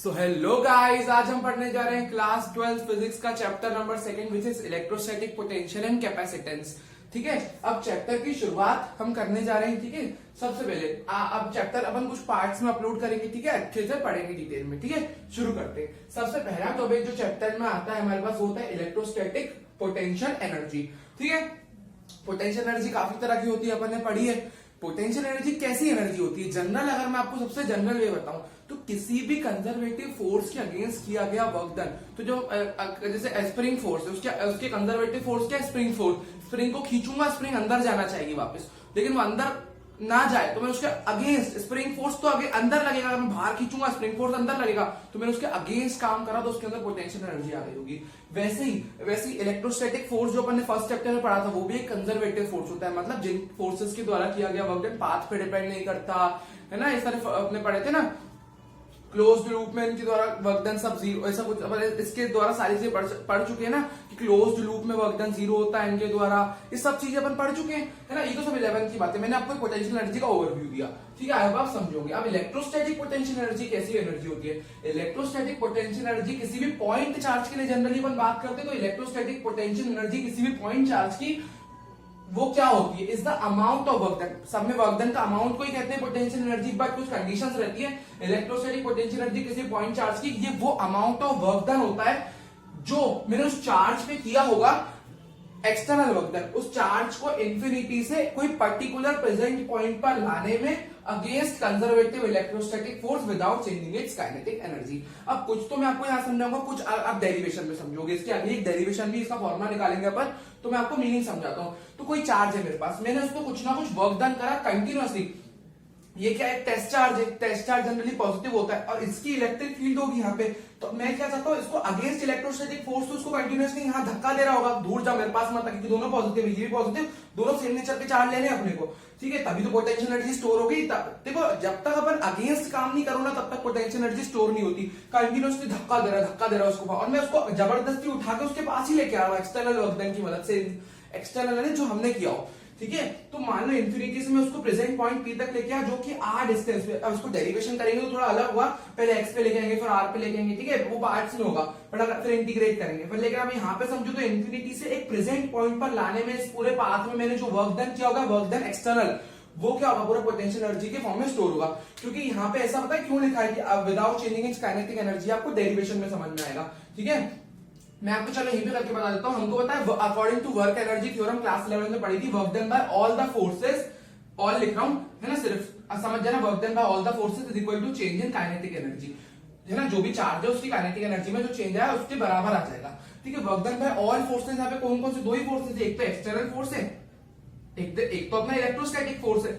So hello guys, आज हम पढ़ने जा रहे हैं क्लास 12 फिजिक्स का chapter number 2 which is electrostatic potential and capacitance. ठीक है, अब चैप्टर की शुरुआत हम करने जा रहे हैं। ठीक है, सबसे पहले अब चैप्टर अपन कुछ पार्ट्स में अपलोड करेंगे। ठीक है, अच्छे से पढ़ेंगे डिटेल में। ठीक है, शुरू करते हैं। सबसे पहला टॉपिक जो चैप्टर में आता है हमारे पास होता है इलेक्ट्रोस्टैटिक पोटेंशियल एनर्जी। ठीक है, पोटेंशियल एनर्जी काफी तरह की होती है, अपन ने पढ़ी है। पोटेंशियल एनर्जी कैसी एनर्जी होती है? जनरल, अगर मैं आपको सबसे जनरल वे बताऊं तो किसी भी कंजर्वेटिव फोर्स के अगेंस्ट किया गया वर्क डन, तो जो जैसे स्प्रिंग फोर्स है उसके कंजर्वेटिव फोर्स क्या है? Spring force. स्प्रिंग को खींचूंगा, स्प्रिंग अंदर जाना चाहिए वापस, लेकिन वो अंदर ना जाए तो मैं उसके अगेंस्ट स्प्रिंग फोर्स तो आगे अंदर लगेगा। अगर मैं बाहर खींचूंगा स्प्रिंग फोर्स अंदर लगेगा, तो मैंने उसके अगेंस्ट काम करा तो उसके अंदर पोटेंशियल एनर्जी आ गई होगी। वैसे ही इलेक्ट्रोस्टैटिक फोर्स जो अपन ने फर्स्ट चैप्टर में पढ़ा था वो भी एक कंजर्वेटिव फोर्स होता है। मतलब जिन फोर्सेस के द्वारा किया गया वर्क डन पाथ पे डिपेंड नहीं करता है ना। इस तरह अपने पढ़े थे ना, क्लोज्ड लूप में इनके द्वारा वर्क डन सब जीरो, ऐसा कुछ इसके द्वारा सारी चीजें पढ़ चुके हैं ना कि क्लोज्ड लूप में वर्क डन जीरो होता है इनके द्वारा। ये सब चीजें अपन पढ़ चुके हैं, है ना। ये तो सब 11 की बात है। मैंने आपको पोटेंशियल एनर्जी का ओवरव्यू दिया। ठीक है, अब आप समझोगे। अब इलेक्ट्रोस्टैटिक पोटेंशियल एनर्जी कैसी एनर्जी होती है? इलेक्ट्रोस्टैटिक पोटेंशियल एनर्जी किसी भी पॉइंट चार्ज के लिए जनरली अपन बात करते हैं, तो इलेक्ट्रोस्टैटिक पोटेंशियल एनर्जी किसी भी पॉइंट चार्ज की वो क्या होती है? Is the amount of work done. सब में वर्क डन का अमाउंट को ही कहते हैं पोटेंशियल एनर्जी, बट कुछ कंडीशंस रहती है। इलेक्ट्रोस्टैटिक पोटेंशियल एनर्जी किसी पॉइंट चार्ज की, ये वो अमाउंट ऑफ वर्क डन होता है जो मैंने उस चार्ज पे किया होगा एक्सटर्नल वर्क डन। उस चार्ज को इंफिनिटी से कोई पर्टिकुलर प्रेजेंट पॉइंट पर लाने में against conservative electrostatic force without changing it's kinetic energy. अब कुछ तो मैं आपको यहां समझाऊंगा, कुछ आप डेरिवेशन में समझोगे। इसके अगली एक डेरिवेशन भी, इसका फॉर्मूला निकालेंगे अपन, तो मैं आपको मीनिंग समझाता हूं। तो कोई चार्ज है मेरे पास, मैंने उसको कुछ ना कुछ वर्क डन करा कंटिन्यूअसली। ये क्या है? टेस्ट चार्ज है। टेस्ट चार्ज जनरली पॉजिटिव होता है और इसकी इलेक्ट्रिक फील्ड होगी यहाँ पे। तो मैं क्या चाहता हूँ, इसको अगेंस्ट इलेक्ट्रोस्टैटिक फोर्स, तो उसको कंटिन्यूअसली यहाँ धक्का दे रहा होगा, दूर जा मेरे पास मत, क्योंकि दोनों पॉजिटिव है, ये भी पॉजिटिव, दोनों सेम नेचर के चार्ज लेने अपने को। ठीक है, तभी तो पोटेंशियल एनर्जी स्टोर होगी। देखो, जब तक अपन अगेंस्ट काम नहीं करो ना, तब तक पोटेंशियल एनर्जी स्टोर नहीं होती। कंटिन्यूअसली धक्का दे रहा है उसको, और मैं उसको जबरदस्ती उठा के उसके पास ही लेके आ रहा हूँ एक्सटर्नल वर्क डन की मदद से। एक्सटर्नल जो हमने किया हो, ठीक है। तो मान लो इंफिनिटी से मैं उसको प्रेजेंट पॉइंट पी तक लेके आया, जो कि आर डिस्टेंस पे। अब इसको डेरिवेशन करेंगे तो थोड़ा अलग हुआ, पहले एक्स पे लेके आएंगे फिर आर पे लेके आएंगे। ठीक है, वो पार्ट्स में होगा, बट अगर फिर इंटीग्रेट करेंगे फिर। लेकिन अब यहाँ पे समझो तो इंफिनिटी से एक प्रेजेंट पॉइंट पर लाने में, इस पूरे पाथ में मैंने जो वर्क डन किया होगा, वर्क डन एक्सटर्नल, वो क्या होगा? पूरा पोटेंशियल एनर्जी के फॉर्म में स्टोर होगा। क्योंकि यहाँ पे ऐसा पता है क्यों लिखा है कि without changing it's kinetic energy? आपको डेरिवेशन में समझ में आएगा। ठीक है, मैं आपको चलो यहीं पे करके बता देता हूं। हमको पता है according to work energy theorem class 11 में पढ़ी थी, work done by all the forces, all लिख रहा हूं है ना, सिर्फ समझ जाना। Work done by all the forces is equal to change in kinetic energy, है ना। जो भी चार्ज है उसकी काइनेटिक एनर्जी में जो चेंज आया उसके बराबर आ जाएगा। ठीक है, work done by all forces, यहाँ पे कौन कौन से? दो ही फोर्सेस है, एक तो एक्सटर्नल फोर्स है, एक तो अपना इलेक्ट्रोस्टैटिक फोर्स है,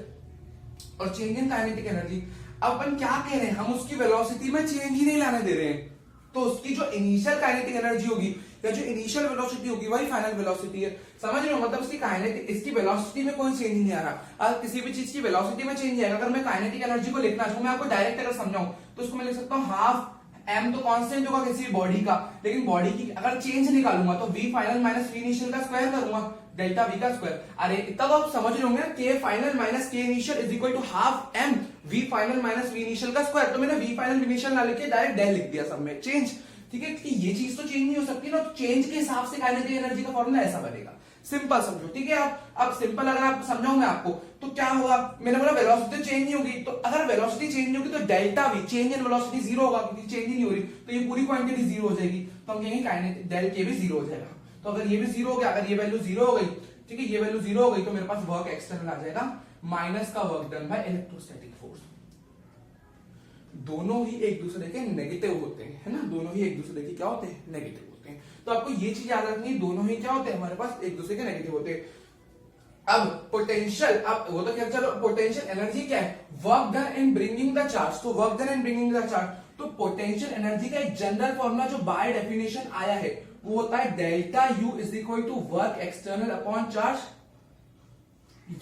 और चेंज इन काइनेटिक एनर्जी। अब अपन क्या कह रहे हैं? हम उसकी वेलोसिटी में चेंज ही नहीं लाने दे रहे हैं, तो उसकी जो इनिशियल काइनेटिक एनर्जी होगी या जो इनिशियल वेलोसिटी होगी वही फाइनल वेलोसिटी है। समझ रहे हो? मतलब उसकी काइनेटिक, इसकी वेलोसिटी में कोई चेंज नहीं आ रहा। अगर किसी भी चीज की वेलोसिटी में चेंज आएगा, अगर मैं काइनेटिक एनर्जी को लिखना चाहूं, मैं आपको डायरेक्ट अगर समझाऊं तो उसको मैं लिख सकता हूं हाफ m, तो कांस्टेंट होगा किसी बॉडी का, लेकिन बॉडी की अगर चेंज निकालूंगा तो v final minus v initial का स्क्वायर करूंगा, डेल्टा v का स्क्वायर। अरे इतना तो आप समझ रहे होंगे ना, k final minus k initial is equal to half m v final minus v initial का स्क्वायर। तो मैंने v फाइनल इनिशियल ना लिख के डायरेक्ट डेल लिख दिया सब में, चेंज। ठीक है, ये चीज तो चेंज नहीं हो सकती ना, तो चेंज के हिसाब से काइनेटिक एनर्जी का फॉर्मूला ऐसा बनेगा। सिंपल समझो। ठीक है, अब सिंपल अगर आप समझाऊंगा आपको तो क्या होगा? मैंने बोला वेलोसिटी चेंज नहीं होगी, तो अगर वेलोसिटी चेंज नहीं होगी तो delta we, change in velocity, zero होगा, क्योंकि चेंज ही नहीं हो रही, तो ये पूरी क्वांटिटी जीरो हो जाएगी। तो हम कहेंगे काइनेटिक डेल के भी जीरो हो जाएगा। तो अगर ये भी जीरो हो गया, अगर ये वैल्यू जीरो हो गई, ठीक है, ये वैल्यू जीरो हो गई, तो मेरे पास वर्क एक्सटर्नल आ जाएगा माइनस का work done by electrostatic force. दोनों ही एक दूसरे के नेगेटिव होते हैं, है ना। दोनों ही एक दूसरे के क्या होते हैं? नेगेटिव होते हैं। तो आपको ये चीज याद रखनी है, दोनों ही क्या होते हैं? हमारे पास एक दूसरे के नेगेटिव होते हैं। अब पोटेंशियल, अब वो तो क्या, चलो पोटेंशियल एनर्जी क्या है? Work done in bringing the charge. तो work done in bringing the charge, तो पोटेंशियल एनर्जी का एक जनरल फॉर्मूला जो बाय डेफिनेशन आया है वो होता है delta U is equal to work external upon charge,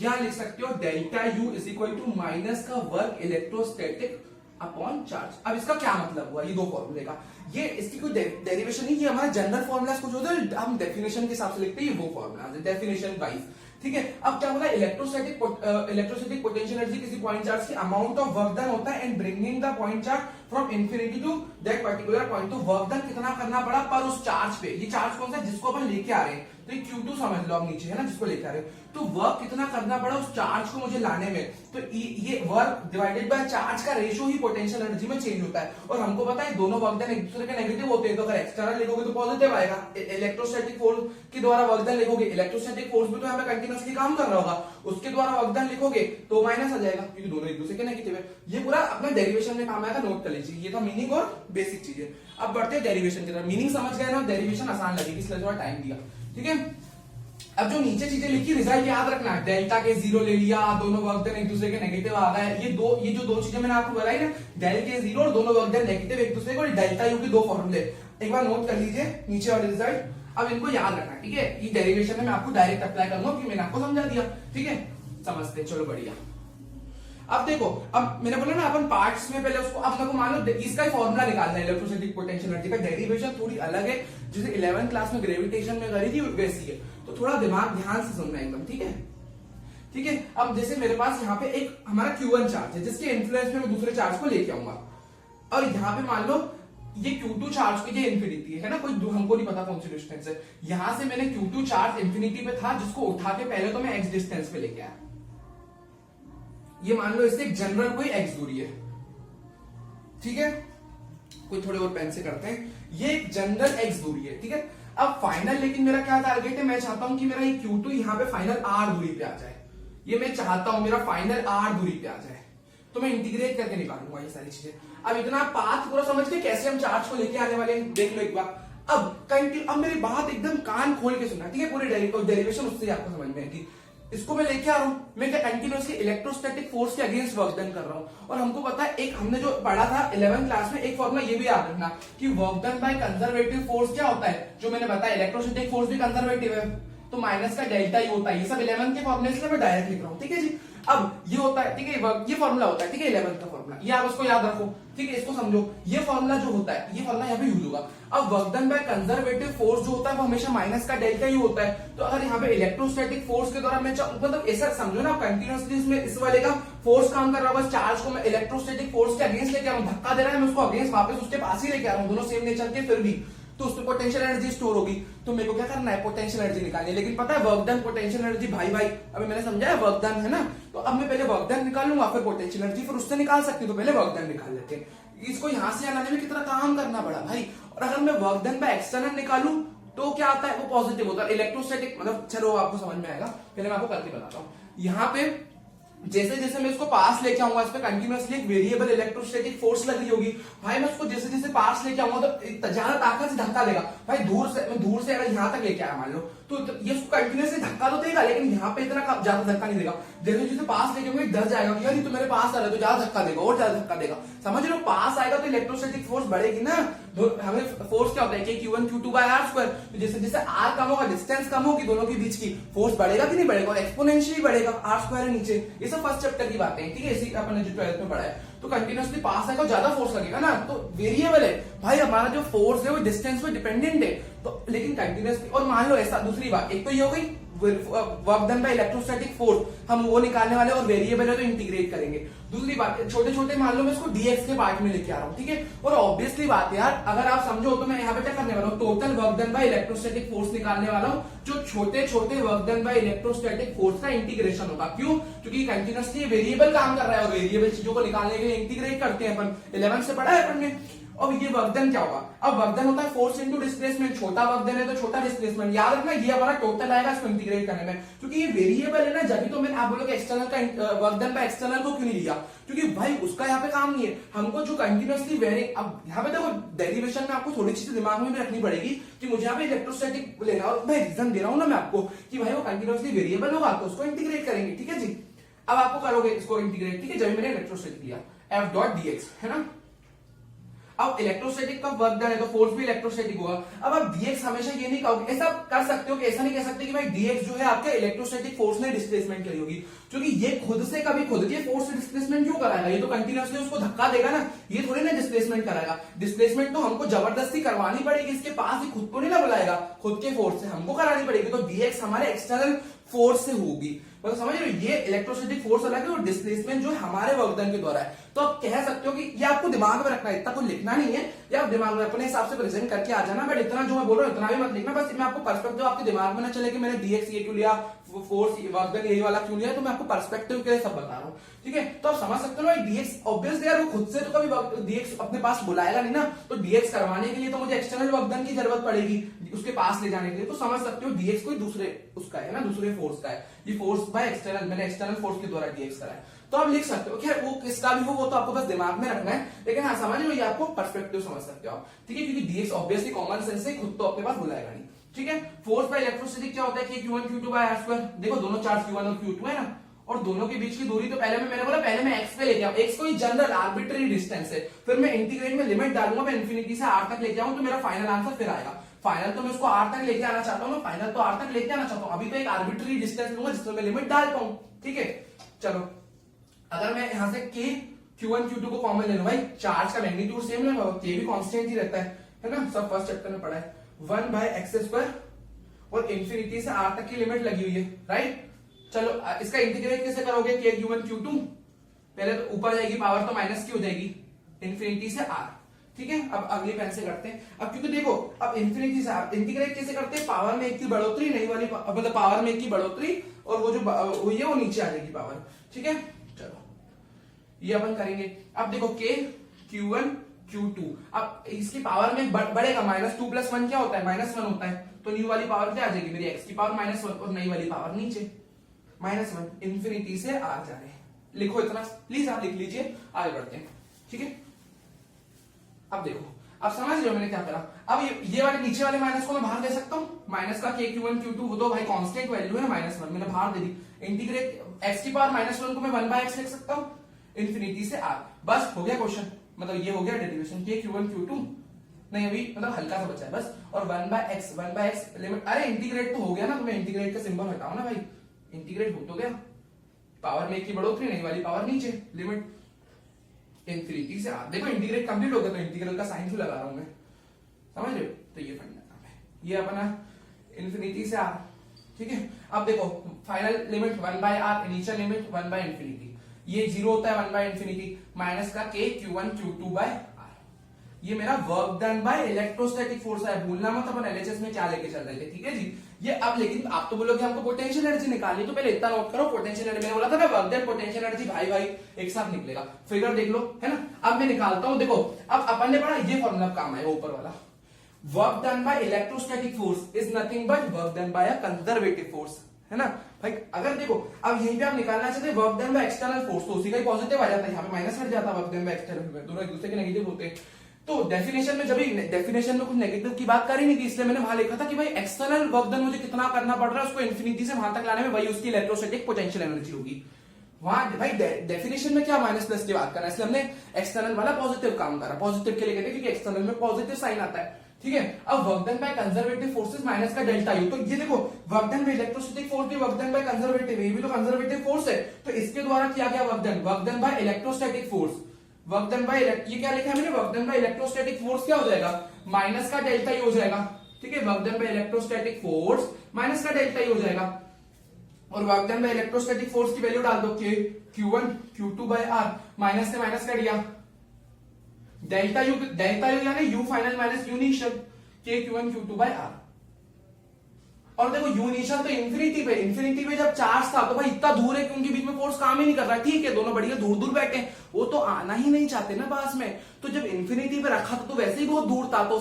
या लिख सकते हो delta U is equal to minus का वर्क इलेक्ट्रोस्टैटिक अपॉन चार्ज। अब इसका क्या मतलब हुआ? ये दो फॉर्मूले का, ये इसकी कोई डेरिवेशन नहीं, ये हमारा जनरल फॉर्मूला कुछ होता है, हम डेफिनेशन के हिसाब से लिखते हैं, वो फॉर्मूला डेफिनेशन वाइज। ठीक है, अब क्या बोला? इलेक्ट्रोस्टैटिक पोटेंशियल एनर्जी किसी पॉइंट चार्ज की अमाउंट ऑफ वर्क डन होता है in bringing the point charge from infinity to that particular point. तो वर्क डन कितना करना पड़ा पर उस चार्ज पे, ये चार्ज कौन सा जिसको अपन लेके आ रहे हैं, तो ये Q2 समझ लो आप नीचे है ना जिसको लेके आ रहे हैं, तो वर्क कितना करना पड़ा उस चार्ज को मुझे लाने में, तो ये वर्क डिवाइडेड बाय चार्ज का रेशियो ही पोटेंशियल एनर्जी में चेंज होता है। और हमको पता है दोनों वर्क डन एक दूसरे के नेगेटिव होते हैं, तो अगर एक्सटर्नल लिखोगे तो पॉजिटिव आएगा, इलेक्ट्रोस्टैटिक फोर्स के द्वारा वर्क डन लिखोगे, इलेक्ट्रोस्टैटिक फोर्स भी तो हमें कंटिन्यूअसली काम कर रहा होगा, उसके द्वारा वर्क डन लिखोगे तो माइनस आ जाएगा क्योंकि दोनों एक दूसरे के नेगेटिव है। ये पूरा अपना डेरिवेशन में काम आएगा, नोट कर लीजिए। ये था मीनिंग और बेसिक चीजें। अब बढ़ते हैं डेरिवेशन की तरफ। मीनिंग समझ गए ना, डेरिवेशन आसान लगेगी इसलिए थोड़ा टाइम दिया, ठीक है। अब जो नीचे चीजें लिखी रिजल्ट याद रखना है, डेल्टा के जीरो ले लिया, दोनों वर्क डन एक दूसरे के नेगेटिव आ गए, ये जो दो चीजें मैंने आपको बताई ना, डेल के जीरो और दोनों वर्क डन नेगेटिव एक दूसरे को, डेल्टा यू के दो फॉर्मूले एक बार नोट कर लीजिए नीचे वाले रिजल्ट। अब इनको याद रखना है, ठीक है। ये डेरिवेशन में मैं आपको डायरेक्ट अप्लाई करूंगा कि मैंने आपको समझा दिया, ठीक है, समझते चलो बढ़िया। अब देखो, अब मैंने बोला ना अपन पार्ट्स में पहले उसको, अब देखो मान लो इसका ही फॉर्मूला निकालना है इलेक्ट्रोस्टैटिक पोटेंशियल एनर्जी का। डेरिवेशन थोड़ी अलग है, जैसे 11th क्लास में ग्रेविटेशन में करी थी वैसी है, तो थोड़ा दिमाग ध्यान से सुनना एकदम, ठीक है, ठीक है। अब जैसे मेरे पास यहाँ पे एक हमारा Q1 चार्ज है जिसके इन्फ्लुएंस में मैं दूसरे चार्ज को लेके आऊंगा, और यहाँ पे मान लो ये Q2 चार्ज की ये इन्फिनिटी है ना, कोई हमको नहीं पता कौन सी डिस्टेंस है, यहां से मैंने Q2 चार्ज इन्फिनिटी पे था जिसको उठा के पहले तो मैं x डिस्टेंस पे लेके आया, ये मान लो इससे एक जनरल कोई x दूरी है, ठीक है, कोई थोड़े और पेन से करते हैं, ये एक जनरल x दूरी है, ठीक है। अब फाइनल लेकिन मेरा क्या टारगेट है, मैं चाहता हूं कि मेरा ये Q2 यहाँ पे फाइनल r दूरी पे आ जाए, ये मैं चाहता हूं मेरा फाइनल r दूरी पे आ जाए, तो मैं इंटीग्रेट करके निकालूंगा ये सारी चीजें। अब इतना पाथ पूरा समझ के कैसे हम चार्ज को लेके आने वाले हैं देख लो एक बार। अब मेरी बात एकदम कान खोल के सुनना, ठीक है, पूरे डेरिवेशन उससे आपको समझ में आएगी। इसको मैं लेके आ रहा हूं, मैं क्या कंटिन्यूअसली इलेक्ट्रोस्टैटिक फोर्स के अगेंस्ट वर्क डन कर रहा हूं, और हमको पता है एक हमने जो पढ़ा था 11th क्लास में, एक फॉर्मूला ये भी याद रखना कि work done by conservative force क्या होता है, जो मैंने बताया इलेक्ट्रोस्टैटिक फोर्स भी कंजर्वेटिव है, तो माइनस का डेल्टा ही होता है, ये सब 11th के फॉर्मूले इसलिए मैं डायरेक्ट लिख रहा हूं, ठीक है जी। अब ये होता है, ठीक है, ये फॉर्मूला होता है, ठीक है, 11th का फॉर्मूला, ये आप उसको याद रखो, ठीक है, इसको समझो, ये फॉर्मूला जो होता है, ये फॉर्मूला यहाँ पे यूज होगा। अब work done by conservative force जो होता है वो हमेशा माइनस का डेल्टा ही होता है, तो अगर यहाँ पे इलेक्ट्रोस्टैटिक फोर्स के द्वारा मैं मतलब ऐसा समझो ना, कंटिन्यूअसली इसमें इस वाले का फोर्स काम कर रहा होगा, चार्ज को मैं इलेक्ट्रोस्टैटिक फोर्स के अगेंस्ट लेके आ रहा हूँ, धक्का दे रहा है, मैं उसको अगेंस्ट वापस उसके पास ही लेके आ रहा हूँ, दोनों सेम नेचर के फिर भी, तो उसमें पोटेंशियल एनर्जी स्टोर होगी, तो मेरे को क्या करना है, पोटेंशियल एनर्जी निकालनी है। लेकिन पता है वर्क डन पोटेंशियल एनर्जी भाई अभी मैंने समझाया वर्क डन है ना, तो अब मैं पहले वर्क डन निकाल लूंगा, फिर पोटेंशियल एनर्जी, फिर उससे निकाल सकती हूँ, तो पहले वर्क डन निकाल लेते हैं। इसको यहां से आने में कितना काम करना पड़ा भाई, और अगर मैं वर्क डन बाय एक्सटर्नल निकालूं तो क्या आता है, वो पॉजिटिव होता है, इलेक्ट्रोस्टैटिक, मतलब चलो आपको समझ में आएगा, पहले मैं आपको करके बताता हूँ। यहाँ पे जैसे जैसे मैं इसको पास लेके आऊंगा, इस पे कंटिन्यूअसली एक वेरिएबल इलेक्ट्रोस्टैटिक फोर्स लगी होगी भाई, मैं उसको जैसे जैसे पास लेके आऊंगा तो ज्यादा ताकत से धक्का देगा भाई, दूर से अगर यहाँ तक लेके आया मान लो, तो ये उसको कंटिन्यूअसली धक्का तो देगा, लेकिन यहाँ पे इतना ज्यादा धक्का नहीं देगा। जैसे जैसे पास लेके आऊंगा डर जाएगा कि यार ये तो मेरे पास आ रहा है, तो ज्यादा धक्का देगा और ज्यादा धक्का देगा, समझ लो, पास आएगा तो इलेक्ट्रोस्टैटिक फोर्स बढ़ेगी ना। हमें फोर्स क्या होता है, Q1 Q2 by r square, तो जैसे जैसे r कम होगा, डिस्टेंस कम होगी दोनों के बीच की, फोर्स बढ़ेगा कि नहीं बढ़ेगा, एक्सपोनेंशियली बढ़ेगा, r स्क्वायर है नीचे, ये सब फर्स्ट चैप्टर की बातें हैं, ठीक है, इसी अपन ने जो 12th में पढ़ा है। तो कंटिन्यूअसली पास आएगा, ज्यादा फोर्स लगेगा ना, तो वेरिएबल है भाई, हमारा जो फोर्स है वो डिस्टेंस पे डिपेंडेंट है, तो लेकिन कंटिन्यूअसली, और मान लो ऐसा, दूसरी बात, एक तो ये हो गई work done by electrostatic force, हम वो निकालने वाले, और वेरिएबल है तो इंटीग्रेट करेंगे। दूसरी बात, छोटे छोटे मान लो मैं इसको dx के पार्ट में लेके आ रहा हूँ, ठीक है, और ऑब्वियसली बात है यार, अगर आप समझो तो मैं यहाँ पे क्या करने वाला हूँ, total work done by electrostatic force निकालने वाला हूँ, जो छोटे छोटे work done by electrostatic force का इंटीग्रेशन होगा। क्यों? क्योंकि कंटिन्यूअसली वेरिएबल काम कर रहा है, और वेरिएबल चीजों को निकालने के लिए इंटीग्रेट करते हैं अपन, 11 से पढ़ा है अपन ने। अब ये वर्क डन क्या होगा, अब वर्क डन होता है फोर्स इनटू डिस्प्लेसमेंट, छोटा वर्क डन है तो छोटा डिस्प्लेसमेंट, याद रखना ये हमारा टोटल आएगा इसको इंटीग्रेट करने में, क्योंकि ये वेरिएबल है ना, जब तो मैंने आप बोलोगे एक्सटर्नल का वर्क डन बाय एक्सटर्नल को क्यों नहीं लिया, क्योंकि भाई उसका यहाँ पे काम नहीं है, हमको जो कंटिन्यूअसली वेरिंग, अब यहाँ पे देखो डेरिवेशन में आपको थोड़ी चीजें दिमाग में भी रखनी पड़ेगी कि मुझे यहाँ पे इलेक्ट्रोस्टैटिक लेना, और मैं रीजन दे रहा हूँ ना मैं आपको कि भाई वो कंटिन्यूअसली वेरिएबल होगा तो उसको इंटीग्रेट करेंगे, ठीक है जी। अब आपको करोगे इसको इंटीग्रेट, ठीक है, जब मैंने इलेक्ट्रोस्टैटिक लिया f डॉट dx है ना, अब इलेक्ट्रोस्टैटिक का वर्क डन है तो फोर्स भी इलेक्ट्रोस्टैटिक होगा। अब आप dx हमेशा ये नहीं कहोगे, ऐसा कर सकते हो कि ऐसा नहीं कह सकते कि भाई dx जो है आपके इलेक्ट्रोस्टैटिक फोर्स ने डिस्प्लेसमेंट करी होगी, क्योंकि ये खुद से कभी खुद के फोर्स से डिस्प्लेसमेंट क्यों कराएगा, ये तो कंटिन्यूअसली उसको धक्का देगा ना, ये थोड़ी ना डिस्प्लेसमेंट कराएगा। डिस्प्लेसमेंट तो हमको जबरदस्ती करवानी पड़ेगी, इसके पास ही खुद को नहीं ना बुलाएगा, खुद के फोर्स से हमको करानी पड़ेगी, तो dx हमारे एक्सटर्नल फोर्स से होगी। मतलब समझ रहे हो, ये इलेक्ट्रोस्टैटिक फोर्स अलग है और डिस्प्लेसमेंट जो है हमारे वर्कडन के द्वारा है। तो आप कह सकते हो कि ये आपको दिमाग में रखना है, इतना कुछ लिखना नहीं है, ये आप दिमाग में अपने हिसाब से प्रेजेंट करके आ जाना, बट इतना जो मैं बोल रहा हूँ इतना भी मत लिखना, बस मैं आपको पर्सपेक्टिव आपके दिमाग में ना चले कि मैंने डीएक्स ये क्यों लिया, फोर्स वर्कडन यही वाला क्यों लिया, तो मैं आपको पर्सपेक्टिव के लिए सब बता रहा हूँ, ठीक है। तो आप समझ सकते हो ना, डीएक्स ऑब्वियसली यार वो खुद से तो कभी डीएक्स अपने पास बुलाएगा नहीं ना, तो डीएक्स करवाने के लिए तो मुझे एक्सटर्नल वर्कडन की जरूरत पड़ेगी उसके पास ले जाने के लिए। तो समझ सकते हो डीएक्स कोई दूसरे उसका है ना, दूसरे फोर्स का है, ये फोर्स बाय एक्सटर्नल, मैंने एक्सटर्नल फोर्स के द्वारा डीएक्स करा है। तो आप लिख सकते हो, खैर वो किसका भी हो वो तो आपको बस दिमाग में रखना है, लेकिन हाँ समझ लो ये आपको पर्सपेक्टिव समझ सकते हो आप, ठीक है, क्योंकि डीएक्स ऑब्वियसली कॉमन सेंस से खुद तो अपने पास बुलाएगा नहीं, ठीक है। फोर्स बाय इलेक्ट्रोस्टैटिक क्या होता है कि Q1 Q2 by r square, देखो दोनों चार्ज Q1 और Q2 है ना, और दोनों के बीच की दूरी तो मैंने बोला पहले मैं x पे लेके आऊं, x कोई जनरल आर्बिट्री डिस्टेंस है, फिर मैं इंटीग्रेट में लिमिट डालूंगा, मैं इंफिनिटी से r तक लेके आऊं तो मेरा फाइनल आंसर फिर आएगा। फाइनल तो मैं उसको r तक लेके आना चाहता हूं, फाइनल तो r तक लेके आना चाहता हूं, अभी तो एक आर्बिट्री डिस्टेंस लूंगा जिसमें मैं लिमिट डाल पाऊं, ठीक है। चलो अगर मैं यहां से k Q1 Q2 को कॉमन ले लूं, भाई चार्ज का मैग्नीट्यूड सेम है, k भी कांस्टेंट ही रहता है ना, सब फर्स्ट चैप्टर में पढ़ा है, 1 बाय एक्स स्क्वायर और इंफिनिटी से r तक की लिमिट लगी हुई है, राइट। चलो इसका इंटीग्रेट कैसे करोगे, k Q1 Q2, पहले तो ऊपर जाएगी पावर तो माइनस की हो जाएगी इंफिनिटी से r, ठीक है। अब अगली पेन से करते हैं, अब क्योंकि देखो अब इंफिनिटी से r इंटीग्रेट कैसे करते हैं, पावर में एक की बढ़ोतरी, नई वाली मतलब पावर में एक की बढ़ोतरी और वो जो हुई है वो नीचे आ जाएगी पावर, ठीक है। चलो ये अपन करेंगे, अब देखो k Q1 Q2, अब इसकी पावर में बढ़ेगा, -2 + 1 क्या होता है, -1 होता है, तो न्यू वाली पावर क्या आ जाएगी मेरी x की पावर -1 और नई वाली पावर नीचे -1, इंफिनिटी से r जा रहे हैं, लिखो इतना प्लीज आप लिख लीजिए, आगे बढ़ते हैं, ठीक है। अब देखो अब समझ रहे हो मैंने क्या करा, अब ये वाले नीचे वाले माइनस को मैं बाहर दे सकता हूं, माइनस का k Q1 Q2 वो तो भाई कांस्टेंट वैल्यू है ना, -1 मैंने बाहर दे दी, इंटीग्रेट x की पावर -1 को मैं 1/x लिख सकता हूं इंफिनिटी से r, बस हो गया क्वेश्चन, मतलब ये हो गया डेरिवेशन k Q1 Q2, नहीं अभी मतलब हल्का सा बचा है बस, और 1/x लिमिट, अरे इंटीग्रेट तो हो गया ना, तुम्हें इंटीग्रेट का सिंबल हटाओ ना भाई, इंटीग्रेट हो तो गया, पावर में एक की बढ़ोतरी, नई वाली पावर नीचे, लिमिट इंफिनिटी से r, देखो इंटीग्रेट कंप्लीट हो गया, तो इंटीग्रल का साइन क्यों लगा रहा हूं मैं, समझ रहे हो, तो ये फंडा काम है, ये अपना इंफिनिटी से r, ठीक है। अब देखो final limit 1/r, initial limit 1/इंफिनिटी, ये 0 होता है 1/इंफिनिटी, माइनस का k Q1 Q2 by r, ये मेरा work done by electrostatic force है, भूलना मत अपन एलएचएस में क्या लेके चल रहे थे, ठीक है जी। ये अब लेकिन आप तो बोलोगे हमको पोटेंशियल एनर्जी निकालनी, तो पहले इतना नोट करो, पोटेंशियल एनर्जी मैंने बोला था ना वर्क डन पोटेंशियल एनर्जी भाई एक साथ निकलेगा, फिगर देख लो है ना। अब मैं निकालता हूं, देखो अब अपन ने पढ़ा ये फॉर्मूला काम आएगा ऊपर वाला, work done by electrostatic force is nothing but work done bye a conservative force, है ना भाई। अगर देखो अब यहीं पे आप निकालना चाहते हैं work done by external force, तो उसी का ही पॉजिटिव आ जाता है, यहाँ पे माइनस हट जाता है, वर्क डन बाय एक्सटर्नल, दोनों एक दूसरे के नेगेटिव होते हैं। तो डेफिनेशन में जब डेफिनेशन में कुछ नेगेटिव की बात कर ही नहीं थी, इसलिए मैंने वहां लिखा था कि भाई एक्सटर्नल वर्क डन मुझे कितना करना पड़ रहा है, उसको इंफिनिटी से वहां तक लाने में वही उसकी इलेक्ट्रोस्टैटिक पोटेंशियल एनर्जी होगी। वहां भाई डेफिनेशन में क्या माइनस प्लस की बात करना है, इसलिए हमने एक्सटर्नल वाला पॉजिटिव काम करा, पॉजिटिव के लिए कहते हैं क्योंकि एक्सटर्नल में पॉजिटिव साइन आता है, ठीक है। अब work done by conservative forces minus का डेल्टा यू, तो ये देखो work done by electrostatic force भी वर्क डन बाय कंजर्वेटिव, ये भी तो कंजर्वेटिव फोर्स है, तो इसके द्वारा किया गया work done by electrostatic force, work done bye ये क्या लिखा है मैंने, work done by electrostatic force क्या हो जाएगा, माइनस का डेल्टा यू हो जाएगा, ठीक है। Work done by electrostatic force minus का डेल्टा यू हो जाएगा, और work done by electrostatic force की वैल्यू डाल दो k Q1 Q2 by r, minus से माइनस कर दिया, डेल्टा यू यानी U final minus U initial, k Q1 Q2 by r, और देखो यू इनिशियल तो इंफिनिटी पे जब चार्ज था तो भाई इतना दूर है कि उनके बीच में फोर्स काम ही नहीं कर रहा है, ठीक है, दोनों बढ़िया दूर दूर बैठे हैं, वो तो आना ही नहीं चाहते ना पास में, तो जब इंफिनिटी पे रखा था तो वैसे ही बहुत दूर था, तो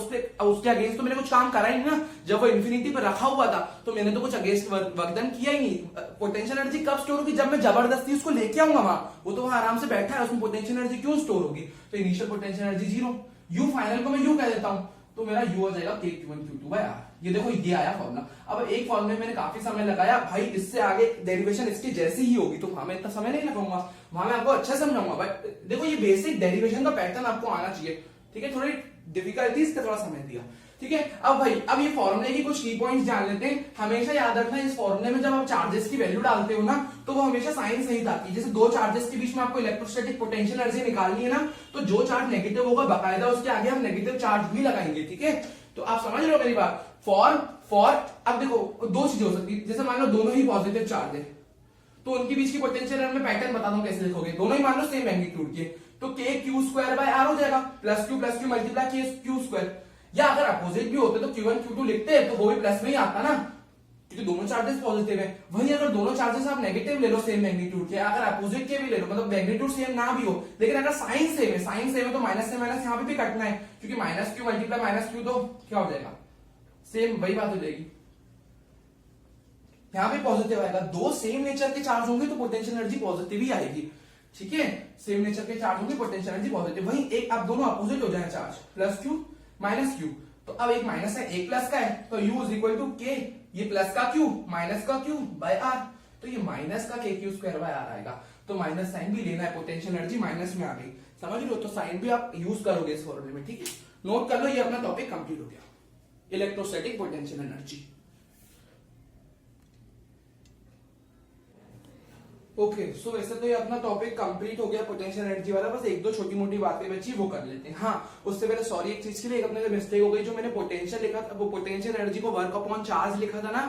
उसके अगेंस्ट तो मैंने कुछ काम करा ही नहीं ना, जब वो इंफिनिटी पे रखा हुआ था तो मैंने तो कुछ अगेंस्ट वर्क डन किया ही नहीं। पोटेंशियल एनर्जी कब स्टोर होगी, जब मैं जबरदस्ती उसको लेके आऊंगा वहां, वो तो वहां आराम से बैठा है, उसमें पोटेंशियल एनर्जी क्यों स्टोर होगी, तो initial potential energy 0, you final को मैं यू कह देता हूं, तो मेरा यू हो जाएगा k Q1 Q2 by r, ये देखो ये आया फॉर्मूला। अब एक फॉर्मूले मैंने काफी समय लगाया भाई, इससे आगे डेरिवेशन इसकी जैसी ही होगी, तो वहां मैं इतना समय नहीं लगाऊंगा, वहां मैं आपको अच्छा समझाऊंगा, बट देखो ये बेसिक डेरिवेशन का पैटर्न आपको आना चाहिए, ठीक है, थोड़ी डिफिकल्टीज का थोड़ा समय दिया, ठीक है। अब भाई अब ये फॉर्मूले की कुछ की पॉइंट्स जान लेते हैं, हमेशा याद रखना इस फॉर्मूले में जब आप चार्जेस की वैल्यू डालते हो ना, तो वो हमेशा साइन सहित आती है, जैसे दो चार्जेस के बीच में आपको इलेक्ट्रोस्टैटिक पोटेंशियल एनर्जी निकालनी है ना, तो जो चार्ज नेगेटिव होगा बकायदा उसके आगे हम नेगेटिव चार्ज भी लगाएंगे, ठीक है। तो आप समझ रहे हो मेरी बात, फॉर अब देखो दो चीजें हो सकती है, जैसे मान लो दोनों ही पॉजिटिव चार्ज है, तो उनके बीच की पोटेंशियल में पैटर्न बता दूं कैसे लिखोगे। दोनों ही मान लो सेम मैग्नीट्यूड के, तो K Q square by are हो जाएगा, प्लस क्यू मल्टीप्लाई के क्यू स्क्वायर। या अगर अपोजिट भी होते तो Q1 Q2 लिखते हैं तो वो भी प्लस में ही आता ना, क्योंकि दोनों चार्जेस पॉजिटिव है। वहीं अगर दोनों चार्जेस आप नेगेटिव ले लो सेम मैग्नीट्यूड के, अगर अपोजिट के भी ले लो, मतलब मैग्नीट्यूड सेम ना भी हो, लेकिन अगर साइन सेम है तो माइनस से माइनस यहाँ पे भी कटना है, क्योंकि minus Q multiply minus Q तो क्या हो जाएगा, सेम वही बात हो जाएगी। यहाँ पे पॉजिटिव आएगा, दो सेम नेचर के चार्ज होंगे तो पोटेंशियल एनर्जी पॉजिटिव ही आएगी, ठीक है। सेम नेचर के चार्ज होंगे, पोटेंशियल एनर्जी पॉजिटिव। वहीं एक आप दोनों अपोजिट हो जाए charge, plus Q minus Q, तो अब एक माइनस है एक प्लस का है, तो U इज इक्वल टू के, ये प्लस का क्यू माइनस का क्यू बाय आर, तो ये माइनस का k Q square by are आएगा। तो माइनस साइन भी लेना है, पोटेंशियल एनर्जी माइनस में आ गई, समझ लो। तो साइन भी आप यूज करोगे इस फॉर्मूले में, ठीक है। नोट कर लो, ये अपना टॉपिक कंप्लीट हो गया, electrostatic potential energy. Okay so वैसे तो ये अपना टॉपिक कंप्लीट हो गया पोटेंशियल एनर्जी वाला, बस एक दो छोटी मोटी बातें बची वो कर लेते हैं। हाँ उससे पहले सॉरी एक चीज के लिए, एक अपने मिस्टेक हो गई, जो मैंने पोटेंशियल लिखा था, वो पोटेंशियल एनर्जी को वर्क अपॉन चार्ज लिखा था ना,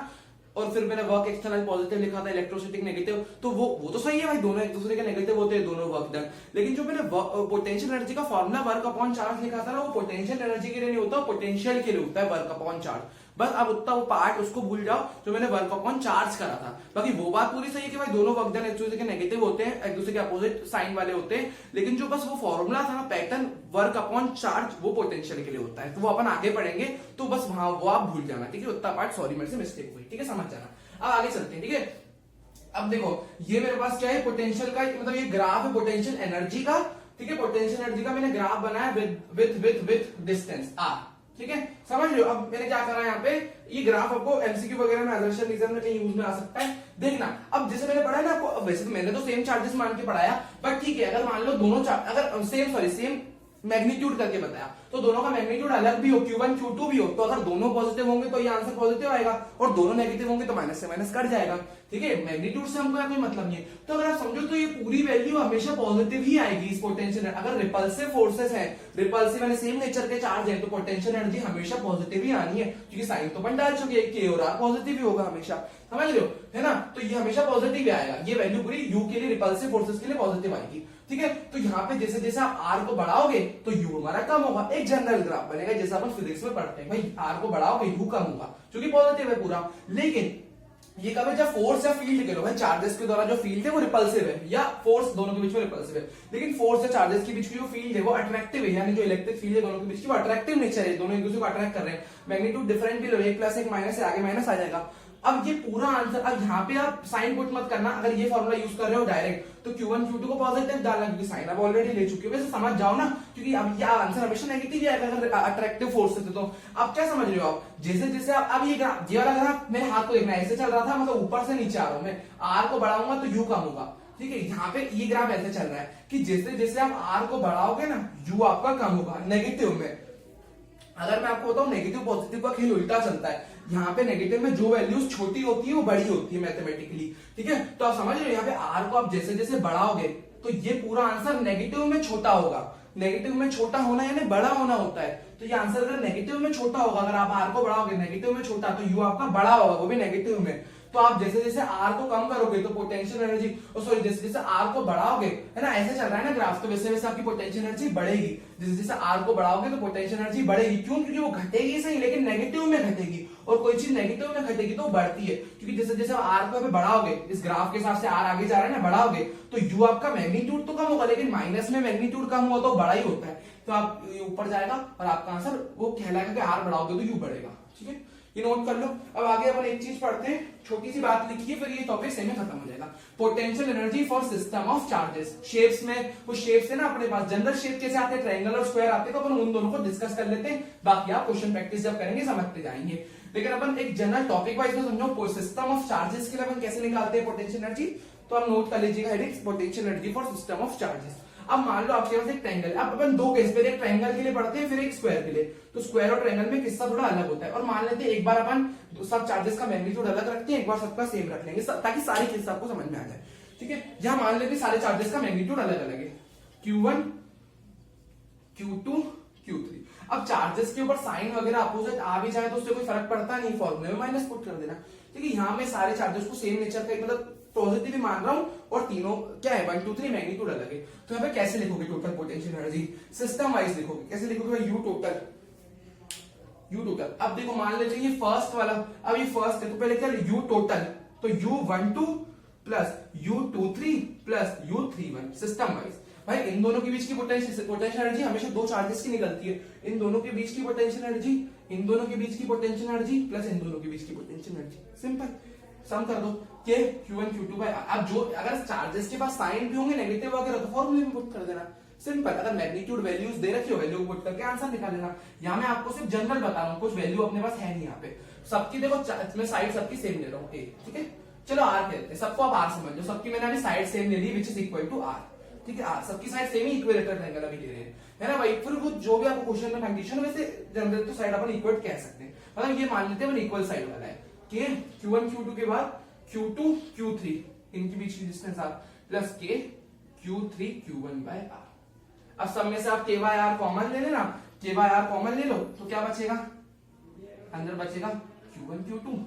और फिर मैंने वर्क एक्सटर्नल पॉजिटिव लिखा था, इलेक्ट्रोस्टैटिक नेगेटिव, तो वो तो सही है भाई, दोनों एक दूसरे के नेगेटिव होते हैं, दोनों वर्क डन। लेकिन जो मैंने पोटेंशियल एनर्जी का फॉर्मूला वर्क अपॉन चार्ज लिखा था ना, वो पोटेंशियल एनर्जी के लिए नहीं होता, पोटेंशियल के लिए होता है वर्क अपॉन चार्ज। बस अब उतना वो पार्ट उसको भूल जाओ जो मैंने वर्क अपॉन चार्ज करा था। बाकी वो बात पूरी सही है कि भाई दोनों वर्क डन एक दूसरे के नेगेटिव होते हैं, एक दूसरे के अपोजिट साइन वाले होते हैं, लेकिन जो बस वो फॉर्मूला था ना पैटर्न वर्क अपॉन चार्ज, वो पोटेंशियल के लिए होता है, तो वो अपन आगे पढ़ेंगे, तो बस वहां वो आप भूल जाना, ठीक है। उतना पार्ट सॉरी मेरे से मिस्टेक हुई, ठीक है, समझ जाना। अब आगे चलते हैं, ठीक है। अब देखो ये मेरे पास क्या है, पोटेंशियल का मतलब ये ग्राफ है पोटेंशियल एनर्जी का, ठीक है। पोटेंशियल एनर्जी का मैंने ग्राफ बनाया विथ डिस्टेंस आर, ठीक है, समझ लो। अब मैंने क्या करा यहाँ पे, ये ग्राफ आपको एमसीक्यू वगैरह में आदर्श रीजन में कहीं यूज में आ सकता है, देखना। अब जैसे मैंने पढ़ा है ना आपको, वैसे तो मैंने तो सेम चार्जेस मान के पढ़ाया, बट ठीक है, अगर मान लो दोनों अगर सेम मैग्नीट्यूड करके बताया, तो दोनों का मैग्नीट्यूड अलग भी हो, Q1 Q2 भी हो, तो अगर दोनों पॉजिटिव होंगे तो ये आंसर पॉजिटिव आएगा, और दोनों नेगेटिव होंगे तो माइनस से माइनस कट जाएगा, ठीक है। मैग्नीट्यूड से हमको कोई मतलब नहीं है। तो अगर आप समझो तो ये पूरी वैल्यू हमेशा पॉजिटिव ही आएगी इस पोटेंशियल। अगर रिपल्सिव फोर्सेस है, रिपल्सिव यानी सेम नेचर के चार्ज है, तो पोटेंशियल एनर्जी हमेशा पॉजिटिव ही आनी है, क्योंकि साइन तो अपन डाल चुके हैं, के और आर पॉजिटिव ही होगा हमेशा, समझ रहे हो, है ना। तो ये हमेशा पॉजिटिव ही आएगा, ये वैल्यू पूरी यू के लिए, रिपल्सिव फोर्सेस के लिए पॉजिटिव आएगी, ठीक है। तो यहाँ पे जैसे जैसे आप आर को बढ़ाओगे तो यू हमारा कम होगा, एक जनरल ग्राफ बनेगा जैसा अपन फिजिक्स में पढ़ते हैं, भाई आर को बढ़ाओगे यू कम होगा, क्योंकि पॉजिटिव है पूरा। लेकिन ये कभी जब फोर्स या फील्ड के लो, भाई चार्जेस के द्वारा जो फील्ड है वो रिपल्सिव है, या फोर्स दोनों के बीच में रिपल्सिव है, लेकिन फोर्स या चार्जेस के बीच की जो फील्ड है वो अट्रैक्टिव है, यानी जो इलेक्ट्रिक फील्ड है दोनों के बीच की वो अट्रैक्टिव नेचर है, दोनों एक दूसरे को अट्रैक्ट कर रहे हैं। मैग्नीट्यूड डिफरेंट भी लो, एक प्लस एक माइनस है, आगे माइनस आ जाएगा। अब ये पूरा आंसर, अब यहाँ पे आप साइन पुट मत करना, अगर ये फॉर्मूला यूज कर रहे हो डायरेक्ट, तो Q1 Q2 को पॉजिटिव डालना, क्योंकि साइन आप ऑलरेडी ले चुके हो, वैसे समझ जाओ ना, क्योंकि अब ये आंसर हमेशा नेगेटिव ही आएगा अगर अट्रैक्टिव फोर्स है। तो अब क्या समझ रहे हो आप, जैसे जैसे आप अब ये वाला ग्राफ मेरे हाथ को देखना, ऐसे चल रहा था, मतलब ऊपर से नीचे आ रहा हूं मैं, आर को बढ़ाऊंगा तो यू कम होगा, ठीक है। यहाँ पे ये ग्राफ ऐसे चल रहा है कि जैसे जैसे आप आर को बढ़ाओगे ना, यू आपका कम होगा नेगेटिव में। अगर मैं आपको बताऊं नेगेटिव पॉजिटिव का खेल उल्टा चलता है, यहाँ पे नेगेटिव में जो वैल्यूज छोटी होती है वो बड़ी होती है मैथमेटिकली, ठीक है। तो आप समझ रहे हो, यहाँ पे आर को आप जैसे जैसे बढ़ाओगे तो ये पूरा आंसर नेगेटिव में छोटा होगा। नेगेटिव में छोटा होना यानी बड़ा होना होता है, तो ये आंसर अगर नेगेटिव में छोटा होगा, अगर आप आर को बढ़ाओगे नेगेटिव में छोटा, तो यू आपका बड़ा होगा, वो भी नेगेटिव में। तो आप जैसे जैसे आर को कम करोगे तो पोटेंशियल एनर्जी, सॉरी जैसे जैसे आर को बढ़ाओगे, है ना, ऐसे चल रहा है ना ग्राफ, तो वैसे वैसे आपकी पोटेंशियल एनर्जी बढ़ेगी। जैसे जैसे आर को बढ़ाओगे तो पोटेंशियल एनर्जी बढ़ेगी, क्यों, क्योंकि वो घटेगी सही लेकिन नेगेटिव में घटेगी, और कोई चीज नेगेटिव में घटेगी तो बढ़ती है, क्योंकि जैसे जैसे आर को बढ़ाओगे, इस ग्राफ के हिसाब से आर आगे जा रहा है ना, बढ़ाओगे तो यू आपका मैग्नीट्यूड तो कम होगा, लेकिन माइनस में मैग्नीट्यूड कम हुआ तो बड़ा ही होता है, तो आप ऊपर जाएगा और आपका आंसर वो कहलाएगा कि आर बढ़ाओगे तो यू बढ़ेगा, ठीक है। ये नोट कर लो। अब आगे अपन एक चीज पढ़ते हैं, छोटी सी बात लिखिए, फिर ये टॉपिक सेम में खत्म हो जाएगा। Potential energy for system of charges. Shapes में वो शेप्स है ना अपने पास, जनरल शेप कैसे आते हैं, ट्रायंगल और स्क्वायर आते हैं, तो अपन उन दोनों को डिस्कस कर लेते हैं, बाकी आप क्वेश्चन प्रैक्टिस जब करेंगे समझते जाएंगे। लेकिन अपन एक जनरल टॉपिक वाइज में समझो, सिस्टम ऑफ चार्जेस के लिए अपन कैसे निकालते हैं पोटेंशियल एनर्जी, तो आप नोट कर लीजिएगा heading, potential energy for system of charges. अब मान लो आपके पास एक ट्रायंगल है, अब अपन दो केस पे, एक ट्रायंगल के लिए पढ़ते हैं फिर एक स्क्वायर के लिए, तो स्क्वायर और ट्रायंगल में किस्सा थोड़ा अलग होता है। और मान लेते हैं एक बार अपन सब चार्जेस का मैग्नीट्यूड अलग रखते हैं, एक बार सबका सेम रख लेंगे ताकि सारी किस्सा आपको समझ में आ जाए, ठीक है। यहां मान लेते सारे चार्जेस का मैग्नीट्यूड अलग अलग है, Q1 Q2 Q3। अब चार्जेस के ऊपर साइन वगैरह अपोजिट आ भी जाए तो उससे कोई फर्क पड़ता नहीं, फॉर्मूले में माइनस पुट कर देना, ठीक है। यहाँ में सारे चार्जेस को सेम नेचर का, मतलब पॉजिटिव ही मान रहा हूं और तीनों क्या है 1 2 3 मैग्नीट्यूड अलग है। तो यहाँ पे कैसे लिखोगे total potential energy, system wise लिखोगे। कैसे लिखोगे भाई, यू टोटल। अब देखो मान लेते हैं ये फर्स्ट वाला, अब ये फर्स्ट है तो पहले क्या यू टोटल, तो U12 plus U23 plus U31 system wise. भाई इन दोनों के बीच की पोटेंशियल एनर्जी हमेशा दो चार्जेस की निकलती है, इन दोनों के बीच की पोटेंशियल एनर्जी, इन दोनों के बीच की पोटेंशियल एनर्जी प्लस इन दोनों के बीच की पोटेंशियल एनर्जी। सिंपल, सम कर दो के Q1 Q2 बाय। अब जो अगर चार्जेस के पास साइन भी होंगे नेगेटिव वगैरह तो फॉर्मूले में पुट कर देना। सिंपल, अगर मैग्नीट्यूड वैल्यूज दे रखी हो वैल्यू पुट करके आंसर निकाल लेना। यहाँ मैं आपको सिर्फ जनरल बता रहा हूँ, कुछ वैल्यू अपने पास है नहीं यहाँ पे। सबकी देखो मैं साइड सबकी सेम ले रहा हूँ ए, ठीक है। चलो आर कहते हैं, सबको आप आर समझ लो, सबकी मैंने अभी साइड सेम ले ली which is equal to R, ठीक है। आर सबकी साइड सेम ही इक्विलेटरल एंगल अभी ले रहे हैं, है ना भाई। फिर वो जो भी आपको क्वेश्चन में कंडीशन वैसे जनरल तो साइड अपन इक्वल कह सकते हैं, मतलब ये मान लेते हैं इक्वल साइड वाला है के Q1 Q2 के बाद Q2 Q3 इनके बीच की डिस्टेंस आर प्लस के Q3 Q1 बाय आर। अब सब में से आप के बाय आर कॉमन ले लेना, के बाय आर कॉमन ले लो तो क्या बचेगा, अंदर बचेगा Q1 Q2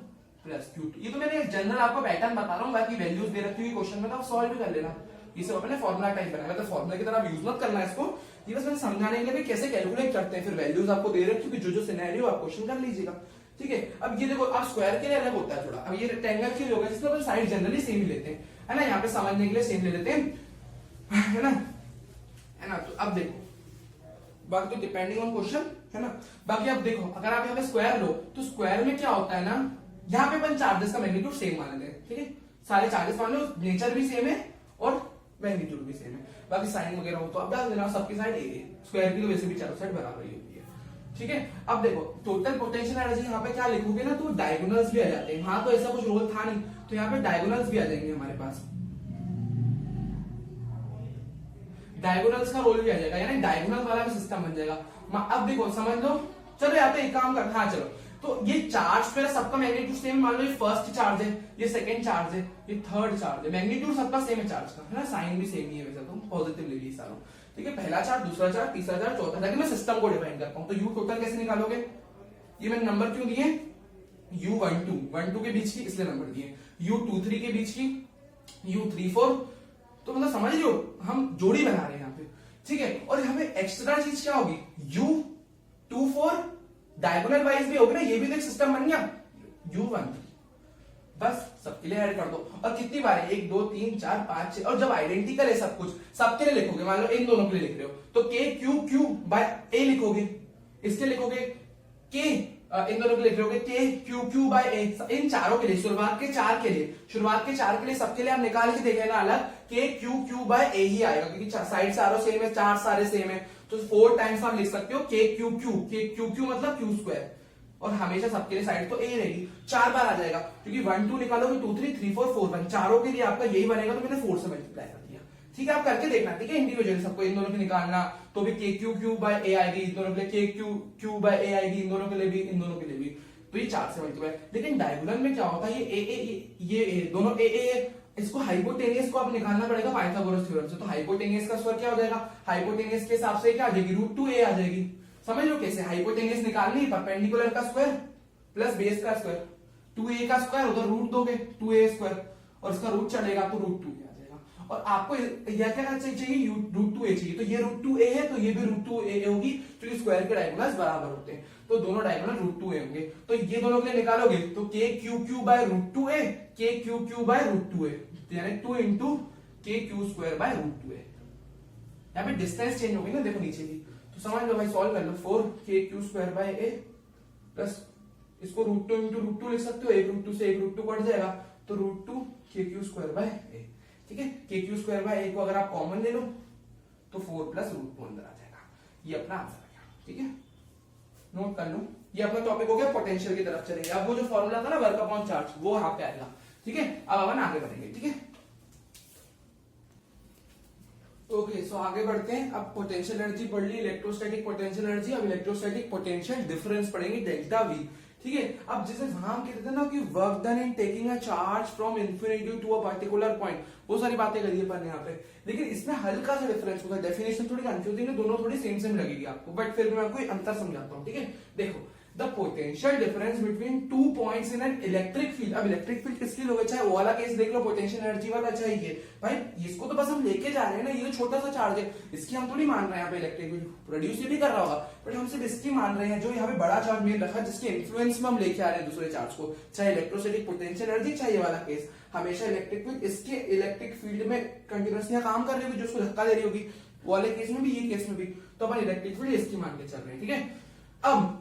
प्लस Q2। ये तो मैंने जनरल आपको पैटर्न बता रहा हूँ, बाकी वैल्यूज दे रखी हुई क्वेश्चन में तो आप सॉल्व भी कर लेना। ये सब अपने फॉर्मुला टाइप बनाया, तो फॉर्मुला की तरह आप यूज मत करना इसको, ये बस मैंने समझाने के लिए कैसे कैलकुलेट करते हैं। फिर वैल्यूज आपको दे रहे क्योंकि जो सिनेरियो आप क्वेश्चन कर लीजिएगा, ठीक है। अब ये देखो, अब स्क्वायर के लिए अलग होता है थोड़ा, अब ये रेक्टेंगल के लिए होगा जिसमें अपन साइड जनरली सेम ही लेते हैं, है ना। यहाँ पे समझने के लिए सेम ले लेते हैं, है ना, है ना। तो अब देखो बाकी तो डिपेंडिंग ऑन क्वेश्चन, है ना। बाकी अब देखो अगर आप यहाँ पे स्क्वायर लो तो स्क्वायर में क्या होता है ना, यहाँ पे अपन चार्जेस का मैग्नीट्यूड सेम मान लेते हैं, ठीक है। सारे चार्जेस मान लो, नेचर भी सेम है और मैग्नीट्यूड भी सेम है। बाकी साइन वगैरह हो तो अब डाल देना, सबकी साइड ए, स्क्वायर की तो वैसे भी चारों साइड बराबर ही होती है, ठीक है। अब देखो टोटल पोटेंशियल एनर्जी यहाँ पे क्या लिखोगे ना, तो डायगोनल्स भी आ जाते हैं। हाँ तो ऐसा कुछ रोल था नहीं, तो यहाँ पे डायगोनल्स भी आ जाएंगे हमारे पास, डायगोनल्स का रोल भी आ जाएगा, यानी डायगोनल वाला भी सिस्टम बन जाएगा। अब देखो समझ लो, चलो यहाँ पे एक काम कर, हाँ चलो, तो ये चार्ज पे सबका मैग्नीट्यूड सेम मान लो, ये फर्स्ट चार्ज है, ये सेकंड चार्ज है, ये थर्ड चार्ज है, मैग्नीट्यूड सबका सेम है चार्ज का, है ना। साइन भी सेम ही है वैसे तो, पॉजिटिव ले ली सारों, ठीक है। पहला चार्ज, दूसरा चार्ज, तीसरा चार्ज, चौथा चार्ज, मैं सिस्टम को डिफाइन करता हूँ। तो यू टोटल कैसे निकालोगे, ये मैंने नंबर क्यों दिए, U12 के बीच की इसलिए नंबर दिए, U23 के बीच की, U34, तो मतलब समझ रहे हो हम जोड़ी बना रहे हैं यहाँ पे, ठीक है। और यहाँ पे एक्स्ट्रा चीज क्या होगी, U24 डायगोनल वाइज भी होगी ना, ये भी तो एक सिस्टम बन गया, U13, बस सबके लिए ऐड कर दो। और कितनी बार है, 1 2 3 4 5 6, और जब आइडेंटिकल है सब कुछ, सबके लिए लिखोगे, मान लो इन दोनों के लिए लिख रहे हो तो के क्यू क्यू बाय ए लिखोगे, इसके लिखोगे के, इन दोनों के लिए लिख रहे होगे के क्यू क्यू बाय ए, इन चारों के लिए, शुरुआत के चार के लिए सबके लिए आप निकाल के देखेगा अलग, के क्यू क्यू बाय ए ही आएगा, क्योंकि साइड सारों सेम है, चार सारे सेम है, तो 4 टाइम्स आप लिख सकते हो के क्यू क्यू मतलब क्यू स्क्वायर, और हमेशा सबके लिए साइड तो ए रहेगी, 4 बार आ जाएगा, क्योंकि 1 2 निकालोगे 2 3 3 4 4 1, चारों के लिए आपका यही बनेगा, तो मैंने 4 से मल्टीप्लाई कर दिया, ठीक है। आप करके देखना, ठीक है, इंडिविजुअली सबको इन दोनों के निकालना, तो भी के क्यू क्यू बाय ए आएगी, इन दोनों के लिए के क्यू क्यू बाय ए आएगी, इन दोनों के लिए भी, इन दोनों के लिए भी, तो ये 4 से मल्टीप्लाई। लेकिन डायगोनल में क्या होता है, ये दोनों ए, इसको हाइपोटेनियस को आप निकालना पड़ेगा पाइथागोरस थ्योरम से, तो हाइपोटेनियस का स्क्वायर क्या हो जाएगा, हाइपोटेनियस के हिसाब से क्या आ जाएगी, √2a आ जाएगी। समझ लो कैसे हाइपोटेनियस निकालनी, परपेंडिकुलर का स्क्वायर प्लस बेस का स्क्वायर, 2a का स्क्वायर उधर रूट दोगे 2a स्क्वायर, और इसका रूट चलेगा तो √2a आ जाएगा। और आपको यह क्या चाहिए, √2a चाहिए, तो ये √2a है तो ये भी √2a होगी, क्योंकि स्क्वायर के डायगोनल्स बराबर होते हैं, तो दोनों डायगोनल √2a होंगे। तो ये दोनों के लिए निकालोगे तो K Q Q by √2a, के क्यू क्यू बाय √2a, यानी 2 इंटू के क्यू स्क्वायर बाय √2a। यहाँ पे डिस्टेंस चेंज होगी ना, देखो नीचे की, तो समझ लो भाई, सॉल्व कर लो, 4 के Q square by a plus इसको √2 इंटू √2 लिख सकते हो, 1 √2 से 1 √2 कट जाएगा, तो √2 के क्यू स्क्वायर बाय a, ठीक है। के क्यू स्क्वायर बाय a को अगर आप कॉमन ले लो तो 4 प्लस √2 अंदर आ जाएगा, ये अपना आंसर आ गया, ठीक है। नोट कर लो, ये अपना टॉपिक हो गया, पोटेंशियल की तरफ चलेंगे। अब वो जो फॉर्मूला था ना वर्क अपॉन चार्ज, वो यहाँ पे आएगा, ठीक है। अब अपन आगे बढ़ेंगे, ठीक है। ओके, सो आगे बढ़ते हैं। अब पोटेंशियल एनर्जी पढ़ ली, इलेक्ट्रोस्टैटिक पोटेंशियल एनर्जी, अब इलेक्ट्रोस्टैटिक पोटेंशियल डिफरेंस पढ़ेंगे, डेल्टा वी, ठीक है। अब जैसे हम कहते थे ना कि work done in taking a charge from infinity to a particular point, वो सारी बातें करिए अपन यहाँ पे, लेकिन इसमें हल्का सा डिफरेंस होगा, डेफिनेशन थोड़ी कंफ्यूजिंग है, दोनों थोड़ी सेम लगेगी आपको, बट फिर भी मैं आपको अंतर समझाता हूँ, ठीक है। देखो the potential difference between 2 points in an electric field. अब इलेक्ट्रिक फील्ड किसके लिए होगा, चाहे वो वाला केस देख लो पोटेंशियल एनर्जी वाला, चाहे ये भाई इसको तो बस हम लेके जा रहे हैं ना, ये तो छोटा सा चार्ज है, इसकी हम थोड़ी मान रहे हैं यहाँ पे इलेक्ट्रिक फील्ड प्रोड्यूस ये भी कर रहा होगा, बट हम सिर्फ इसकी मान रहे हैं जो यहाँ पे बड़ा चार्ज मेन रखा है, जिसके इन्फ्लुएंस में हम लेके आ रहे हैं दूसरे चार्ज को, चाहे इलेक्ट्रोस्टैटिक पोटेंशियल एनर्जी चाहे ये वाला केस, हमेशा इलेक्ट्रिक फील्ड इसके इलेक्ट्रिक फील्ड में कंटिन्यूअसली काम कर रही होगी जो उसको धक्का दे रही होगी, वाले केस में भी ये केस में भी, तो अपन इलेक्ट्रिक फील्ड इसकी मान के चल रहे हैं, ठीक है। अब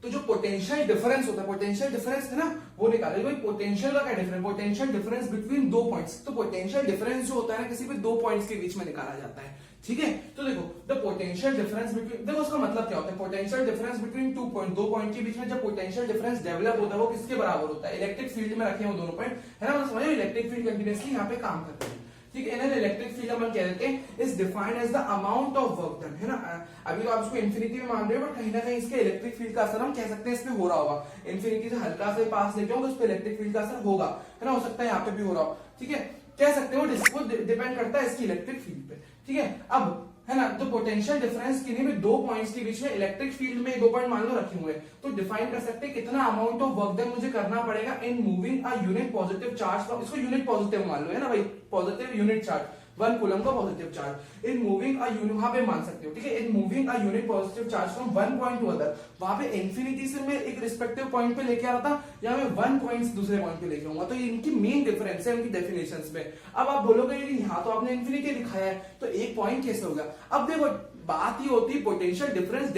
तो जो पोटेंशियल डिफरेंस होता है, पोटेंशियल डिफरेंस है ना, वो निकाले भाई पोटेंशियल का क्या डिफरेंस, पोटेंशियल डिफरेंस बिटवीन दो पॉइंट्स, तो पोटेंशियल डिफरेंस जो होता है ना किसी भी दो पॉइंट्स के बीच में निकाला जाता है, ठीक है। तो देखो द पोटेंशियल डिफरेंस बिटवीन, देखो उसका मतलब क्या होता है, potential difference between two point, दो पॉइंट के बीच में जब पोटेंशियल डिफरेंस डेवलप होता है वो किसके बराबर होता है, इलेक्ट्रिक फील्ड में रखे हैं वो दोनों पॉइंट, है ना, समझो इलेक्ट्रिक फील्ड कंटिन्यूअसली यहाँ पे काम करते हैं, ठीक है। एन इलेक्ट्रिक फील्ड हम कह देते हैं is defined as the amount of work done, है ना। अभी तो आप इसको इन्फिनिटी में मान रहे हो, बट कहीं ना कहीं इसके इलेक्ट्रिक फील्ड का असर हम कह सकते हैं इसमें हो रहा होगा, इन्फिनिटी से हल्का से पास लेके आओ तो उस पर इलेक्ट्रिक फील्ड का असर होगा, है ना, हो सकता है यहाँ पे भी हो रहा हो, ठीक है, कह सकते हो, इसको डिपेंड करता है इसकी इलेक्ट्रिक फील्ड पे, ठीक है। अब है ना, तो पोटेंशियल डिफरेंस किन्हीं भी दो पॉइंट्स के बीच में इलेक्ट्रिक फील्ड में दो पॉइंट मान लो रखे हुए, तो डिफाइन कर सकते हैं कितना अमाउंट ऑफ वर्क डन मुझे करना पड़ेगा in moving a unit positive charge from, इसको यूनिट पॉजिटिव मान लो, है ना भाई, पॉजिटिव यूनिट चार्ज 1 कूलम का positive charge in moving a unit, वहां पे मान सकते हो, ठीक है, in moving a unit positive charge from one point two other, वहां पे इंफिनिटी से मैं एक रिस्पेक्टिव पॉइंट पे लेके आ रहा था, या मैं वन पॉइंट से दूसरे पॉइंट पे लेके आऊंगा, तो ये इनकी मेन डिफरेंस है उनकी डेफिनेशंस में। अब आप बोलोगे यहाँ तो आपने इंफिनिटी दिखाया है तो एक पॉइंट कैसे होगा, अब देखो बात ही होती है पोटेंशियल डिफरेंस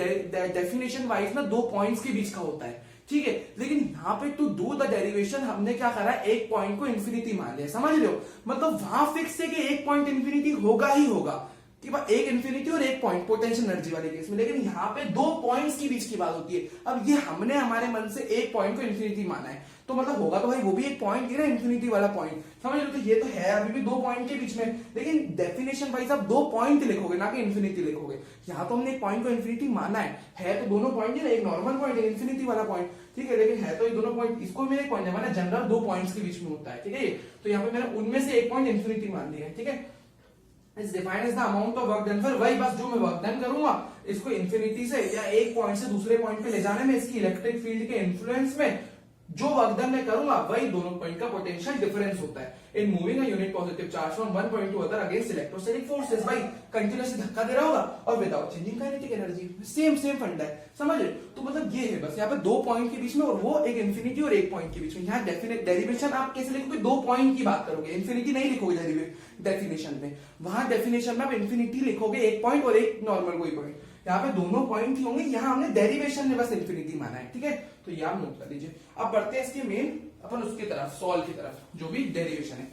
डेफिनेशन वाइज ना दो पॉइंट्स के बीच का होता है, ठीक है, लेकिन यहाँ पे टू डू द डेरिवेशन हमने क्या करा है, एक पॉइंट को इन्फिनिटी मान लिया, समझ रहे हो, मतलब वहां फिक्स है कि एक पॉइंट इन्फिनिटी होगा ही होगा, कि एक इन्फिनिटी और एक पॉइंट पोटेंशियल एनर्जी वाले केस में, लेकिन यहाँ पे दो पॉइंट्स के बीच की बात होती है। अब ये हमने हमारे मन से एक पॉइंट को इन्फिनिटी माना है, तो मतलब होगा तो भाई वो भी एक पॉइंट ही ना, इन्फिनिटी वाला पॉइंट, समझ लो, तो ये तो है अभी भी दो पॉइंट के बीच में, लेकिन डेफिनेशन वाइज आप दो पॉइंट लिखोगे ना कि इन्फिनिटी लिखोगे, यहाँ तो हमने एक पॉइंट को इन्फिनिटी माना है तो दोनों पॉइंट ही ना, एक नॉर्मल पॉइंट है इन्फिनिटी वाला पॉइंट, ठीक है, लेकिन है तो ये दोनों पॉइंट, इसको मैंने एक पॉइंट है माना, जनरल दो पॉइंट्स के बीच में होता है, ठीक है, तो यहाँ पे मैंने उनमें से एक पॉइंट इन्फिनिटी मान लिया है, ठीक है। Is defined as the amount of work done, फिर वही बस जो मैं वर्क डन करूंगा इसको इन्फिनिटी से या एक पॉइंट से दूसरे पॉइंट पे ले जाने में इसकी इलेक्ट्रिक फील्ड के इन्फ्लुएंस में जो वर्क डन मैं करूंगा वही दोनों पॉइंट का पोटेंशियल डिफरेंस होता है in moving a unit positive charge from one point two other against electrostatic forces, भाई कंटिन्यूअसली धक्का दे रहा होगा और without changing kinetic energy, same फंडा है, समझ रहे, तो मतलब ये है बस यहाँ पे दो पॉइंट के बीच में, और वो एक इन्फिनिटी और एक पॉइंट के बीच में। यहाँ डेफिनेट डेरिवेशन आप कैसे लिखोगे, दो पॉइंट की बात करोगे, इन्फिनिटी नहीं लिखोगे डेफिनेशन में, वहां डेफिनेशन में आप इन्फिनिटी लिखोगे, एक पॉइंट और एक नॉर्मल कोई पॉइंट, यहाँ पे दोनों पॉइंट ही होंगे, यहाँ हमने डेरिवेशन में बस इन्फिनिटी माना है, ठीक है, तो ये आप नोट कर लीजिए। अब बढ़ते हैं इसके मेन अपन उसकी तरफ, सॉल्व की तरफ, जो भी डेरिवेशन है।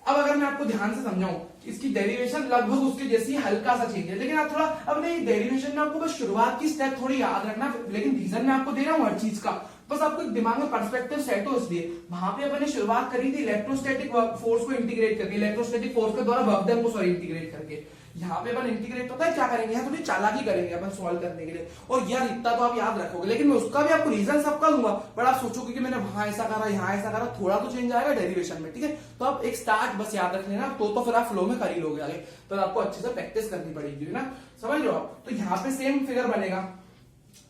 अब अगर मैं आपको ध्यान से समझाऊं, इसकी डेरिवेशन लगभग उसके जैसी हल्का सा चेंज है, लेकिन आप थोड़ा अपने डेरिवेशन में आपको बस शुरुआत की स्टेप थोड़ी याद रखना, लेकिन रीजन मैं आपको दे रहा हूं हर चीज का, बस आपको दिमाग में पर्सपेक्टिव सेट हो, इसलिए वहां पे अपन ने शुरुआत करी थी इलेक्ट्रोस्टैटिक फोर्स को इंटीग्रेट करके, इलेक्ट्रोस्टैटिक फोर्स के द्वारा वर्क डन को सॉरी इंटीग्रेट करके, यहाँ पे अपन इंटीग्रेट होता है क्या करेंगे, यहाँ थोड़ी चालाकी करेंगे अपन सॉल्व करने के लिए, और यार इतना तो आप याद रखोगे, लेकिन मैं उसका भी आपको रीजन सबका दूंगा, बट आप सोचोगे कि मैंने वहां ऐसा करा यहाँ ऐसा करा, थोड़ा तो चेंज आएगा डेरिवेशन में, ठीक है, तो आप एक स्टार्ट बस याद रख लेना, तो फिर आप फ्लो में कर ही लोगे आगे, तो आपको अच्छे से प्रैक्टिस करनी पड़ेगी ना, समझ लो आप। तो यहाँ पे सेम फिगर बनेगा,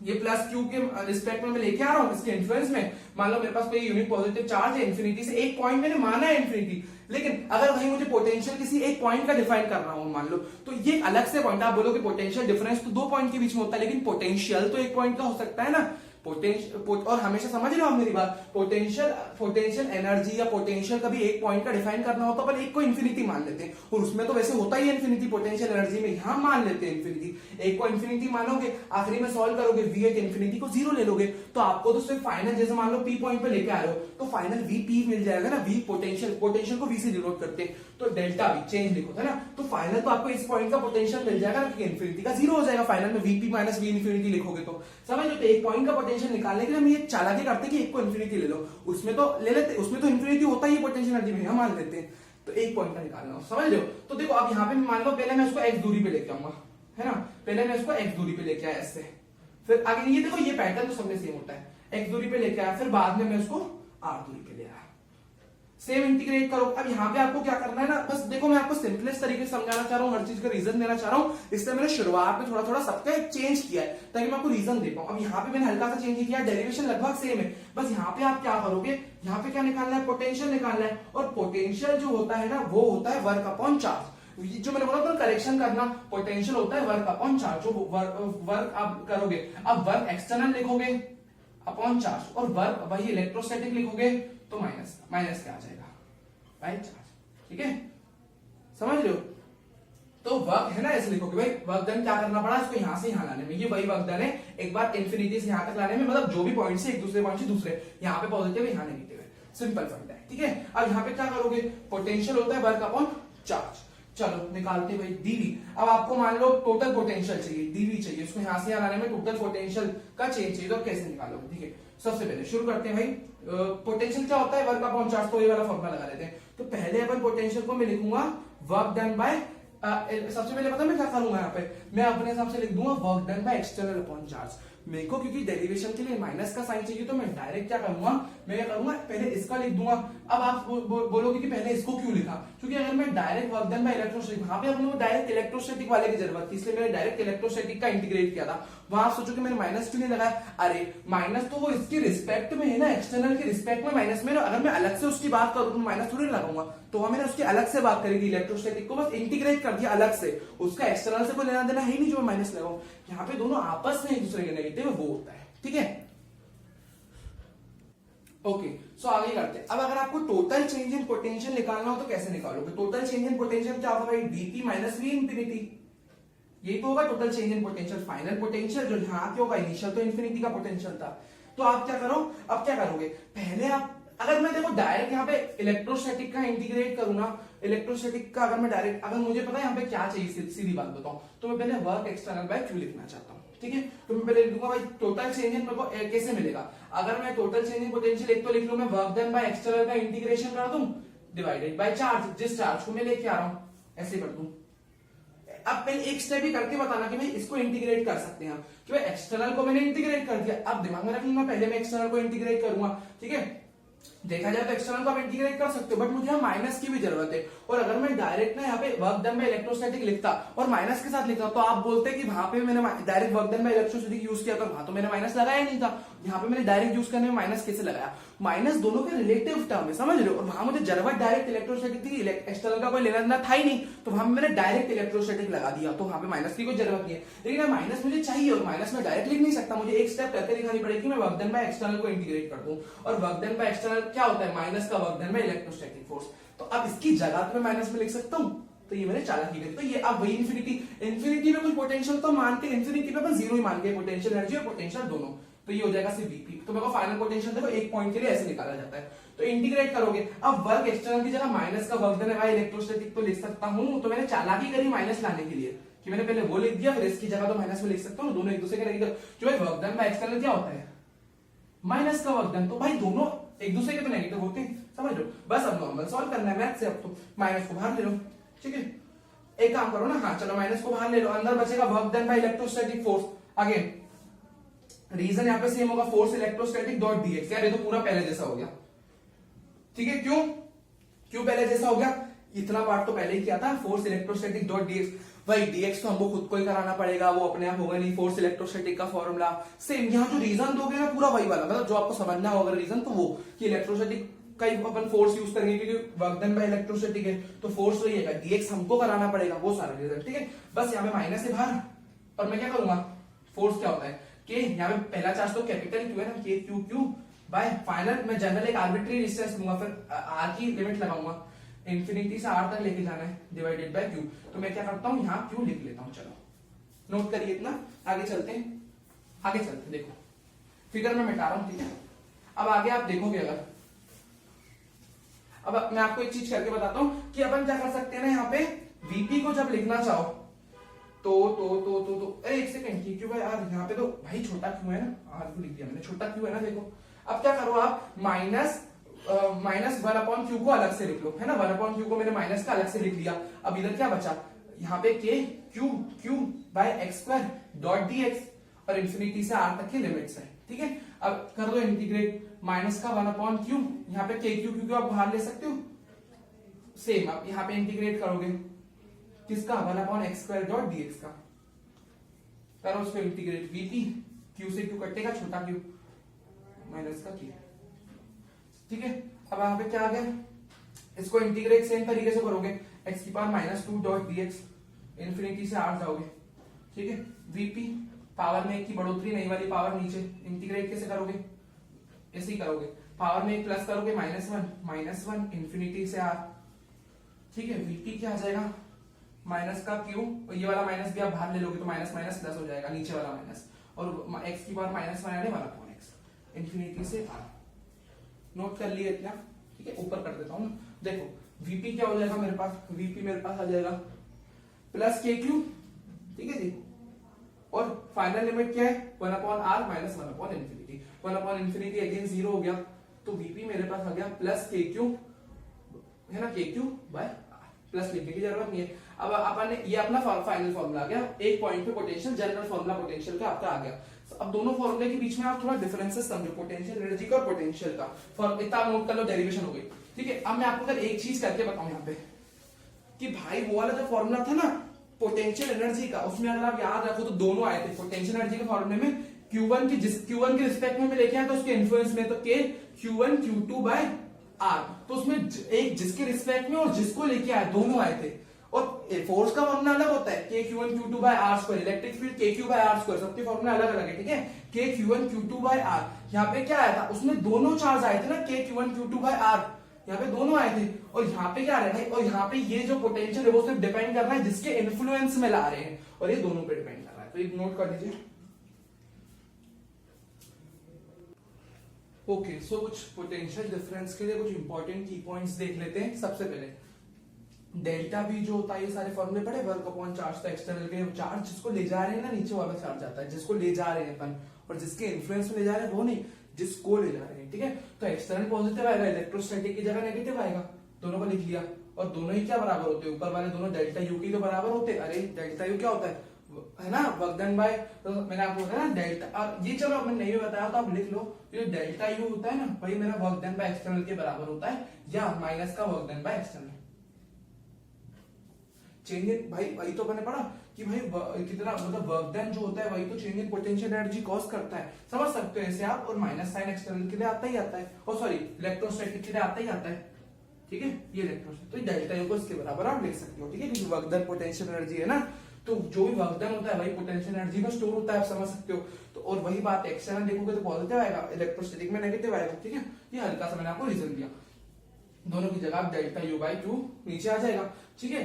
ये प्लस क्यू के रिस्पेक्ट में मैं लेके आ रहा हूँ, इसके इन्फ्लुएंस में मान लो मेरे पास कोई यूनिट पॉजिटिव चार्ज है, इन्फिनिटी से एक पॉइंट मैंने माना है इन्फिनिटी, लेकिन अगर वही मुझे पोटेंशियल किसी एक पॉइंट का डिफाइन कर रहा हूं मान लो, तो ये अलग से पॉइंट, आप बोलोगे पोटेंशियल डिफरेंस तो दो पॉइंट के बीच में होता है, लेकिन पोटेंशियल तो एक पॉइंट का हो सकता है ना, और हमेशा समझ रहे हो आप मेरी बात, पोटेंशियल एनर्जी या पोटेंशियल कभी एक पॉइंट का डिफाइन करना हो तो अपन एक को इन्फिनिटी मान लेते हैं, और उसमें तो वैसे होता ही है इन्फिनिटी पोटेंशियल एनर्जी में, यहां मान लेते हैं इन्फिनिटी, एक को इन्फिनिटी मानोगे, आखिरी में सॉल्व करोगे वी एट इन्फिनिटी को जीरो ले लोगे, तो आपको तो सिर्फ फाइनल, जैसे मान लो पी पॉइंट पे लेके आ रहे हो तो फाइनल वी पी मिल जाएगा ना, वी पोटेंशियल को वी से डिनोट करते हैं, तो डेल्टा वी चेंज लिखो है ना, तो फाइनल तो आपको इस पॉइंट का पोटेंशियल मिल जाएगा, क्योंकि इन्फिनिटी का जीरो हो जाएगा फाइनल में, वीपी माइनस वी इन्फिनिटी लिखोगे तो समझ लो, तो एक पॉइंट का पोटेंशियल निकालने के लिए हम ये चालाकी करते कि एक को इन्फिनिटी ले लो, उसमें तो ले लेते, उसमें तो इन्फिनिटी होता ही है पोटेंशियल एनर्जी में, हम मान लेते हैं, तो एक पॉइंट का निकालना हो, समझ लो। तो देखो अब यहाँ पे मान लो पहले मैं उसको एक्स दूरी पे लेके आऊंगा, है ना, पहले मैं उसको एक्स दूरी पे लेके आया ऐसे, फिर आगे ये देखो ये पैटर्न तो सबने सेम होता है, एक्स दूरी पे लेके आया, फिर बाद में मैं उसको आर दूरी पे ले आया, सेम इंटीग्रेट करो। अब यहाँ पे आपको क्या करना है ना, बस देखो मैं आपको सिंपलेस्ट तरीके से समझाना चाह रहा हूँ, हर चीज का रीजन देना चाह रहा हूँ, इसलिए मैंने शुरुआत में थोड़ा थोड़ा सबका चेंज किया है ताकि मैं आपको रीजन दे पाऊँ। अब यहाँ पे मैंने हल्का सा चेंज किया, डेरिवेशन लगभग सेम है, बस यहाँ पे आप क्या करोगे, यहाँ पे क्या निकालना है, पोटेंशियल निकालना है, और पोटेंशियल जो होता है ना वो होता है वर्क अपॉन चार्ज। जो मैंने बोला था करेक्शन करना, पोटेंशियल होता है वर्क अपॉन चार्ज, जो वर्क आप करोगे, अब वर्क एक्सटर्नल लिखोगे अपॉन चार्ज, और वर्क वही इलेक्ट्रोस्टैटिक लिखोगे तो माइनस माइनस क्या आ जाएगा बाय चार्ज। ठीक है, समझ रहे हो? तो वर्क है ना, ऐसे लिखोगे भाई वर्क डन क्या करना पड़ा, इसको यहां से यहां लाने में, ये वही वर्क डन है, एक बार इंफिनिटी से यहां तक लाने में, मतलब जो भी पॉइंट से एक दूसरे पॉइंट से दूसरे, यहाँ पे पॉजिटिव है यहाँ नेगेटिव है, सिंपल फंड है। ठीक है, अब यहाँ पे क्या करोगे, पोटेंशियल होता है वर्क अपॉन चार्ज। चलो निकालते भाई डीवी। अब आपको मान लो टोटल पोटेंशियल चाहिए, डीवी चाहिए, उसको यहां से यहां लाने में टोटल पोटेंशियल का चेंज चाहिए, तो कैसे निकालोगे? ठीक है, सबसे पहले शुरू करते हैं भाई, पोटेंशियल क्या होता है, वर्क अपॉन चार्ज, तो ये वाला फॉर्मूला लगा लेते हैं। तो पहले अपन पोटेंशियल को मैं लिखूंगा वर्क डन बाय, सबसे पहले पता मैं क्या करूंगा, यहाँ पे मैं अपने हिसाब से लिख दूंगा work done by external upon charge. मेरे को क्योंकि डेरिवेशन के लिए माइनस का साइन चाहिए, तो मैं डायरेक्ट क्या करूंगा, मैं क्या करूंगा, पहले इसका लिख दूंगा। अब आप बोलोगे कि पहले इसको क्यों लिखा, क्योंकि अगर मैं direct work done by electrostatic, वहां पे अपने को डायरेक्ट इलेक्ट्रोस्टैटिक वाले की जरूरत थी, इसलिए मैंने डायरेक्ट इलेक्ट्रोस्टैटिक का इंटीग्रेट किया था। वहां आप सोचो कि मैंने माइनस क्यों नहीं लगाया, अरे माइनस तो वो इसके रिस्पेक्ट में है ना, एक्सटर्नल के रिस्पेक्ट में माइनस में, अगर मैं अलग से उसकी बात करूं तो माइनस थोड़ी लगाऊंगा, तो वहां मैंने उसकी अलग से बात करी थी, इलेक्ट्रोस्टैटिक को बस इंटीग्रेट कर दिया अलग से, उसका एक्सटर्नल से कोई लेना देना है ही नहीं जो मैं माइनस लगाऊं। यहाँ पे दोनों आपस में एक दूसरे के नेगेटिव वो होता है। ठीक है, ओके, सो आगे करते हैं। अब अगर आपको टोटल चेंज इन पोटेंशियल निकालना हो तो कैसे निकालोगे? टोटल चेंज इन पोटेंशियल क्या होगा भाई, डीपी माइनस वी इंफिनिटी, ये तो होगा total change in potential. Final potential जो यहाँ क्या होगा, इनिशियल तो इंफिनिटी का पोटेंशियल था, तो आप क्या करो, अब क्या करोगे, पहले आप, अगर मैं देखो डायरेक्ट यहाँ पे इलेक्ट्रोस्टैटिक का इंटीग्रेट करूँ ना, इलेक्ट्रोस्टैटिक का अगर मैं डायरेक्ट, अगर मुझे पता है यहाँ पे क्या चाहिए, सीधी बात बताऊं, तो मैं पहले वर्क एक्सटर्नल बाय क्यू लिखना चाहता हूँ। ठीक है, तो मैं पहले लिख दूंगा भाई टोटल चेंज इन, मेरे को कैसे मिलेगा, अगर मैं टोटल चेंज इन पोटेंशियल एक तो लिख लूं, मैं वर्क डन बाय एक्सटर्नल का इंटीग्रेशन कर दूं डिवाइडेड बाय चार्ज, जिस चार्ज को मैं लेके आ रहा हूं ऐसे कर दूं। अब पहले एक स्टेप ही करके बताना कि भाई इसको इंटीग्रेट कर सकते हैं, कि भाई एक्सटर्नल को मैंने इंटीग्रेट कर दिया, अब दिमाग में रख लूंगा पहले मैं एक्सटर्नल को इंटीग्रेट करूंगा। ठीक है, देखा जाए तो एक्सटर्नल को आप इंटीग्रेट कर सकते हो, बट मुझे माइनस की भी जरूरत है, और अगर मैं डायरेक्ट ना यहाँ पे वर्क डन बाय इलेक्ट्रोस्टैटिक लिखता और माइनस के साथ लिखता, तो आप बोलते कि वहां पे मैंने direct work done by electrostatic use किया, तो वहां तो मैंने माइनस लगाया नहीं था, यहाँ पे मैंने डायरेक्ट यूज करने में माइनस कैसे लगाया, माइनस दोनों के रिलेटिव टर्म है, समझ रहे हो, और वहां मुझे जरूरत डायरेक्ट इलेक्ट्रोस्टैटिक थी, एक्सटर्नल का कोई लेना देना था ही नहीं, तो वहां मैंने डायरेक्ट इलेक्ट्रोस्टैटिक लगा दिया, तो वहां पे माइनस की कोई जरूरत नहीं है। लेकिन माइनस मुझे चाहिए, और माइनस में डायरेक्ट लिख नहीं सकता, मुझे एक स्टेप करके दिखानी पड़ेगी, मैं वर्क डन बाय एक्सटर्नल को इंटीग्रेट कर दूं, और वर्क डन बाय एक्सटर्नल क्या होता है, माइनस का work done by electrostatic force, तो अब इसकी जगह तो मैं माइनस में लिख सकता हूं, तो ये मैंने चालाकी करी। तो ये अब वही इंफिनिटी में कुछ पोटेंशियल तो मानते, इंफिनिटी पे अपन जीरो ही मान के, पोटेंशियल एनर्जी और पोटेंशियल दोनों, तो ये हो जाएगा सिर्फ वीपी। तो मेरे को फाइनल पोटेंशियल देखो एक पॉइंट के लिए ऐसे निकाला जाता है, तो इंटीग्रेट करोगे, अब वर्क एक्सटर्नल की जगह माइनस का वर्क डन बाय इलेक्ट्रोस्टैटिक तो लिख सकता हूं, तो मैंने चालाकी करी माइनस लाने के लिए, कि मैंने पहले वो लिख दिया, फिर इसकी जगह तो माइनस में लिख सकता हूं, दोनों एक दूसरे के नेगेटिव, जो है वर्क डन बाय एक्सटर्नल क्या होता है, माइनस का वर्क डन, तो भाई दोनों एक दूसरे के तो नेगेटिव होते हैं, समझ लो। बस अब नॉर्मल सॉल्व करना है मैथ से, अब तो माइनस को बाहर ले लो। ठीक है, एक काम करो ना, हाँ चलो माइनस को बाहर ले लो, अंदर बचेगा work done by electrostatic force, again reason यहाँ पे सेम होगा, फोर्स इलेक्ट्रोस्टैटिक डॉट डीएक्स, यार ये तो पूरा पहले जैसा हो गया। ठीक है, क्यों पहले जैसा हो गया, इतना पार्ट तो पहले ही किया था, फोर्स इलेक्ट्रोस्टैटिक डॉट डीएक्स, भाई डीएक्स तो हमको खुद को ही कराना पड़ेगा, वो अपने आप होगा नहीं, फोर्स इलेक्ट्रोस्टैटिक का फॉर्मूला सेम, यहाँ जो रीजन दोगे ना पूरा वही वाला, मतलब जो आपको समझना होगा रीजन, तो वो कि इलेक्ट्रोस्टैटिक का अपन फोर्स यूज करेंगे, क्योंकि वर्क डन बाय इलेक्ट्रोस्टैटिक है, तो फोर्स वही है, डीएक्स हमको कराना पड़ेगा, वो सारा रीजन। ठीक है, बस यहाँ पे माइनस है बाहर, और मैं क्या करूंगा, फोर्स क्या होता है कि यहाँ पे पहला चार्ज तो कैपिटल क्यू है ना, के क्यू क्यू बाय फाइनल, मैं जनरल एक आर्बिट्री डिस्टेंस लूंगा, फिर आर की लिमिट लगाऊंगा, इंफिनिटी से आर तक लेके जाना है, डिवाइडेड बाय क्यू, तो मैं क्या करता हूँ, यहाँ क्यू लिख लेता हूँ। चलो नोट करिए इतना, आगे चलते हैं, देखो फिगर में मिटा रहा हूँ। ठीक है, अब आगे आप देखोगे, अगर अब मैं आपको एक चीज करके बताता हूँ कि अपन क्या कर सकते हैं ना, यहाँ पे वीपी को जब लिखना चाहो तो अरे एक सेकंड, क्यों भाई यार, यहाँ पे तो भाई छोटा क्यों है ना, आर क्यों लिख दिया मैंने, छोटा क्यों है ना, देखो अब क्या करो आप, माइनस 1 अपॉन क्यू को अलग से लिख लो, है ना, 1 अपॉन क्यू को मैंने माइनस का अलग से लिख लिया, अब इधर क्या बचा, यहाँ पे K Q by X square dot DX, और इन्फिनिटी से आर तक की लिमिट्स है, ठीक है। अब कर दो इंटीग्रेट, माइनस का 1/q, यहाँ पे के क्यू क्यू आप बाहर ले सकते हो, सेम आप यहाँ पे इंटीग्रेट करोगे किसका 1/x² डॉट dx का, करो उसको इंटीग्रेट, वीपी क्यू से क्यू कटेगा, छोटा क्यू माइनस का क्यू, ठीक है। अब यहाँ पे क्या आ गया, इसको इंटीग्रेट सेम तरीके से करोगे x⁻² डॉट dx, इन्फिनिटी से आर जाओगे, ठीक है। वीपी पावर में एक की बढ़ोतरी, नहीं वाली पावर नीचे, इंटीग्रेट कैसे करोगे, ऐसे ही करोगे, पावर में एक प्लस करोगे -1 इन्फिनिटी से आर, ठीक है। वीपी क्या आ जाएगा, माइनस का क्यू, और ये वाला माइनस भी आप बाहर ले लोगे तो माइनस माइनस प्लस हो जाएगा, नीचे वाला माइनस, और x⁻1 आ गया 1/x इन्फिनिटी से आर। नोट कर लिए इतना, ठीक है। ऊपर कर देता हूं, देखो वीपी क्या हो जाएगा मेरे पास, वीपी मेरे पास आ जाएगा प्लस के क्यू, ठीक है जी, और फाइनल लिमिट क्या है 1/r माइनस 1/इन्फिनिटी, 1/इन्फिनिटी अगेन 0 हो गया, तो वीपी मेरे पास आ गया प्लस के क्यू, है ना, के क्यू बाय आर, प्लस लिखने की जरूरत नहीं है। अब अपन ने ये अपना फाइनल फॉर्मूला आ गया, एक पॉइंट पे पोटेंशियल, जनरल फॉर्मूला पोटेंशियल का आपका आ गया। अब दोनों फॉर्मूले के बीच में आप थोड़ा डिफरेंसेस समझो, पोटेंशियल एनर्जी का और पोटेंशियल का, इतना नोट कर लो, डेरिवेशन हो गई, ठीक है। अब मैं आपको अगर एक चीज करके बताऊं यहाँ पे कि भाई वो वाला जो फॉर्मूला था ना पोटेंशियल एनर्जी का, उसमें अगर आप याद रखो तो दोनों आए थे पोटेंशियल एनर्जी के फॉर्मूले में, Q1 की Q1 के रिस्पेक्ट में लेके आया तो उसके इन्फ्लुएंस में, तो K Q1 Q2 by R, तो उसमें एक जिसके रिस्पेक्ट में और जिसको लेके आया दोनों आए थे। और फोर्स का फॉर्मूला अलग होता है, K Q1 Q2 by R square, electric field K Q by R square, सबके फॉर्मूला अलग अलग है, ठीक है। K Q1 Q2 by R, यहाँ पे क्या आया था, उसमें दोनों चार्ज आए थे ना, K Q1 Q2 by R, यहाँ पे दोनों आए थे। और यहाँ पे क्या आ रहा है, और यहाँ पे ये जो पोटेंशियल है वो सिर्फ डिपेंड कर रहा है जिसके इन्फ्लुएंस में ला रहे हैं, और ये दोनों पे डिपेंड कर रहा है, तो एक नोट कर लीजिए। ओके, सो कुछ पोटेंशियल डिफरेंस के लिए कुछ इंपॉर्टेंट की पॉइंट्स देख लेते हैं। सबसे पहले डेल्टा भी जो होता है, ये सारे फॉर्मूले पढ़े, वर्क अपॉन चार्ज, तो एक्सटर्नल के चार्ज जिसको ले जा रहे हैं ना, नीचे वाला चार्ज आता है जिसको ले जा रहे हैं अपन, और जिसके इन्फ्लुएंस में ले जा रहे हैं वो नहीं, जिसको ले जा रहे हैं, ठीक है। तो एक्सटर्नल पॉजिटिव आएगा, इलेक्ट्रोस्टैटिक की जगह नेगेटिव आएगा, दोनों को लिख लिया, और दोनों ही क्या बराबर होते हैं, ऊपर वाले दोनों डेल्टा यू की तो बराबर होते हैं। अरे डेल्टा यू क्या होता है ना, वर्क डन बाय, तो मैंने आपको बताया ना डेल्टा, और ये चलो मैंने नहीं बताया तो आप लिख लो, ये डेल्टा यू होता है ना, वही मेरा वर्क डन बाय एक्सटर्नल के बराबर होता है, या माइनस का work done by external. Change in, भाई वही तो मैंने पढ़ा कि भाई कितना, मतलब वर्क डन जो होता है वही तो change in potential energy cause करता है, समझ सकते हो ऐसे आप। और माइनस साइन एक्सटर्नल के लिए आता ही आता है, और सॉरी इलेक्ट्रोस्टैटिक के लिए आता ही आता है, ठीक है। ये इलेक्ट्रोस्टैटिक, तो डेल्टा यू को इसके बराबर आप लिख सकते हो, ठीक है, क्योंकि वर्क डन पोटेंशियल एनर्जी है ना, तो जो भी वर्क डन होता है वही पोटेंशियल एनर्जी में स्टोर होता है, आप समझ सकते हो। तो और वही बात एक्सटर्नल देखोगे तो पॉजिटिव आएगा, इलेक्ट्रोस्टैटिक में नेगेटिव आएगा, ठीक है। ये हल्का सा मैंने आपको रीजन दिया, दोनों की जगह डेल्टा यू बाई क्यू नीचे आ जाएगा, ठीक है।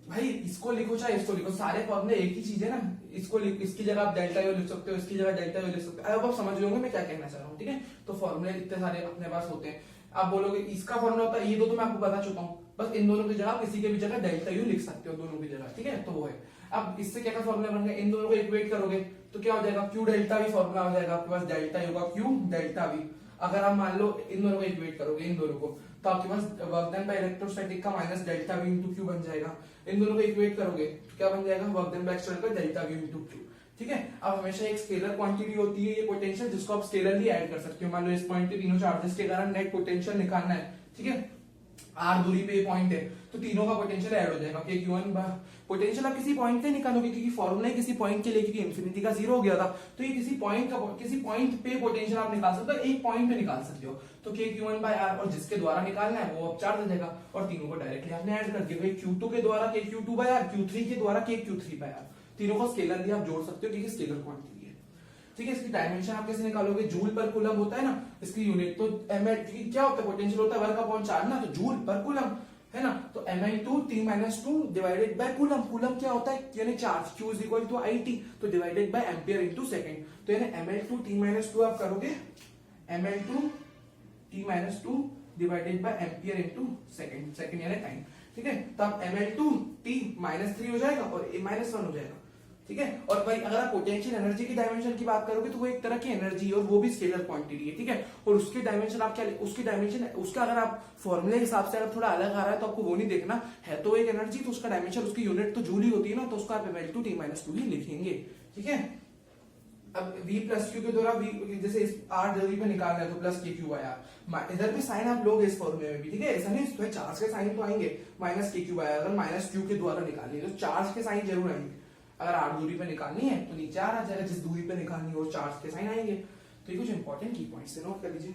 भाई इसको लिखो चाहे इसको लिखो, सारे फॉर्मूले एक ही चीज है ना, इसको इसकी जगह आप डेल्टा यू लिख सकते हो, इसकी जगह डेल्टा यू लिख सकते हो, अब आप समझ रहे होंगे मैं क्या कहना चाह रहा हूँ, ठीक है। तो फॉर्मूले इतने सारे अपने पास होते हैं, आप बोलोगे इसका फॉर्मूला होता है, ये दो तो मैं आपको बता चुका हूँ, बस इन दोनों की जगह आप किसी के भी जगह डेल्टा यू लिख सकते हो, दोनों की जगह, ठीक है। तो वो है, अब इससे क्या फॉर्मूला बन गया, इन दोनों को इक्वेट करोगे तो क्या हो जाएगा, क्यू डेल्टा वी फॉर्मूला हो जाएगा आपके पास, डेल्टा यू का क्यू डेल्टा वी। अगर आप मान लो इन दोनों को इक्वेट करोगे, इन दोनों को, तो आपके पास वर्क डन बाय इलेक्ट्रोस्टैटिक का minus delta we into Q बन जाएगा। इन दोनों को इक्वेट करोगे तो क्या बन जाएगा, वर्क डन बाय एक्सटर्नल का डेल्टा वी इंटू क्यू, ठीक है। अब हमेशा एक स्केलर क्वांटिटी होती है ये पोटेंशियल, जिसको आप स्केलरली ऐड कर सकते हो। मान लो इस पॉइंट पे तीनों चार्जेस के कारण नेट पोटेंशियल निकालना है, ठीक है, आर दूरी पे पॉइंट है, तो तीनों का पोटेंशियल ऐड हो जाएगा, कि Q1 पोटेंशियल आप किसी पॉइंट पे निकालोगे, क्योंकि फॉर्मूला किसी पॉइंट के लिए, क्योंकि इन्फिनिटी का 0 हो गया था, तो ये किसी पॉइंट पे पोटेंशियल आप निकाल सकते हो, एक पॉइंट पे निकाल सकते हो, तो Q1 बाय R, और जिसके द्वारा निकालना है वो अब चार्ज हो जाएगा, और तीनों को डायरेक्टली आपने ऐड कर दिया, Q2 के द्वारा Q2 बाय R, Q3 के द्वारा Q3 बाय R, तीनों को स्केलर भी आप जोड़ सकते हो, क्योंकि स्केलर क्वांटिटी, ठीक है। इसकी डायमेंशन आप कैसे निकालोगे, जूल पर कूलम होता है ना इसकी यूनिट, तो ml क्या होता है, पोटेंशियल होता है वर्क अपॉन चार्ज ना, तो जूल पर कूलम है ना, तो ml2 t-2 divided bye coulomb, coulomb क्या होता है यानी charge, q is equal to it, तो divided by ampere into second, तो यानी ml2 t-2 आप करोगे ml2 t-2 divided by ampere into second, second यानी टाइम, ठीक है। तो अब ml2 t-3 हो जाएगा और a -1 हो जाएगा, ठीक है। और भाई अगर आप पोटेंशियल एनर्जी की डायमेंशन की बात करोगे तो वो एक तरह की एनर्जी और वो भी स्केलर क्वांटिटी है, ठीक है। और उसकी डायमेंशन आप क्या, उसकी डायमेंशन उसका अगर आप फॉर्मूले के हिसाब से अगर थोड़ा अलग आ रहा है तो आपको वो नहीं देखना है, तो एक एनर्जी तो उसका डायमेंशन, उसकी यूनिट तो जूल ही होती है ना, तो उसका आप ml2 t-2 ही लिखेंगे, ठीक है। अब v प्लस क्यू के द्वारा v जैसे इस r दूरी पे निकालना है तो प्लस के क्यू आया, इधर भी साइन आप लोगे इस फॉर्मूले में भी, ठीक है, ऐसा नहीं इसमें चार्ज के साइन तो आएंगे, माइनस के क्यू आया, अगर माइनस क्यू के द्वारा निकालनी है तो चार्ज के साइन जरूर आएंगे, अगर r दूरी पे निकालनी है तो नीचे आ जाएगा, जिस दूरी पे निकालनी है वो चार्ज के साइन आएंगे। तो ये कुछ इंपॉर्टेंट की पॉइंट्स नोट कर लीजिए।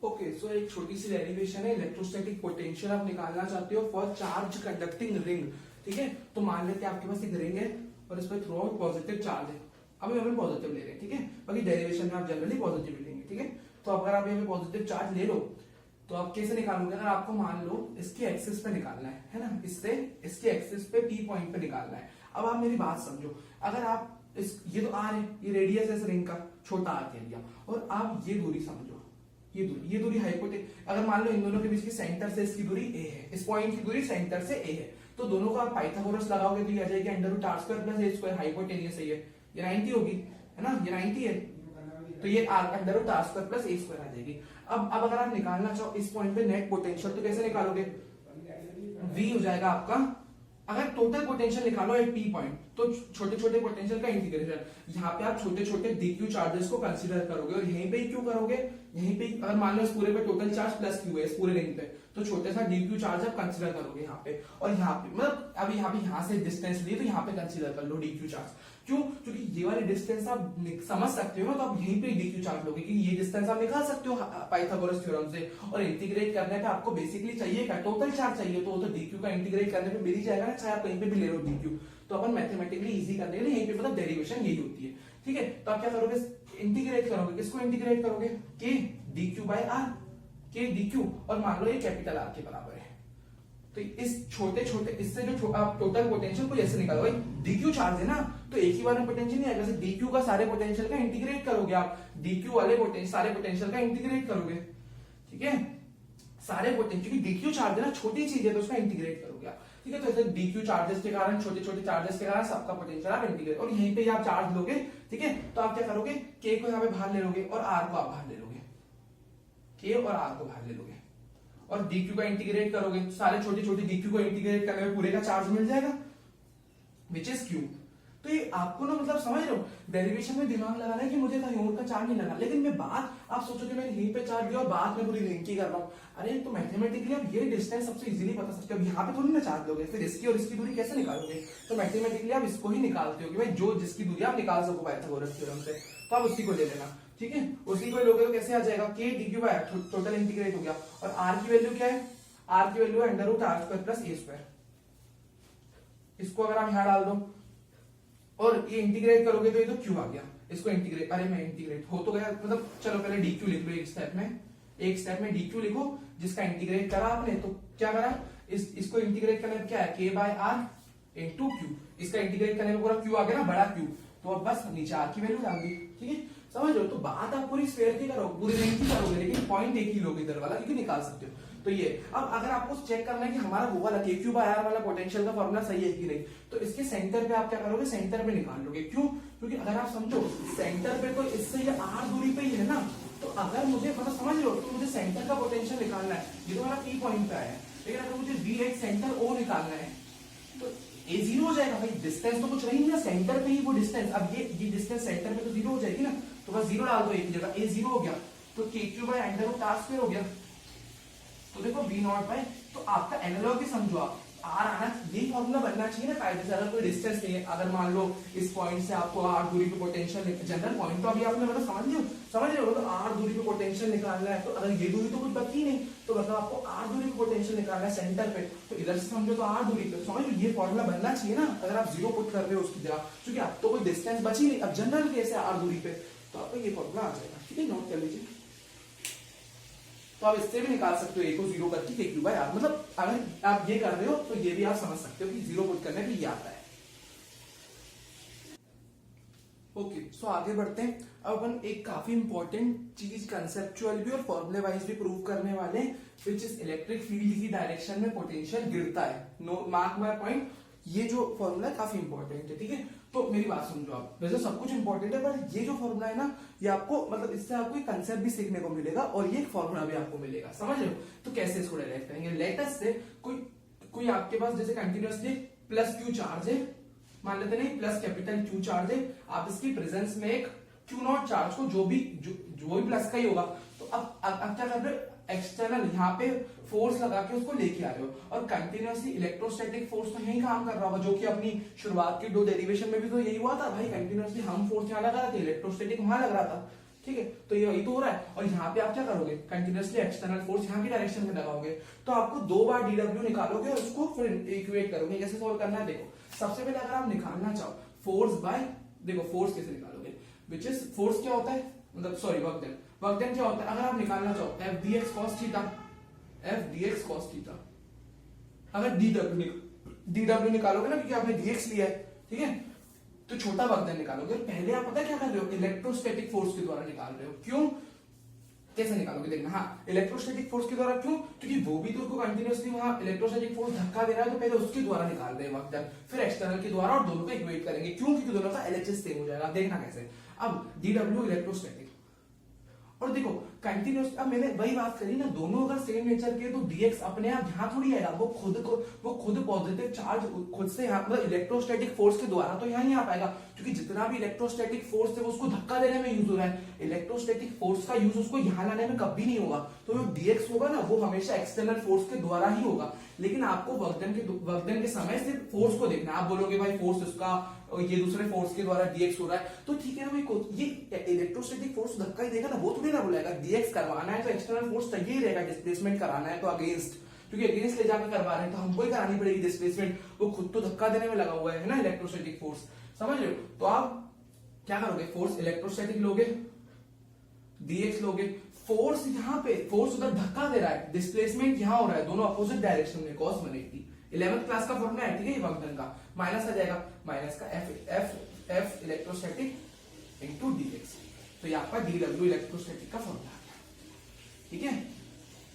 ओके, सो एक छोटी सी डेरिवेशन है, इलेक्ट्रोस्टैटिक पोटेंशियल आप निकालना चाहते हो फॉर चार्ज कंडक्टिंग रिंग, ठीक है। तो मान लेते हैं आपके पास एक रिंग है और इस पर थ्रू आउट पॉजिटिव चार्ज है, अभी हम पॉजिटिव ले रहे हैं, ठीक है, बाकी डेरिवेशन में आप जनरली पॉजिटिव लेंगे, ठीक है। तो अगर आप यहाँ पे पॉजिटिव चार्ज ले लो तो आप कैसे निकालोगे, अगर आपको मान लो इसके एक्सिस पे निकालना है ना, इससे इसके एक्सिस पे पी पॉइंट पे निकालना है। अब आप मेरी बात समझो, अगर आप ये तो आर है, ये रेडियस है इस रिंग का, छोटा आर कह दिया, और आप ये दूरी समझो, ये दूरी हाइपोटेनस, अगर मान लो इन दोनों के बीच की सेंटर से इसकी दूरी ए है, इस पॉइंट की दूरी सेंटर से ए है, तो दोनों को आप पाइथागोरस लगाओगे तो ये आ जाएगी under root are square plus A square, hypotenuse है ये 90 होगी, है ना, ये 90 है, तो ये under root are square plus A square आ जाएगी। अब अगर आप निकालना चाहो इस पॉइंट पे नेट पोटेंशियल तो कैसे निकालोगे, v हो जाएगा आपका, अगर टोटल पोटेंशियल निकालो एट पी पॉइंट तो छोटे छोटे पोटेंशियल का इंटीग्रेशन, यहाँ पे आप छोटे छोटे dq चार्जेस को कंसीडर करोगे और यहीं पे ही क्यों करोगे, यहीं पे अगर मान लो इस पूरे पे टोटल चार्ज प्लस क्यू है इस पूरे रिंग पे, तो छोटे सा dq चार्ज आप कंसीडर करोगे यहाँ पे, और यहाँ पे मतलब अब यहाँ से डिस्टेंस लिए तो यहाँ पे कंसीडर कर लो dq चार्ज, क्यों, क्योंकि ये वाली डिस्टेंस आप समझ सकते हो ना, तो आप यहीं पे dq चार्ज लोगे, क्योंकि ये डिस्टेंस आप निकाल सकते हो पाइथागोरस थ्योरम से, और इंटीग्रेट करने पे आपको बेसिकली चाहिए क्या, टोटल चार्ज चाहिए, तो dq का इंटीग्रेट करने पे मिल ही जाएगा ना, चाहे आप कहीं पे भी ले लो dq, तो अपन मैथमेटिकली इजी करने के लिए यहीं पे मतलब डेरिवेशन यही होती है, ठीक है। तो आप क्या करोगे, इंटीग्रेट करोगे, किसको इंटीग्रेट करोगे, k dq by r, k dq, और मान लो ये कैपिटल R के बराबर है, तो इस छोटे छोटे इससे जो आप टोटल पोटेंशियल को जैसे निकालोगे, dq चार्ज है ना, तो एक ही बार में पोटेंशियल नहीं आएगा, dq का सारे पोटेंशियल का इंटीग्रेट करोगे आप, dq वाले सारे पोटेंशियल का इंटीग्रेट करोगे, ठीक है, सारे पोटेंशियल, dq चार्ज है ना, छोटी चीज है तो उसका इंटीग्रेट करोगे आप, ठीक है। तो ऐसे dq चार्जेस के कारण, छोटे छोटे चार्जेस के कारण सबका पोटेंशियल आप इंटीग्रेट, और यहीं पे आप चार्ज लोगे, ठीक है, तो आप क्या करोगे, k को यहाँ पे बाहर ले लोगे और r को आप बाहर ले लोगे, k और r को बाहर ले लोगे, और dq का इंटीग्रेट करोगे, सारे छोटे छोटे dq को इंटीग्रेट करने में पूरे का चार्ज मिल जाएगा, विच इज q। तो ये आपको ना मतलब समझ रहे हो, डेरिवेशन में दिमाग लगाना है कि मुझे कहीं और का चार्ज नहीं लगा, लेकिन मैं बात आप सोचो कि मैंने यहीं पे चार्ज दिया और बात में पूरी लिंक ही कर रहा हूँ, अरे तो मैथमेटिकली आप ये डिस्टेंस सबसे इजीली बता सकते हो, यहाँ पे थोड़ी ना चार्ज लोगे, फिर इसकी और इसकी दूरी कैसे निकालोगे, तो मैथमेटिकली आप इसको ही निकालते हो कि भाई जो जिसकी दूरी आप निकाल सको पाइथागोरस थ्योरम से, तो आप उसी को ले लेना, ठीक है, उसी को लोगे तो कैसे आ जाएगा, k dq by total integrate हो गया, और r की वैल्यू क्या है, r की वैल्यू है under root are square plus A square, इसको अगर आप यहाँ डाल दो और ये इंटीग्रेट करोगे तो ये तो q आ गया, इसको इंटीग्रेट, अरे मैं इंटीग्रेट हो तो गया, मतलब चलो पहले dq लिख लो, एक स्टेप में dq लिखो, जिसका इंटीग्रेट करा आपने, तो क्या करा, इसको इंटीग्रेट करने में क्या है, k by R into Q, इसका इंटीग्रेट करने में पूरा q आ गया ना, बड़ा q, तो अब बस नीचे r की वैल्यू डाल दी, ठीक है, समझ लो। तो बात आप पूरी स्फीयर की करोगे, पूरी रिंग की करोगे, लेकिन पॉइंट एक ही लोगे इधर वाला, क्योंकि निकाल सकते हो। तो ये अब अगर आपको चेक करना है कि हमारा वो वाला के क्यू बाय आर वाला पोटेंशियल का फॉर्मूला सही है कि नहीं, तो इसके सेंटर पे आप क्या करोगे, सेंटर पे निकाल लोगे, क्यों, क्योंकि अगर आप समझो सेंटर पे तो इससे ये आर दूरी पे ही है ना, तो अगर मुझे मतलब समझ लो तो मुझे सेंटर का पोटेंशियल निकालना है, ये तो हमारा पी पॉइंट पे आया है, लेकिन अगर मुझे वी एट सेंटर ओ निकालना है तो ए जीरो हो जाएगा, भाई डिस्टेंस तो कुछ रही नहीं ना, सेंटर पे ही वो डिस्टेंस, अब ये डिस्टेंस सेंटर पे तो जीरो हो जाएगी ना, तो बस जीरो डाल दो एक जगह, ए जीरो हो गया, तो K Q by under root are square हो गया, तो देखो v नॉट बाय, तो आपका एनालॉग ही समझो आप, r आना, यही फॉर्मूला बनना चाहिए ना कायदे से, अगर कोई डिस्टेंस नहीं है, अगर मान लो इस पॉइंट से आपको r दूरी पे पोटेंशियल, जनरल पॉइंट तो अभी आपने मतलब समझ रहे हो, तो r दूरी पे पोटेंशियल निकालना है, तो अगर ये दूरी तो कुछ बची नहीं, तो मतलब आपको r दूरी पे पोटेंशियल निकालना है सेंटर पे, तो इधर से समझो तो r दूरी पे, समझ लो ये फॉर्मूला बनना चाहिए ना, अगर आप जीरो पुट कर रहे हो उसकी जगह, क्योंकि अब तो कोई डिस्टेंस बची नहीं, अब जनरल केस है r दूरी पे, तो आपको ये फॉर्मूला आ जाएगा, ठीक है, नोट कर लीजिए। तो आप इससे भी निकाल सकते हो, ए को जीरो करके के क्यू बाय आर, मतलब अगर आप ये कर रहे हो तो ये भी आप समझ सकते हो कि जीरो पुट करने पे ये आता है। ओके, सो आगे बढ़ते हैं। अब अपन एक काफी इंपॉर्टेंट चीज कंसेप्चुअल भी और फॉर्मूले वाइज भी प्रूव करने वाले, विच इज इलेक्ट्रिक फील्ड की डायरेक्शन में पोटेंशियल गिरता है, नो मार्क माय पॉइंट, ये जो फॉर्मूला काफी इंपॉर्टेंट है, ठीक है। तो मेरी बात समझो आप, वैसे सब कुछ इंपॉर्टेंट है, पर ये जो फॉर्मूला है ना, ये आपको मतलब इससे आपको एक कंसेप्ट भी सीखने को मिलेगा और ये फॉर्मूला भी आपको मिलेगा, समझ रहे हो। तो कैसे इसको डायरेक्ट करेंगे, लेटस से कोई आपके पास जैसे कंटिन्यूअसली प्लस क्यू चार्ज है, मान लेते नहीं प्लस कैपिटल क्यू चार्ज है, आप इसकी प्रेजेंस में एक क्यू नॉट चार्ज को जो भी प्लस का ही होगा, तो अब क्या कर रहे हो, एक्सटर्नल यहाँ पे फोर्स लगा के उसको लेके आ रहे हो, और कंटिन्यूअसली इलेक्ट्रोस्टैटिक फोर्स तो यही काम कर रहा होगा, जो कि अपनी शुरुआत की दो डेरिवेशन में भी तो यही हुआ था भाई, कंटिन्यूअसली हम फोर्स यहाँ लगा रहे थे, इलेक्ट्रोस्टैटिक वहां लग रहा था, ठीक है, तो ये वही तो हो रहा है। और यहाँ पे आप क्या करोगे, कंटिन्यूअसली एक्सटर्नल फोर्स यहाँ की डायरेक्शन में लगाओगे, तो आपको 2 बार डीडब्ल्यू निकालोगे और उसको फिर इक्वेट करोगे। कैसे सॉल्व करना है, देखो सबसे पहले अगर आप निकालना चाहो फोर्स बाय, देखो फोर्स कैसे निकालोगे, विच इज फोर्स क्या होता है, मतलब सॉरी वर्क डन क्या होता है, अगर आप निकालना चाहो F D x cos theta, F D x cos theta, अगर डीडब्ल्यू निकालोगे ना, क्योंकि आपने डीएक्स लिया है, ठीक है, तो छोटा वर्क डन निकालोगे। पहले आप पता है क्या कर रहे हो, इलेक्ट्रोस्टैटिक फोर्स के द्वारा निकाल रहे हो। क्यों, कैसे निकालोगे देखना, हाँ इलेक्ट्रोस्टैटिक फोर्स के द्वारा, क्यों, क्योंकि वो भी तो कंटिन्यूअसली वहां इलेक्ट्रोस्टैटिक फोर्स धक्का दे रहा है, तो पहले उसके द्वारा निकाल रहे हैं वर्क डन, फिर एक्सटर्नल के द्वारा, और दोनों को इक्वेट करेंगे। क्यों, क्योंकि दोनों का एलएचएस सेम हो जाएगा। देखना कैसे, अब डीडब्ल्यू इलेक्ट्रोस्टैटिक, और देखो कंटिन्यूस, अब मैंने वही बात करी ना, दोनों अगर सेम नेचर के तो डीएक्स अपने आप यहां थोड़ी आएगा, वो खुद पॉजिटिव चार्ज खुद से यहाँ, मतलब इलेक्ट्रोस्टैटिक फोर्स के द्वारा तो यहाँ ही आ पाएगा, क्योंकि जितना भी इलेक्ट्रोस्टैटिक फोर्स है वो उसको धक्का देने में यूज हो रहा है, इलेक्ट्रोस्टैटिक फोर्स का यूज उसको यहाँ लाने में कभी नहीं होगा, तो जो डीएक्स होगा ना वो हमेशा एक्सटर्नल फोर्स के द्वारा ही होगा। लेकिन आपको वर्क डन के समय सिर्फ फोर्स को देखना है। आप बोलोगे भाई फोर्स इसका, ये दूसरे फोर्स के द्वारा डीएक्स हो रहा है, तो ठीक है ना भाई, ये इलेक्ट्रोस्टैटिक फोर्स धक्का ही देगा ना, वो थोड़ी ना बोलेगा डीएक्स करवाना है तो एक्सटर्नल फोर्स चाहिए ही रहेगा, डिस्प्लेसमेंट कराना है तो अगेंस्ट, क्योंकि अगेंस्ट ले जाकर करवा रहे हैं तो हमको ही करानी पड़ेगी डिस्प्लेसमेंट, वो खुद तो धक्का देने में लगा हुआ है ना इलेक्ट्रोस्टैटिक फोर्स, समझ रहे हो। तो आप क्या करोगे, फोर्स इलेक्ट्रोस्टैटिक लोगे, डीएक्स लोगे, फोर्स यहाँ पे, फोर्स उधर धक्का दे रहा है, डिस्प्लेसमेंट यहाँ हो रहा है, दोनों अपोजिट डायरेक्शन में, cos 180, 11th क्लास का फॉर्मूला है, ठीक है, ये वर्क डन का, माइनस आ जाएगा, माइनस का एफ इलेक्ट्रोस्टैटिक इनटू डीएक्स, तो ये आपका डीडब्ल्यू इलेक्ट्रोस्टैटिक का फॉर्मूला आ गया, ठीक है,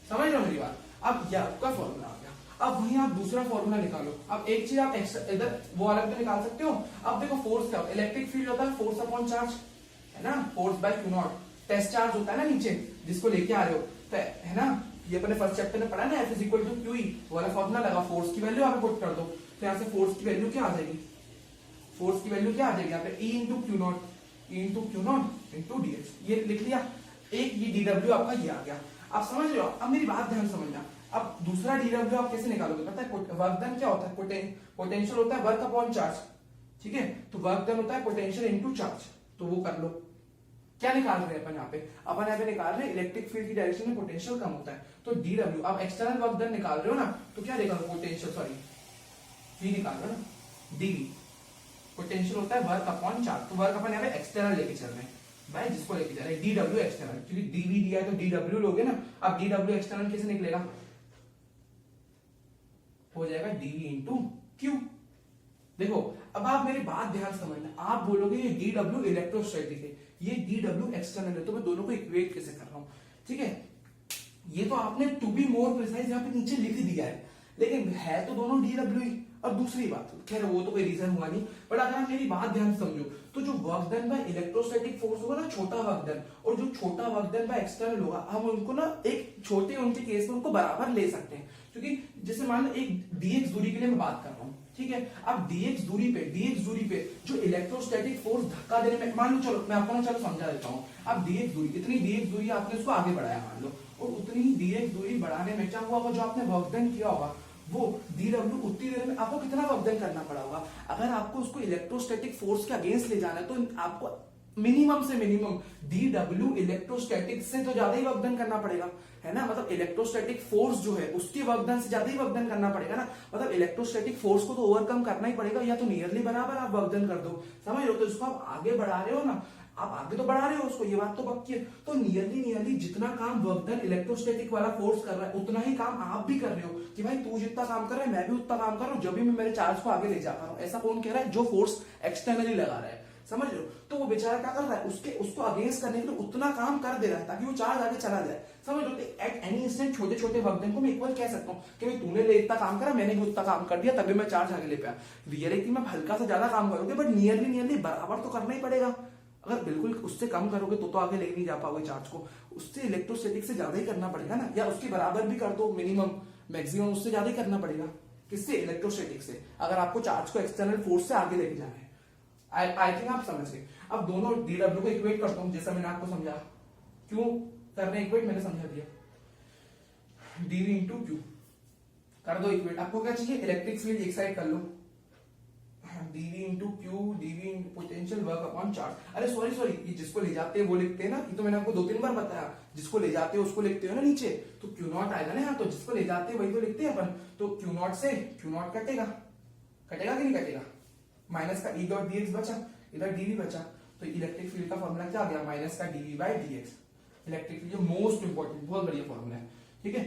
समझ रहे हो मेरी बात। अब ये आपका फॉर्मूला आ गया, अब वहीं आप दूसरा फॉर्मूला निकालो। अब एक चीज आप इधर वो अलग तो निकाल सकते हो। अब देखो फोर्स क्या, इलेक्ट्रिक फील्ड होता है फोर्स अपॉन चार्ज, है ना, force by Q naught, test charge होता है ना नीचे जिसको लेके आ रहे हो, तो है ना, ये अपने फर्स्ट चैप्टर में पढ़ा ना, F is equal to Q E वाला फॉर्मूला लगा, फोर्स की वैल्यू आप पुट कर दो, तो यहाँ से फोर्स की वैल्यू क्या आ जाएगी, फोर्स की वैल्यू क्या आ जाएगी यहाँ पे, E into Q naught into DX, ये लिख लिया, एक ये डीडब्ल्यू आपका ये आ गया। आप समझ रहे हो, अब मेरी बात ध्यान समझना, अब दूसरा डीडब्ल्यू आप कैसे निकालोगे, पता है, वर्क डन क्या होता है, पोटेंशियल होता है वर्क अपॉन चार्ज, ठीक है, तो वर्क डन होता है पोटेंशियल इनटू चार्ज, तो वो कर लो। क्या निकाल रहे हैं अपन यहाँ पे निकाल रहे हैं इलेक्ट्रिक फील्ड की डायरेक्शन में पोटेंशियल कम होता है, तो डीडब्ल्यू, आप एक्सटर्नल वर्क डन निकाल रहे हो ना, तो क्या देखा पोटेंशियल, सॉरी वी निकाल रहे हो ना, डीवी पोटेंशियल होता है वर्क अपॉन चार्ज, तो वर्क अपन यहाँ पे एक्सटर्नल लेके चल रहे हैं भाई, जिसको लेके जा रहे हैं डीडब्ल्यू एक्सटर्नल, क्योंकि डीवी दिया है तो डीडब्ल्यू लोगे ना। अब डीडब्ल्यू एक्सटर्नल कैसे निकलेगा, हो जाएगा डीवी इंटू क्यू। देखो अब आप मेरी बात ध्यान समझना, आप बोलोगे ये डीडब्ल्यू इलेक्ट्रोस्टैटिक है, ये डीडब्ल्यू एक्सटर्नल है, तो मैं दोनों को इक्वेट कैसे कर रहा हूं, ठीक है, ये तो आपने टू बी मोर प्रिसाइज यहाँ पे नीचे लिख दिया है, लेकिन है तो दोनों डीडब्ल्यू ही। और दूसरी बात, खैर वो तो कोई रीजन हुआ नहीं, बट अगर आप मेरी बात ध्यान समझो, तो जो work done by electrostatic force होगा ना, छोटा वर्क डन, और जो छोटा वर्क डन बाय एक्सटर्नल होगा, हम उनको ना एक छोटे उनके केस में उनको बराबर ले सकते हैं, क्योंकि जैसे मान लो एक डीएक्स दूरी के लिए मैं बात कर रहा हूँ, ठीक है, अब डीएक्स दूरी पे जो इलेक्ट्रोस्टैटिक फोर्स धक्का देने में, मान लो, चलो मैं आपको ना चलो समझा देता हूँ। अब डीएक्स दूरी, इतनी डीएक्स दूरी आपने उसको आगे बढ़ाया मान लो, और उतनी ही डीएक्स दूरी बढ़ाने में क्या हुआ होगा, जो आपने वर्क डन किया होगा वो डीडब्ल्यू उतनी देर में आपको कितना वर्क डन करना पड़ा होगा। अगर आपको उसको इलेक्ट्रोस्टैटिक फोर्स के अगेंस्ट ले जाना है, तो आपको मिनिमम से मिनिमम डीडब्ल्यू इलेक्ट्रोस्टैटिक से तो ज्यादा ही वर्क डन करना पड़ेगा, है ना, मतलब इलेक्ट्रोस्टैटिक फोर्स जो है उसके वर्क डन से ज्यादा ही वर्क डन करना पड़ेगा ना, मतलब इलेक्ट्रोस्टैटिक फोर्स को तो ओवरकम करना ही पड़ेगा, या तो नियरली बराबर आप वर्क डन कर दो, समझ रहे हो, तो इसको आप आगे बढ़ा रहे हो ना, आप आगे तो बढ़ा रहे हो उसको, ये बात तो पक्की है, तो नियरली जितना काम वर्क डन इलेक्ट्रोस्टैटिक वाला फोर्स कर रहा है, उतना ही काम आप भी कर रहे हो, कि भाई तू जितना काम कर रहा है मैं भी उतना काम कर रहा हूं, जब भी मैं मेरे चार्ज को आगे ले जा पा रहा हूं। ऐसा कौन कह रहा है, जो फोर्स एक्सटर्नली लगा रहा है, समझ रहे हो, तो वो बेचारा क्या कर रहा है, उसको अगेंस्ट करने के लिए उतना काम कर दे रहा है, ताकि वो चार्ज आगे चला जाए, समझ लो। एट एनी इंस्टेंट छोटे छोटे वर्क डन को मैं इक्वल कह सकता हूँ कि भाई तूने इतना काम करा, मैंने भी उतना काम कर दिया, तभी मैं चार्ज आगे ले पाया। रियलिटी में हल्का सा ज्यादा काम करोगे, बट नियरली बराबर तो करना ही पड़ेगा। अगर बिल्कुल उससे कम करोगे तो आगे ले नहीं जा पाओगे चार्ज को, उससे इलेक्ट्रोस्टैटिक से ज्यादा ही करना पड़ेगा ना, या उसके बराबर भी कर दो, मिनिमम मैक्सिमम उससे ज्यादा ही करना पड़ेगा, किससे? इलेक्ट्रोस्टैटिक से। अगर आपको चार्ज को एक्सटर्नल फोर्स से आगे लेके जाना है, आई थिंक आप समझ गए। अब दोनों डीडब्ल्यू को इक्वेट करता हूं, जैसा मैंने आपको समझा। क्यों करना इक्वेट, मैंने समझा दिया। डीवी इंटू क्यू कर दो इक्वेट। आपको क्या चाहिए? इलेक्ट्रिक फील्ड एक साइड कर लो, DV into Q, DV potential work upon charge. अरे सॉरी, ये जिसको ले जाते हैं वो लिखते हैं ना, ये तो मैंने आपको 2-3 बार बताया। जिसको ले जाते हो उसको लिखते हो ना नीचे, तो क्यू नॉट आएगा ना यहाँ, तो जिसको ले जाते हैं वही तो लिखते हैं अपन। तो क्यू नॉट से क्यू नॉट कटेगा कि नहीं कटेगा? माइनस का ई डॉट डीएक्स बचा, इधर डीवी बचा, तो इलेक्ट्रिक फील्ड का फॉर्मूला क्या आ गया? माइनस का DV by DX. Electric field most important, बहुत बढ़िया फॉर्मूला है, ठीक है।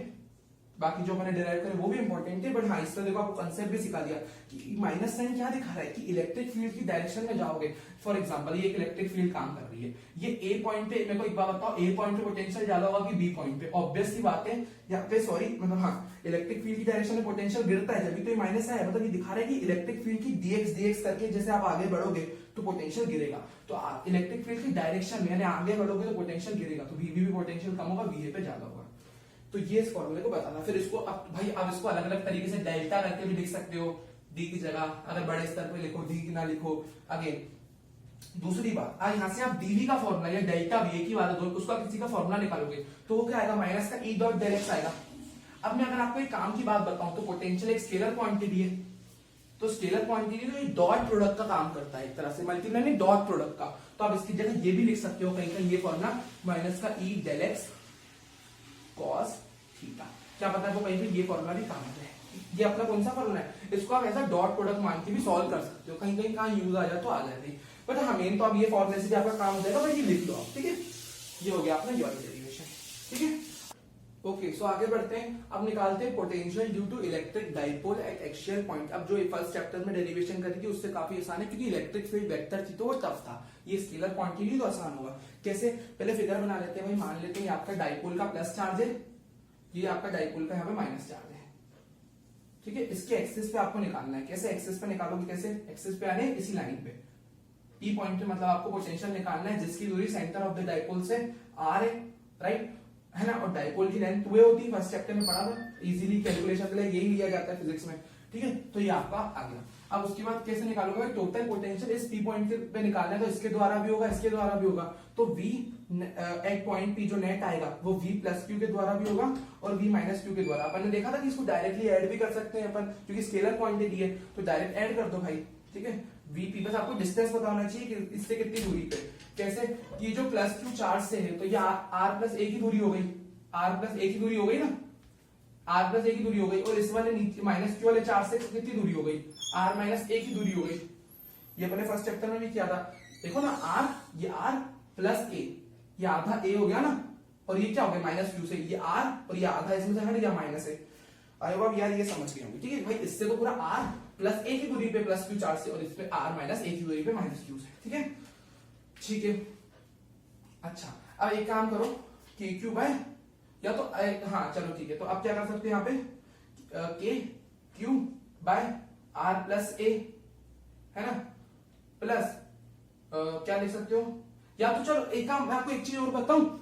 बाकी जो मैंने डिराइव करे वो भी इंपॉर्टेंट थे, बट हाँ इससे देखो आपको कंसेप्ट भी सिखा दिया कि माइनस साइन क्या दिखा रहा है कि इलेक्ट्रिक फील्ड की डायरेक्शन में जाओगे। फॉर एग्जांपल ये एक इलेक्ट्रिक फील्ड काम कर रही है, ये ए पॉइंट पे, मेरे को एक बार बताओ, ए पॉइंट पे पोटेंशियल ज्यादा होगा कि बी पॉइंट पे? ऑब्वियसली बात है यहाँ पे, सॉरी मतलब हाँ, इलेक्ट्रिक फील्ड की डायरेक्शन में पोटेंशियल गिरता है जब तो ये माइनस है, मतलब ये दिखा रहा है कि इलेक्ट्रिक फील्ड की डीएक्स करके जैसे आप आगे बढ़ोगे तो पोटेंशियल गिरेगा। तो इलेक्ट्रिक फील्ड की डायरेक्शन में आगे बढ़ोगे तो पोटेंशियल गिरेगा, तो वीबी भी पोटेंशियल कम होगा, वीए पे ज्यादा होगा। तो ये इस फॉर्मूले को बताना। फिर इसको अब भाई आप इसको अलग अलग तरीके से डेल्टा करके भी लिख सकते हो, डी की जगह अगर बड़े स्तर पे लिखो, डी की ना लिखो। अगेन दूसरी बात, यहाँ से आप डीवी का फॉर्मूला या डेल्टा वी की बात है, उसका किसी का फॉर्मूला निकालोगे तो वो क्या आएगा? माइनस का ई डॉट डेल एक्स आएगा। अब मैं अगर आपको एक काम की बात बताऊं तो पोटेंशियल एक स्केलर क्वांटिटी है, तो स्केलर क्वांटिटी तो डॉट प्रोडक्ट का काम करता है एक तरह से, मल्टीप्लाई नहीं डॉट प्रोडक्ट का। तो आप इसकी जगह ये भी लिख सकते हो कहीं कहीं ये फॉर्मूला, माइनस का E del x cos theta. क्या पता है वो कहीं पे ये फॉर्मूला भी काम आता है। ये अपना कौन सा फॉर्मूला है? इसको आप ऐसा डॉट प्रोडक्ट मान के भी सॉल्व कर सकते हो, कहीं कहीं कहाँ यूज आ जाए तो आ जाए। बट हाँ मेन तो अब ये फॉर्मूले से आपका काम हो जाएगा, बट ये लिख लो आप, ठीक है। ये हो गया अपना ये वाली डेरिवेशन, ठीक है। ओके सो आगे बढ़ते हैं। अब निकालते हैं potential due to electric dipole at axial point. अब जो फर्स्ट चैप्टर में डेरिवेशन करी थी उससे काफी आसान है, क्योंकि इलेक्ट्रिक फील्ड वेक्टर थी तो वो टफ था। ये स्केलर क्वांटिटी तो आसान होगा। कैसे? पहले फिगर बना लेते हैं भाई। मान लेते हैं आपका डाइपोल का प्लस चार्ज है, ये आपका डाइपोल का यहाँ पे माइनस चार्ज है, ठीक है। इसके एक्सिस पे आपको निकालना है। कैसे एक्सिस पे निकालोगे? कैसे? एक्सिस पे आने इसी लाइन पे ई पॉइंट पे, मतलब आपको पोटेंशियल निकालना है जिसकी दूरी सेंटर ऑफ द डाइपोल से आर है, राइट है ना। और डाइपोल की लेंथ 2a होती है, फर्स्ट चैप्टर में पढ़ा था, इजीली कैलकुलेशन के लिए यही लिया जाता है फिजिक्स में, ठीक है। तो ये आपका आ गया। अब उसके बाद कैसे निकालोगे? टोटल पोटेंशियल इस पी पॉइंट पे निकालना है, तो इसके द्वारा भी होगा, इसके द्वारा भी होगा। तो v एट पॉइंट पी जो नेट आएगा वो v प्लस क्यू के द्वारा भी होगा और v माइनस क्यू के द्वारा। अपन ने देखा था कि इसको डायरेक्टली ऐड भी कर सकते हैं अपन, क्योंकि स्केलर क्वांटिटी है तो डायरेक्ट ऐड कर दो भाई, ठीक है। vp बस आपको डिस्टेंस पता होना चाहिए कि इससे कितनी दूरी पे। कैसे? ये जो प्लस क्यू चार्ज से है तो ये r प्लस ए की दूरी हो गई, r प्लस ए की दूरी हो गई ना, r प्लस ए की दूरी हो गई। और इस वाले नीचे माइनस क्यू वाले चार्ज से कितनी दूरी हो गई? r माइनस ए की दूरी हो गई। ये अपने फर्स्ट चैप्टर में भी किया था, देखो ना। r ये r प्लस ए, ये आधा a हो गया ना, और ये क्या हो गया? माइनस क्यू से ये r, और ये आधा इसमें से हट गया माइनस है। अरे बाब यार ये समझ गए होंगे, ठीक है भाई। इससे तो पूरा r प्लस ए की दूरी पे प्लस क्यू चार्ज से, और इस पे r माइनस ए की दूरी पे माइनस क्यू से, ठीक है, ठीक है। अच्छा अब एक काम करो, के क्यू बाय या तो हाँ चलो ठीक है, तो अब क्या कर सकते हैं यहाँ पे? K Q by R plus ए, है ना, प्लस क्या लिख सकते हो? या तो चलो एक काम, मैं आपको एक चीज और बताऊं,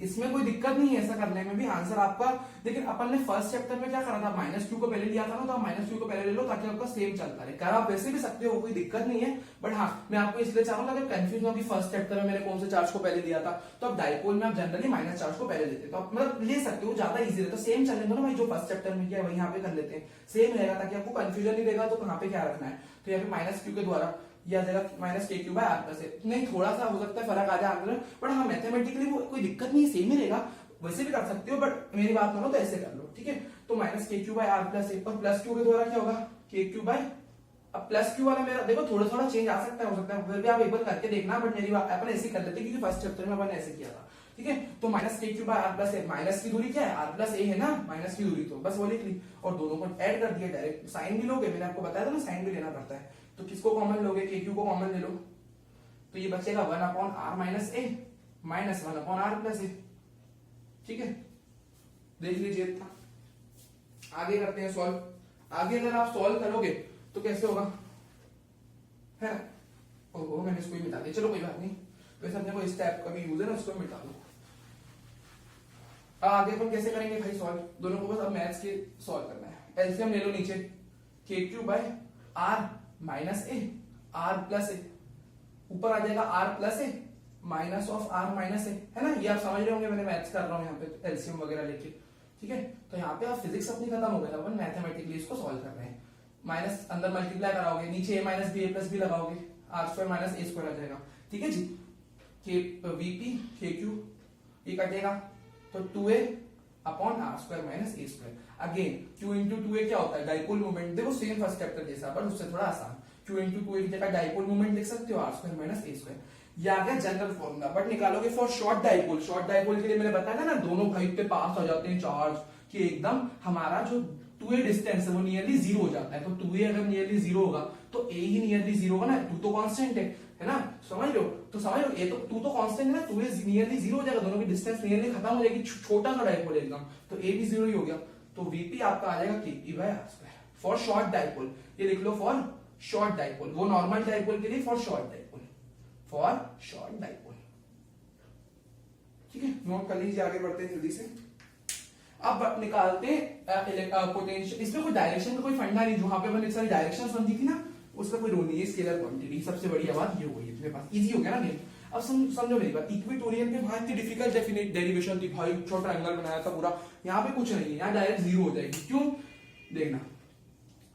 इसमें कोई दिक्कत नहीं है ऐसा करने में भी, आंसर आपका। लेकिन अपन ने फर्स्ट चैप्टर में क्या करा था? माइनस क्यू को पहले लिया था ना, तो आप माइनस क्यू को पहले ले लो ताकि आपका सेम चलता रहे। कर आप वैसे भी सकते हो, कोई दिक्कत नहीं है, बट हाँ मैं आपको इसलिए चाह रहा हूँ अगर कंफ्यूज हो कि फर्स्ट चैप्टर में मैंने कौन से चार्ज को पहले दिया था, तो आप डाइपोल में आप जनरली माइनस चार्ज को पहले लेते, तो आप मतलब ले सकते हो, ज्यादा इजी रहता है। सेम चलने दो ना भाई, जो फर्स्ट चैप्टर में किया है वही यहाँ पे कर लेते हैं, सेम रहेगा ताकि आपको कंफ्यूजन नहीं रहेगा। तो कहाँ पे क्या रखना है? तो यहाँ पे माइनस क्यू के द्वारा या जगह minus K Q by R plus ए, नहीं थोड़ा सा हो सकता है फर्क आ जाए आंसर, बट हाँ मैथमेटिकली वो कोई दिक्कत नहीं है, सेम ही रहेगा। वैसे भी कर सकते हो, बट मेरी बात मानो तो ऐसे कर लो, ठीक है। तो minus K Q by R plus ए, और प्लस क्यू के द्वारा क्या होगा? के क्यू बाय, अब प्लस क्यू वाला मेरा देखो थोड़ा थोड़ा चेंज आ सकता है, हो सकता है, फिर भी आप एक बार करके देखना, बट मेरी बात अपन ऐसे कर लेते क्योंकि फर्स्ट चैप्टर में अपन ऐसे किया था, ठीक है। तो minus K Q by R plus A, minus की दूरी क्या है? आर प्लस ए है ना, माइनस की दूरी, तो बस वो लिख ली और दोनों को ऐड कर दिया डायरेक्ट। साइन भी लोगे, मैंने आपको बताया था ना साइन भी लेना पड़ता है, तो किसको कॉमन लोगे? के क्यू को कॉमन ले लो, तो ये बचेगा 1 upon R minus A minus 1 upon R plus A, ठीक है। देख लीजिए था। आगे करते हैं सॉल्व। आगे अगर आप सॉल्व करोगे तो कैसे होगा? है ओहो मैंने इसको ही मिटा दिया, चलो कोई बात नहीं, वैसे अपने को इस टाइप का भी यूज है ना, उसको मिटा दो। आगे अपन कैसे करेंगे भाई सॉल्व? दोनों को बस अब मैथ्स के सॉल्व करना है। एलसीएम ले लो नीचे, K Q by R minus A, R plus A, ऊपर आ जाएगा R plus A minus of R minus A, है ना। ये आप समझ रहे होंगे, मैंने मैथ्स कर रहा हूँ यहाँ पे एलसीएम वगैरह लेके, ठीक है। तो यहाँ पे आप फिजिक्स अपनी खत्म हो गया, अपन मैथमेटिकली इसको सॉल्व कर रहे हैं। माइनस अंदर मल्टीप्लाई कराओगे, नीचे A minus B A plus B लगाओगे, R square minus A square आ जाएगा, ठीक है जी। के वीपी के क्यू ये कटेगा तो 2a upon R square minus A square. Again Q into 2a क्या होता है, डाइपोल मोमेंट। देखो सेम फर्स्ट चैप्टर जैसा बट उससे थोड़ा आसान। क्यू इंटू 2a की जगह डाइपोल मोमेंट लिख सकते हो, R square minus A square. ये आ गया जनरल फॉर्मूला। बट निकालोगे for short dipole, short dipole के लिए मैंने बताया था ना, दोनों भाई पे पास हो जाते हैं चार्ज, कि एकदम हमारा जो 2a डिस्टेंस है वो नियरली जीरो हो जाता है। तो 2a अगर नियरली जीरो होगा तो a ही नियरली जीरो होगा ना, 2 तो कांस्टेंट है ना, समझ लो। तो समझ लो, ये तो 2 तो कांस्टेंट है ना, 2a नियरली जीरो हो जाएगा, दोनों की डिस्टेंस नियरली खत्म हो जाएगी, छोटा सा डाइपोल एकदम, तो a भी जीरो ही हो गया। तो vp आपका आ जाएगा kp by R square for short dipole. ये लिख लो फॉर शॉर्ट डाइपोल, वो नॉर्मल डाइपोल के लिए for short dipole, for short dipole, ठीक है। नोट कर लीजिए, आगे बढ़ते हैं जल्दी से। अब निकालते हैं पोटेंशियल। इसमें कोई डायरेक्शन का कोई फंडा नहीं, जहां पे मैंने सारी डायरेक्शन समझी थी ना, उसका कोई रोल नहीं है। स्केलर क्वांटिटी सबसे बढ़िया बात ये हो गई अपने पास, इजी हो गया ना गेम। अब समझो मेरी बात, इक्वेटोरियल में भाई इतनी डिफिकल्ट डेरिवेशन थी भाई, छोटा एंगल बनाया था पूरा, यहाँ पे कुछ नहीं है, यहाँ डायरेक्ट जीरो हो जाएगी। क्यों, देखना,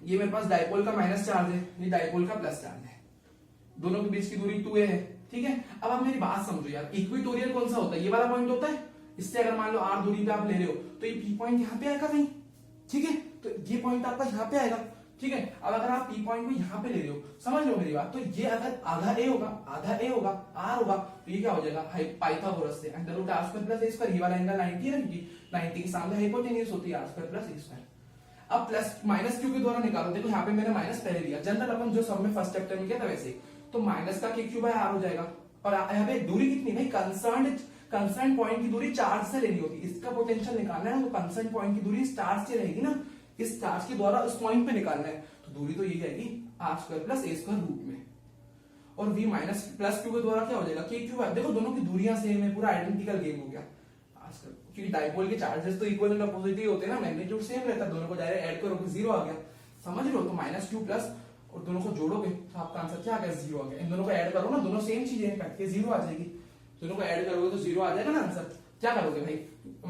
ये मेरे पास डाइपोल का माइनस चार्ज है, ये डाइपोल का प्लस चार्ज है, दोनों के बीच की दूरी 2a है, ठीक है। अब आप मेरी बात समझो यार, इक्वेटोरियल कौन सा होता है, ये वाला पॉइंट होता है। इससे अगर मान लो r दूरी पे आप ले रहे हो तो ये p पॉइंट यहाँ पे आएगा कहीं, ठीक है। तो ये पॉइंट आपका यहाँ पे आएगा, ठीक है। अब अगर आप p पॉइंट को यहाँ पे ले रहे हो, समझ लो मेरी बात, तो ये अगर आधा a होगा, आधा a होगा, r होगा, तो ये क्या हो जाएगा, पाइथागोरस से under root are square plus A square. ये वाला एंगल 90 है, 90 के सामने हाइपोटेन्यूज होती है आर स्क्वायर प्लस ए स्क्वायर। अब प्लस माइनस क्यू के द्वारा निकालो, देखो यहाँ पे मैंने माइनस पहले दिया, जनरल अपन जो सब में फर्स्ट चैप्टर में किया था वैसे। तो माइनस का के क्यू बाय आर हो जाएगा, और यहाँ पे दूरी कितनी भाई, कंसर्न पॉइंट की दूरी चार्ज से लेनी होती है। इसका पोटेंशियल निकालना है तो कंसर्न पॉइंट की दूरी चार्ज से रहेगी ना, इस चार्ज के द्वारा उस पॉइंट पे निकालना है। तो दूरी तो ये जाएगी आर स्क्वायर प्लस ए स्क्वायर रूट में, और v माइनस प्लस क्यू के द्वारा क्या हो जाएगा, के क्यू। देखो दोनों की दूरियां सेम है, पूरा आइडेंटिकल गेम हो गया आजकल, क्योंकि डाइपोल के चार्जेस तो इक्वल एंड अपोजिट ही होते हैं ना, मैग्नीट्यूड सेम रहता है, दोनों को डायरेक्ट ऐड करोगे जीरो आ गया, समझ लो। तो माइनस क्यू प्लस, और दोनों को जोड़ोगे तो आपका आंसर क्या आ गया, जीरो आ गया। इन दोनों को ऐड करो ना, दोनों सेम चीज है, कट के जीरो आ जाएगी, दोनों को ऐड करोगे तो जीरो आ जाएगा ना आंसर। क्या करोगे भाई,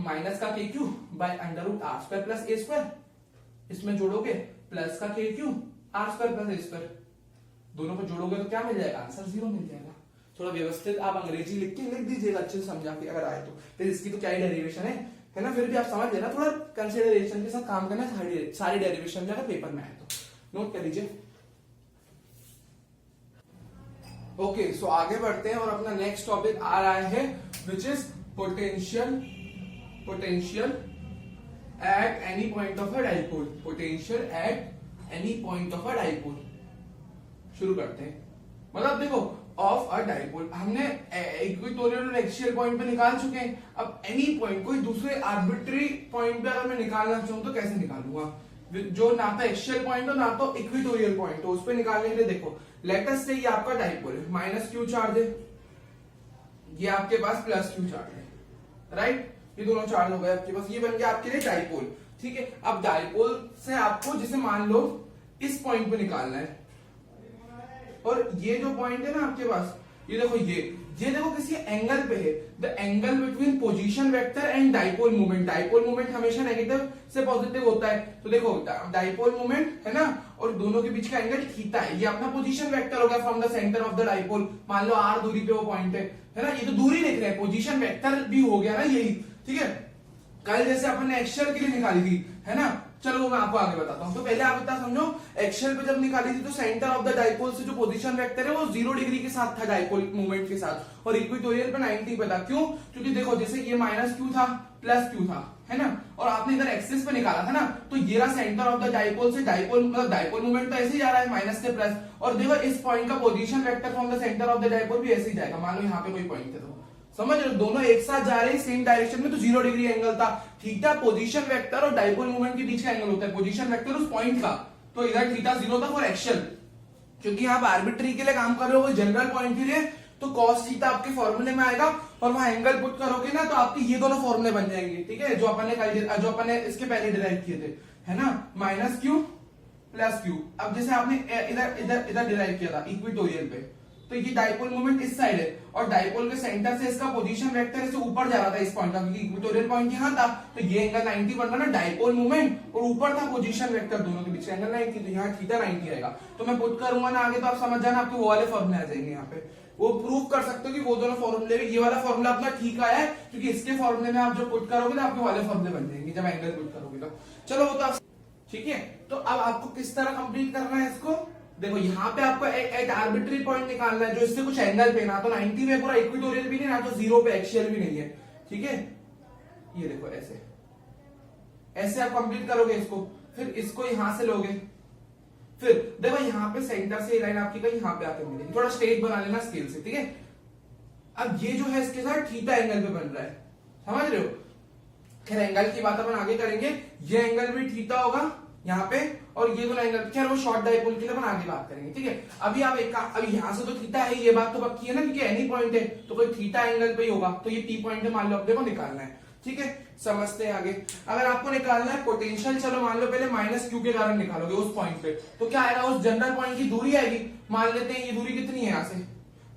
माइनस का k Q by under root are square plus A square, इसमें जोड़ोगे प्लस का k q r square plus ए स्क्वायर, दोनों को जोड़ोगे तो क्या मिल जाएगा, आंसर जीरो मिल जाएगा। थोड़ा व्यवस्थित आप अंग्रेजी लिख के लिख दीजिएगा, अच्छे से समझा के अगर आए तो। फिर इसकी तो क्या ही डेरिवेशन है ना, फिर भी आप समझ लेना, थोड़ा कंसिडरेशन के साथ काम करना, सारी डेरिवेशन में अगर पेपर में आए तो नोट कर लीजिए। ओके, सो आगे बढ़ते हैं और अपना नेक्स्ट टॉपिक आ रहा है which is potential at any point of a dipole. Potential at any point of a dipole शुरू करते हैं। मतलब देखो, ऑफ अ डाइपोल हमने इक्वेटोरियल और एक्सियल पॉइंट पे निकाल चुके हैं। अब एनी पॉइंट, कोई दूसरे आर्बिट्री पॉइंट पे अगर मैं निकालना चाहूं तो कैसे निकालूंगा, जो ना तो एक्सियल पॉइंट हो ना तो इक्वेटोरियल पॉइंट हो, उस पे निकालने के लिए देखो, लेटस से ये आपका डाइपोल है, माइनस क्यू चार्ज है, ये आपके पास प्लस क्यू चार्ज है, राइट। ये दोनों चार्ज हो गए आपके पास, ये बन गया आपके लिए डाइपोल, ठीक है। अब डाइपोल से आपको जैसे मान लो इस पॉइंट पे निकालना है, और ये जो पॉइंट है ना आपके पास, ये देखो, ये देखो किसी एंगल पे है, the angle between position vector and dipole moment. Dipole moment हमेशा नेगेटिव से पॉजिटिव होता है, तो देखो डाइपोल मोमेंट है ना, और दोनों के बीच का एंगल थीटा है, ये अपना पोजीशन वेक्टर हो गया from the centre of the dipole. मान लो आर दूरी पे वो पॉइंट है ना, ये तो दूरी लिख रहे हैं, पोजीशन वेक्टर भी हो गया ना यही, ठीक है। कल जैसे अपन ने एक्सियल के लिए निकाली थी, है ना, चलो वो मैं आपको आगे बताता हूं। तो पहले आप इतना समझो, एक्सियल पे जब निकाली थी तो सेंटर ऑफ द डाइपोल से जो पोजीशन वेक्टर है वो 0 डिग्री के साथ था डाइपोल मूवमेंट के साथ, और इक्वेटोरियल पे 90 पे था। क्यों, क्योंकि देखो जैसे ये माइनस क्यू था प्लस क्यू था, है ना, और आपने इधर एक्सिस पे निकाला था ना, तो ये रहा सेंटर ऑफ द डाइपोल से डाइपोल, मतलब डाइपोल मूवमेंट तो ऐसे ही जा रहा है माइनस से प्लस, और देखो इस पॉइंट का position vector from the centre of the dipole भी ऐसे ही जाएगा। मान लो यहाँ पे कोई पॉइंट है, तो समझ रहे हो, दोनों एक साथ जा रहे हैं सेम डायरेक्शन में, तो 0 डिग्री एंगल था। थीटा पोजीशन वेक्टर और डाइपोल मूवमेंट के बीच का एंगल होता है, पोजीशन वेक्टर उस पॉइंट का, तो इधर थीटा 0 था फॉर एक्सियल। क्योंकि आप आर्बिट्री के लिए काम कर रहे हो, जनरल पॉइंट के लिए, तो कॉस थीटा आपके फॉर्मूले में आएगा, और वहां एंगल पुट करोगे ना तो आपके ये दोनों फॉर्मूले बन जाएंगे, ठीक है, जो अपन ने इसके पहले डिराइव किए थे, है ना, माइनस क्यू प्लस क्यू। अब जैसे आपने इधर इधर इधर डिराइव किया था इक्वेटोरियल पे, तो ये डाइपोल मोमेंट इस साइड है और डाइपोल के सेंटर से इसका पोजीशन वेक्टर ऐसे ऊपर जा रहा था इस पॉइंट का, क्योंकि इक्वेटोरियल पॉइंट यहां था, तो ये एंगल 90 बन रहा ना, डाइपोल मोमेंट और ऊपर था पोजीशन वेक्टर, दोनों के बीच एंगल 90, तो यहाँ थीटा 90 आएगा। तो मैं पुट करूंगा ना आगे, तो आप समझ जाना, आपके वो वाले फॉर्मूले आ जाएंगे यहाँ पे, वो प्रूव कर सकते हो कि वो दोनों फॉर्मूले, ये वाला फॉर्मूला अपना ठीक आया है, क्योंकि इसके फॉर्मूले में आप जो पुट करोगे ना आपके वाले फॉर्मूले बन जाएंगे जब एंगल पुट करोगे तो। चलो वो तो आप ठीक है। तो अब आपको किस तरह कंप्लीट करना है इसको, देखो यहाँ पे आपको एक आर्बिट्री पॉइंट निकालना है जो इससे कुछ एंगल पे, ना तो 90 में पूरा इक्वेटोरियल भी नहीं, ना तो 0 पे एक्सियल भी नहीं है, ठीक है। ये देखो ऐसे ऐसे आप कंप्लीट करोगे इसको, फिर इसको यहां से लोगे, फिर देखो यहाँ पे सेंटर से लाइन आपकी कहीं यहाँ पे आकर मिलेगी, थोड़ा स्ट्रेट बना लेना स्केल से, ठीक है। अब ये जो है इसके साथ थीटा एंगल पे बन रहा है, समझ रहे हो। खैर एंगल की बात अपन आगे करेंगे, ये एंगल भी थीटा होगा यहाँ पे, और ये दोनों एंगल, खैर वो शॉर्ट डाइपोल के लिए अपन आगे बात करेंगे, ठीक है। अभी आप एक अभी यहाँ से तो थीटा है, ये बात तो पक्की है ना, क्योंकि एनी पॉइंट है तो कोई थीटा एंगल पे ही होगा, तो ये टी पॉइंट है, मान लो अपने को निकालना है, ठीक है। समझते हैं आगे। अगर आपको निकालना है पोटेंशियल, चलो मान लो पहले माइनस क्यू के कारण निकालोगे उस पॉइंट पे, तो क्या आएगा, उस जनरल पॉइंट की दूरी आएगी, मान लेते हैं ये दूरी कितनी है, यहाँ से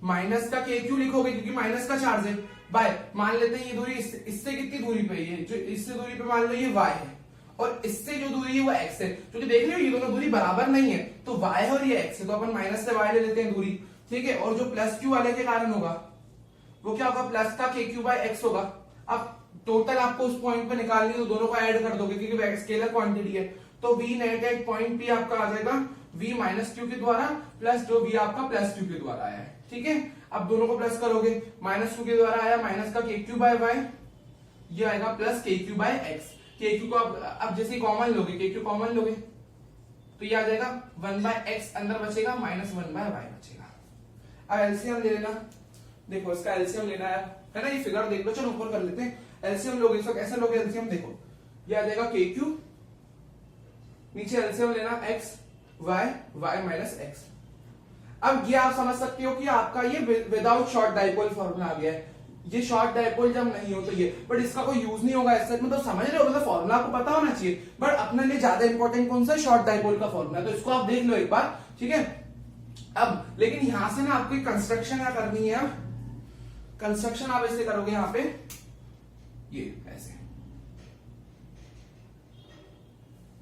माइनस का के क्यू लिखोगे क्योंकि माइनस का चार्ज है, बाय मान लेते हैं ये दूरी इससे कितनी दूरी पे, ये जो इससे दूरी पे मान लो ये y है, और इससे जो दूरी है वो x है, क्योंकि देख रहे हो ये दोनों दूरी बराबर नहीं है, तो y है और ये x है, तो अपन माइनस से y ले लेते हैं दूरी, ठीक है। और जो प्लस क्यू वाले के कारण होगा वो क्या होगा, प्लस का के क्यू बाय एक्स होगा। अब टोटल आपको उस पॉइंट पे निकालनी है, तो दोनों को ऐड कर दोगे क्योंकि स्केलर क्वांटिटी है, तो v net at point p आपका आ जाएगा v माइनस क्यू के द्वारा प्लस जो v आपका प्लस क्यू के द्वारा आया है, ठीक है। अब दोनों को प्लस करोगे, माइनस क्यू के द्वारा आया माइनस का के क्यू बाय वाई, ये आएगा प्लस के क्यू बाय एक्स। के क्यू को अब जैसे कॉमन लोगे, के क्यू कॉमन लोगे तो ये आ जाएगा 1 बाय एक्स, अंदर बचेगा माइनस 1 बाय वाई बचेगा। अब एलसीएम ले लेना, देखो इसका एलसीएम लेना है ना, ये फिगर देख लो, चलो ऊपर कर लेते हैं। एलसीएम लोगे इसको कैसे लोगे, एलसीएम देखो ये आ जाएगा के क्यू, नीचे एलसीएम लेना x y, y minus x. अब ये आप समझ सकते हो कि आपका ये विदाउट शॉर्ट डाइपोल फॉर्मूला आ गया है, ये शॉर्ट डाइपोल जब नहीं हो तो ये, बट इसका कोई यूज नहीं होगा ऐसा, मतलब समझ रहे हो, मतलब फॉर्मूला आपको पता होना चाहिए, बट अपने लिए ज्यादा इंपॉर्टेंट कौन सा, शॉर्ट डाइपोल का फॉर्मूला, तो इसको आप देख लो एक बार, ठीक है। अब लेकिन यहां से ना आपको कंस्ट्रक्शन क्या करनी है, कंस्ट्रक्शन आप ऐसे करोगे यहाँ पे, ये ऐसे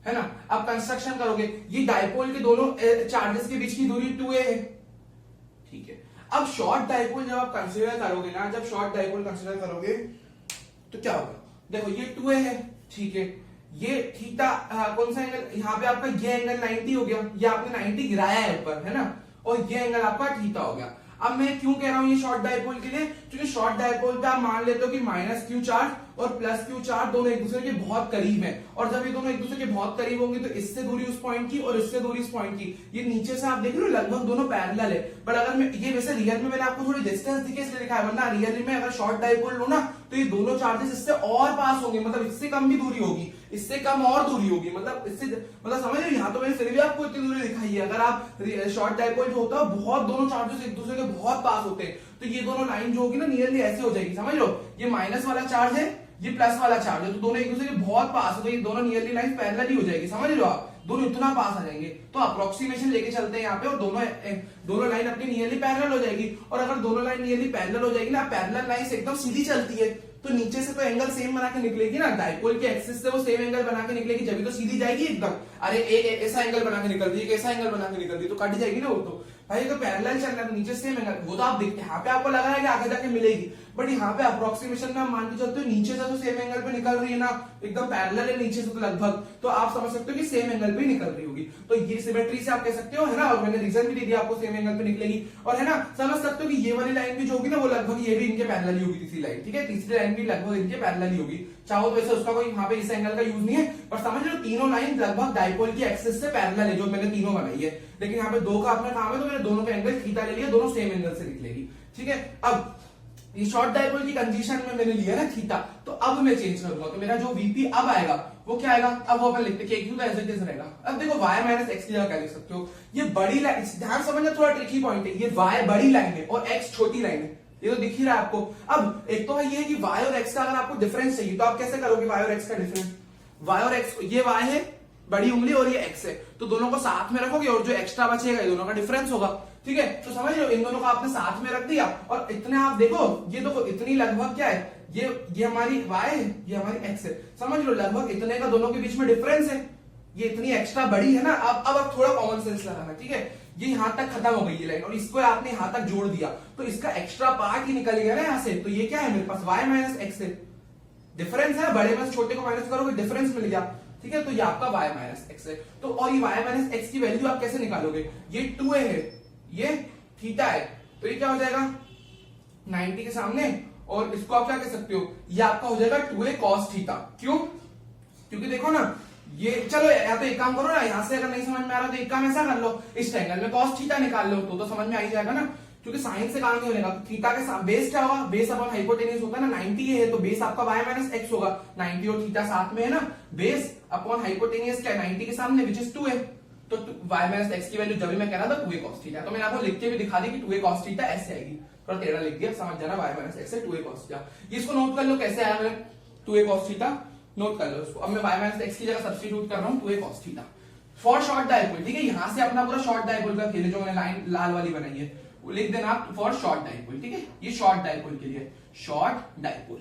है ना। अब कंस्ट्रक्शन करोगे, ये डाइपोल के दोनों चार्जेस के बीच की दूरी 2a है, ठीक है। अब शॉर्ट डाइपोल जब आप कंसीडर करोगे ना, जब शॉर्ट डाइपोल कंसीडर करोगे तो क्या होगा, देखो ये 2a है, ठीक है, ये थीटा कौन सा एंगल, यहाँ पे आपका ये एंगल 90 हो गया, ये आपने 90 गिराया है ऊपर, है ना, और ये एंगल आपका थीटा हो गया। अब मैं क्यों कह रहा हूं ये शॉर्ट डाइपोल के लिए, क्योंकि शॉर्ट डाइपोल पे आप मान लेते हो कि माइनस क्यू चार्ज और प्लस क्यू चार्ज दोनों एक दूसरे के बहुत करीब हैं, और जब ये दोनों एक दूसरे के बहुत करीब होंगे तो इससे दूरी उस पॉइंट की और इससे दूरी इस पॉइंट की, ये नीचे से आप देख रहे हो लगभग दोनों पैरेलल है। बट अगर मैं ये वैसे रियल में मैंने आपको थोड़ी डिस्टेंस दिखे इसलिए लिखा है, वरना रियल में अगर शॉर्ट डाइपोल लो ना तो ये दोनों चार्जेस इससे और पास होंगे, मतलब इससे कम भी दूरी होगी, इससे कम और दूरी होगी, मतलब इससे मतलब समझ रहे हो, यहाँ तो मैंने फिर भी आपको इतनी दूरी दिखाई है। अगर आप शॉर्ट डाइपोल जो होता है बहुत दोनों चार्जेस एक दूसरे के बहुत पास होते हैं, तो ये दोनों लाइन जो होगी ना नियरली ऐसे हो जाएगी, समझ लो, ये माइनस वाला चार्ज है, ये प्लस वाला चार्ज है, तो दोनों एक दूसरे के बहुत पास है, तो ये दोनों नियरली लाइन पैरेलल ही हो जाएगी, समझ लो आप, दोनों इतना पास आ जाएंगे। तो अप्रोक्सीमेशन लेके चलते हैं यहाँ पे, और दोनों लाइन अपनी नियरली पैरेलल हो जाएगी, और अगर दोनों लाइन नियरली पैरेलल हो जाएगी ना, पैरेलल लाइन एकदम सीधी चलती है, तो नीचे से तो एंगल सेम बना के निकलेगी ना, डाइपोल के एक्सिस से वो सेम एंगल बना के निकलेगी, जब तो सीधी जाएगी एकदम। अरे एक ऐसा एंगल बना के निकलती है, एक ऐसा एंगल बना के निकलती है, तो कट जाएगी ना वो, तो भाई तो पैरेलल चल रहा है, नीचे सेम एंगल, वो तो आप देखते हैं, यहाँ पे आपको लगा है कि आगे जाके मिलेगी, बट यहाँ पे अप्रोक्सीमेशन में हम मान के चलते हो नीचे से तो सेम एंगल पे निकल रही है ना, एकदम पैरेलल है नीचे से तो लगभग, तो आप समझ सकते हो कि सेम एंगल पे निकल रही होगी, तो ये सिमेट्री से आप कह सकते हो, है ना, और मैंने रीजन भी दे दिया आपको, सेम एंगल पे निकलेगी, और है ना समझ सकते हो कि ये वाली लाइन भी जो होगी ना वो लगभग ये भी इनके पैरेलल ही होगी, तीसरी लाइन, ठीक है, तीसरी लाइन भी लगभग इनके पैरेलल ही होगी, चाहो तो वैसे उसका कोई यहाँ पे इस एंगल का यूज नहीं है, पर समझ लो तीनों लाइन लगभग डाइपोल की एक्सिस से पैरेलल है, जो मैंने तीनों बनाई है, लेकिन यहाँ पे दो का अपना काम है, तो मैंने दोनों का एंगल थीटा ले लिया, दोनों सेम एंगल से निकलेगी, ठीक है। अब ये शॉर्ट डाइपोल की कंडीशन में मैंने लिया ना थीटा, तो अब मैं चेंज करूंगा, तो मेरा जो वीपी अब आएगा वो क्या आएगा, अब वो अपन लिखते हैं क्यू तो एज इट इज रहेगा। अब देखो y माइनस एक्स की जगह क्या लिख सकते हो, ये बड़ी लाइन, ध्यान समझना, थोड़ा ट्रिकी पॉइंट है, ये y बड़ी लाइन है और x छोटी लाइन है, ये तो दिख ही रहा है आपको। अब एक तो ये है कि y और x का अगर आपको डिफरेंस चाहिए तो आप कैसे करोगे, y और x का डिफरेंस, y और x, ये y है बड़ी उंगली और ये एक्स है, तो दोनों को साथ में रखोगे और जो एक्स्ट्रा बचेगा ये दोनों का डिफरेंस होगा। ठीक है, तो समझ लो इन दोनों को आपने साथ में रख दिया और इतने आप देखो, ये देखो इतनी लगभग क्या है, ये हमारी y है, ये हमारी x है। समझ लो लगभग इतने का दोनों के बीच में डिफरेंस है, ये इतनी एक्स्ट्रा बड़ी है ना। अब आप थोड़ा कॉमन सेंस लगाना। ठीक है, ये यहां तक खत्म हो गई ये लाइन और इसको आपने यहां तक जोड़ दिया तो इसका एक्स्ट्रा पार्ट ही निकल गया ना यहाँ से। तो ये क्या है मेरे पास y माइनस एक्स है, डिफरेंस है, बड़े में से छोटे को माइनस करोगे डिफरेंस मिल गया। ठीक है, तो ये आपका y माइनस एक्स है। तो और ये y माइनस एक्स की वैल्यू आप कैसे निकालोगे, ये 2a है, ये थीटा है, तो ये क्या हो जाएगा 90 के सामने, और इसको आप क्या कह सकते हो, ये आपका हो जाएगा 2a cos थीटा। क्यों, क्योंकि देखो ना ये, चलो या तो एक काम करो ना, यहां से अगर नहीं समझ में आ रहा तो एक काम ऐसा कर लो, इस ट्रायंगल में cos थीटा निकाल लो तो समझ में आ ही जाएगा ना, क्योंकि साइन से काम नहीं होगा। तो थीटा के साथ बेस क्या होगा, बेस अपॉन हाइपोटेन्यूज होता है ना, 90 ये है तो बेस आपका y माइनस एक्स होगा, 90 और थीटा साथ में है ना, बेस अपॉन हाइपोटेन्यूज क्या है 90 के सामने विच इज 2 है, तो y माइनस एक्स की वैल्यू जब भी मैं कह रहा था 2a cos थीटा, तो मैंने आपको लिख के भी दिखा दी कि 2a cos थीटा ऐसे आएगी, थोड़ा टेढ़ा लिख दिया, समझ जाना y माइनस एक्स है 2a cos थीटा। इसको नोट कर लो कैसे आया मेरे 2a cos थीटा, नोट कर लो इसको। अब मैं y माइनस एक्स की जगह सब्स्टिट्यूट कर रहा हूं 2a cos theta for short dipole. ठीक है, यहां से अपना पूरा शॉर्ट डायपोल का खेल जो मैंने लाइन लाल वाली बनाई है वो लिख देना आप फॉर शॉर्ट डायपोल। ठीक है, ये शॉर्ट डायपोल के लिए शॉर्ट डायपोल,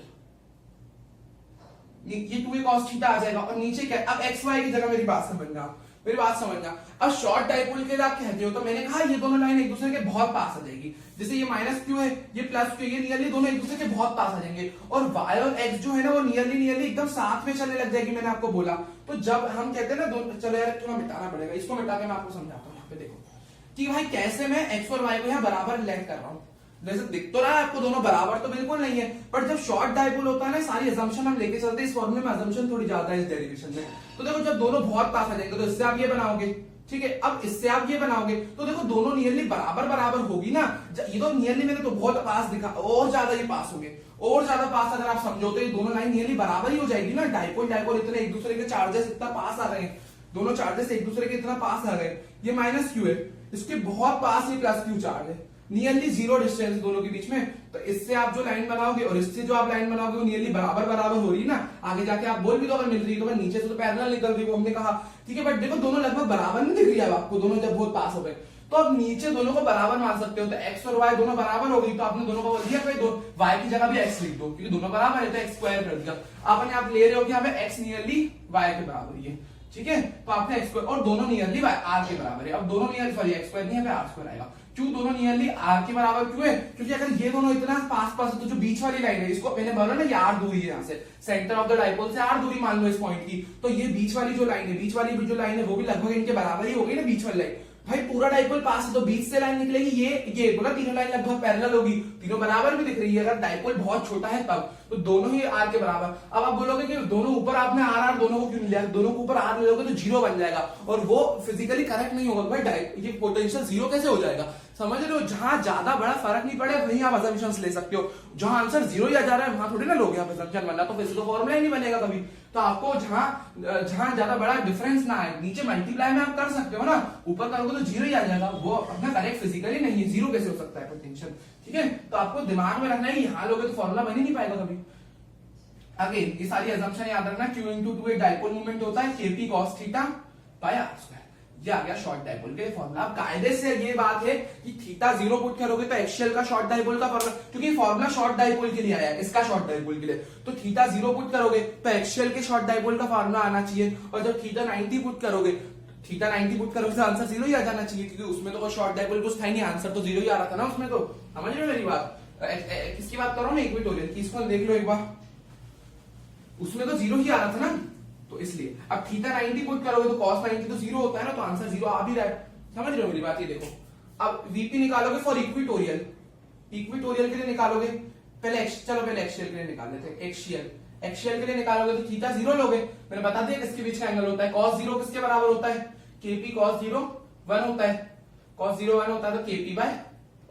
ये 2a cos थीटा आ जाएगा और नीचे क्या, अब xy की जगह मेरी बात समझना, मेरी बात समझना। अब शॉर्ट डायपोल के लिए आप कहते हो तो मैंने कहा ये दोनों लाइन एक दूसरे के बहुत पास आ जाएगी, जैसे ये माइनस क्यू है ये प्लस क्यू, ये नियरली दोनों एक दूसरे के बहुत पास आ जाएंगे और y और x जो है ना वो नियरली एकदम साथ में चलने लग जाएगी, मैंने आपको बोला। तो जब हम कहते हैं ना दोनों, चलो यार थोड़ा मिटाना पड़ेगा, इसको मिटा के मैं आपको समझाता हूँ। यहाँ पे देखो कि भाई कैसे मैं x और y को यहाँ बराबर रिलेट कर रहा हूँ, जैसे दिख तो रहा है आपको दोनों बराबर तो बिल्कुल नहीं है, पर जब शॉर्ट डायपोल होता है ना सारी असम्पशन हम लेके चलते हैं, इस फॉर्मूले में असम्पशन थोड़ी ज्यादा है इस डेरिवेशन में। तो देखो जब दोनों बहुत पास आ जाएंगे तो इससे आप ये बनाओगे, ठीक है, अब इससे आप ये बनाओगे तो देखो दोनों नियरली बराबर बराबर होगी ना, ये तो नियरली मैंने तो बहुत पास दिखा, और ज्यादा ये पास होंगे, और ज्यादा पास अगर आप समझो तो ये दोनों लाइन नियरली बराबर ही हो जाएगी ना। डायपोल डायपोल इतने एक दूसरे के चार्जेस इतना पास आ रहे हैं, दोनों चार्जेस एक दूसरे के इतना पास आ गए, ये माइनस क्यू है, इसके बहुत पास ये प्लस क्यू चार्ज है, नियरली जीरो डिस्टेंस दोनों के बीच में। तो इससे आप जो लाइन बनाओगे और इससे जो आप लाइन बनाओगे वो नियरली बराबर बराबर हो रही है ना, आगे जाके आप बोल भी तो अगर मिल रही है तो नीचे से तो पैरेलल निकल रही है, वो हमने कहा ठीक है, बट देखो दोनों लगभग बराबर नहीं दिख रही है आपको, दोनों जब बहुत पास हो गए तो आप नीचे दोनों को बराबर मान सकते हो। तो x और y दोनों बराबर हो गई तो आपने दोनों को बोल दिया y की जगह भी x लिख दो, क्योंकि दोनों बराबर है तो x स्क्वायर कर दिया। आपने आप ले रहे हो कि हमें x नियरली y के बराबर ही है, ठीक है, तो आपने x स्क्वायर और दोनों नियरली r के बराबर है। अब दोनों नियरली सॉरी x स्क्वायर नहीं है r स्क्वायर आएगा, क्यों दोनों नियरली r के बराबर क्यों है, क्योंकि अगर ये दोनों इतना पास पास है तो जो बीच वाली लाइन है इसको मैंने बोला ना ये r दूरी है, यहाँ से सेंटर ऑफ द डायपोल से r दूरी मान लो इस पॉइंट की, तो ये बीच वाली जो लाइन है, बीच वाली जो लाइन है वो भी लगभग इनके बराबर ही होगी ना, बीच वाली लाइन। भाई पूरा डायपोल पास है तो बीच से लाइन निकलेगी, ये बोला तीनों लाइन लगभग पैरेलल होगी, तीनों बराबर भी दिख रही है। अगर डायपोल बहुत छोटा है तब तो दोनों ही r के बराबर। अब आप बोलोगे कि दोनों ऊपर आपने r दोनों को क्यों लिया, दोनों को ऊपर r ले लोगे तो जीरो बन जाएगा और वो फिजिकली करेक्ट नहीं होगा। भाई ये पोटेंशियल जीरो कैसे हो जाएगा, समझ रहे हो, जहां ज्यादा बड़ा फर्क नहीं पड़े वहीं आप असम्पशंस ले सकते हो, जहां आंसर जीरो ही आ जा रहा है वहां थोड़ी ना लोगे आप असम्पशन, वरना तो फिजिकल फॉर्मूला ही नहीं बनेगा कभी। तो आपको जहां ज्यादा बड़ा डिफरेंस ना आए, नीचे मल्टीप्लाई में आप कर सकते हो ना, ऊपर करोगे तो जीरो ही आ जाएगा, वो अपना करेक्ट फिजिकली नहीं है, जीरो कैसे हो सकता है पोटेंशियल, ठीक है। तो आपको दिमाग में रखना है, यहाँ लोगे तो फॉर्मूला बन ही नहीं पाएगा कभी। अगेन ये सारी असम्पशन याद रखना, Q इंटू 2 एक डायपोल मूवमेंट होता है, KP cos theta by r square, ये आ गया शॉर्ट डायपोल के फॉर्मूला। अब कायदे से ये बात है कि थीटा जीरो पुट करोगे तो एक्सियल का शॉर्ट डायपोल का फॉर्मूला, क्योंकि फॉर्मूला शॉर्ट डायपोल के लिए आया है, इसका शॉर्ट डायपोल के लिए, तो थीटा जीरो पुट करोगे तो एक्सियल के शॉर्ट डायपोल का फॉर्मूला आना चाहिए, और जब थीटा 90 पुट करोगे, थीटा 90 पुट करोगे तो आंसर जीरो ही आ जाना चाहिए, क्योंकि उसमें तो कोई शॉर्ट डायपोल कुछ था ही नहीं, आंसर तो जीरो ही आ रहा था ना उसमें। तो समझ रहे हो मेरी बात, किसकी बात कर रहा हूँ मैं, इक्वेटोरियल की, इसको देख लो एक बार, उसमें तो जीरो ही आ रहा था ना, तो इसलिए अब थीटा 90 पुट करोगे तो cos 90 तो जीरो होता है ना, तो आंसर जीरो आ भी रहा है, समझ रहे हो मेरी बात। ये देखो अब वीपी निकालोगे फॉर इक्वेटोरियल, इक्वेटोरियल के लिए निकालोगे, पहले चलो पहले एक्सियल के लिए निकाल लेते हैं, एक्सियल के लिए निकालोगे तो थीटा जीरो लोगे, मैंने बता दिया किसके बीच का एंगल होता है, cos जीरो किसके बराबर होता है, KP cos जीरो 1 होता है, cos जीरो 1 होता है तो KP बाय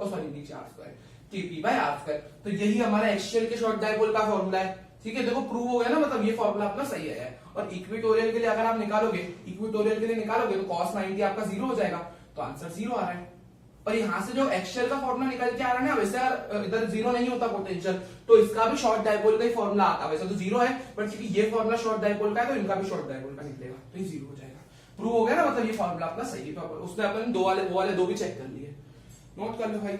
नीचे r square, KP by r square. तो यही हमारा एक्सियल के शॉर्ट डायपोल का फॉर्मूला है, ठीक है, देखो प्रूव हो गया ना, मतलब ये फॉर्मूला अपना सही है। और इक्वेटोरियल के लिए अगर आप निकालोगे, इक्वेटोरियल के लिए निकालोगे तो cos 90 आपका जीरो हो जाएगा, तो आंसर जीरो आ रहा है। और यहाँ से जो एक्सियल का फॉर्मूला निकल के आ रहा है ना, वैसे अगर इधर जीरो नहीं होता पोटेंशियल तो इसका भी शॉर्ट डायपोल का ही फॉर्मूला आता, वैसे तो जीरो है बट क्योंकि ये फॉर्मूला शॉर्ट डायपोल का है तो इनका भी शॉर्ट डायपोल का निकलेगा, तो ये जीरो हो जाएगा। प्रूव हो गया ना, मतलब ये फॉर्मूला अपना सही है। तो उसमें अपन वो वाले दो भी चेक कर लिए, नोट कर लो भाई।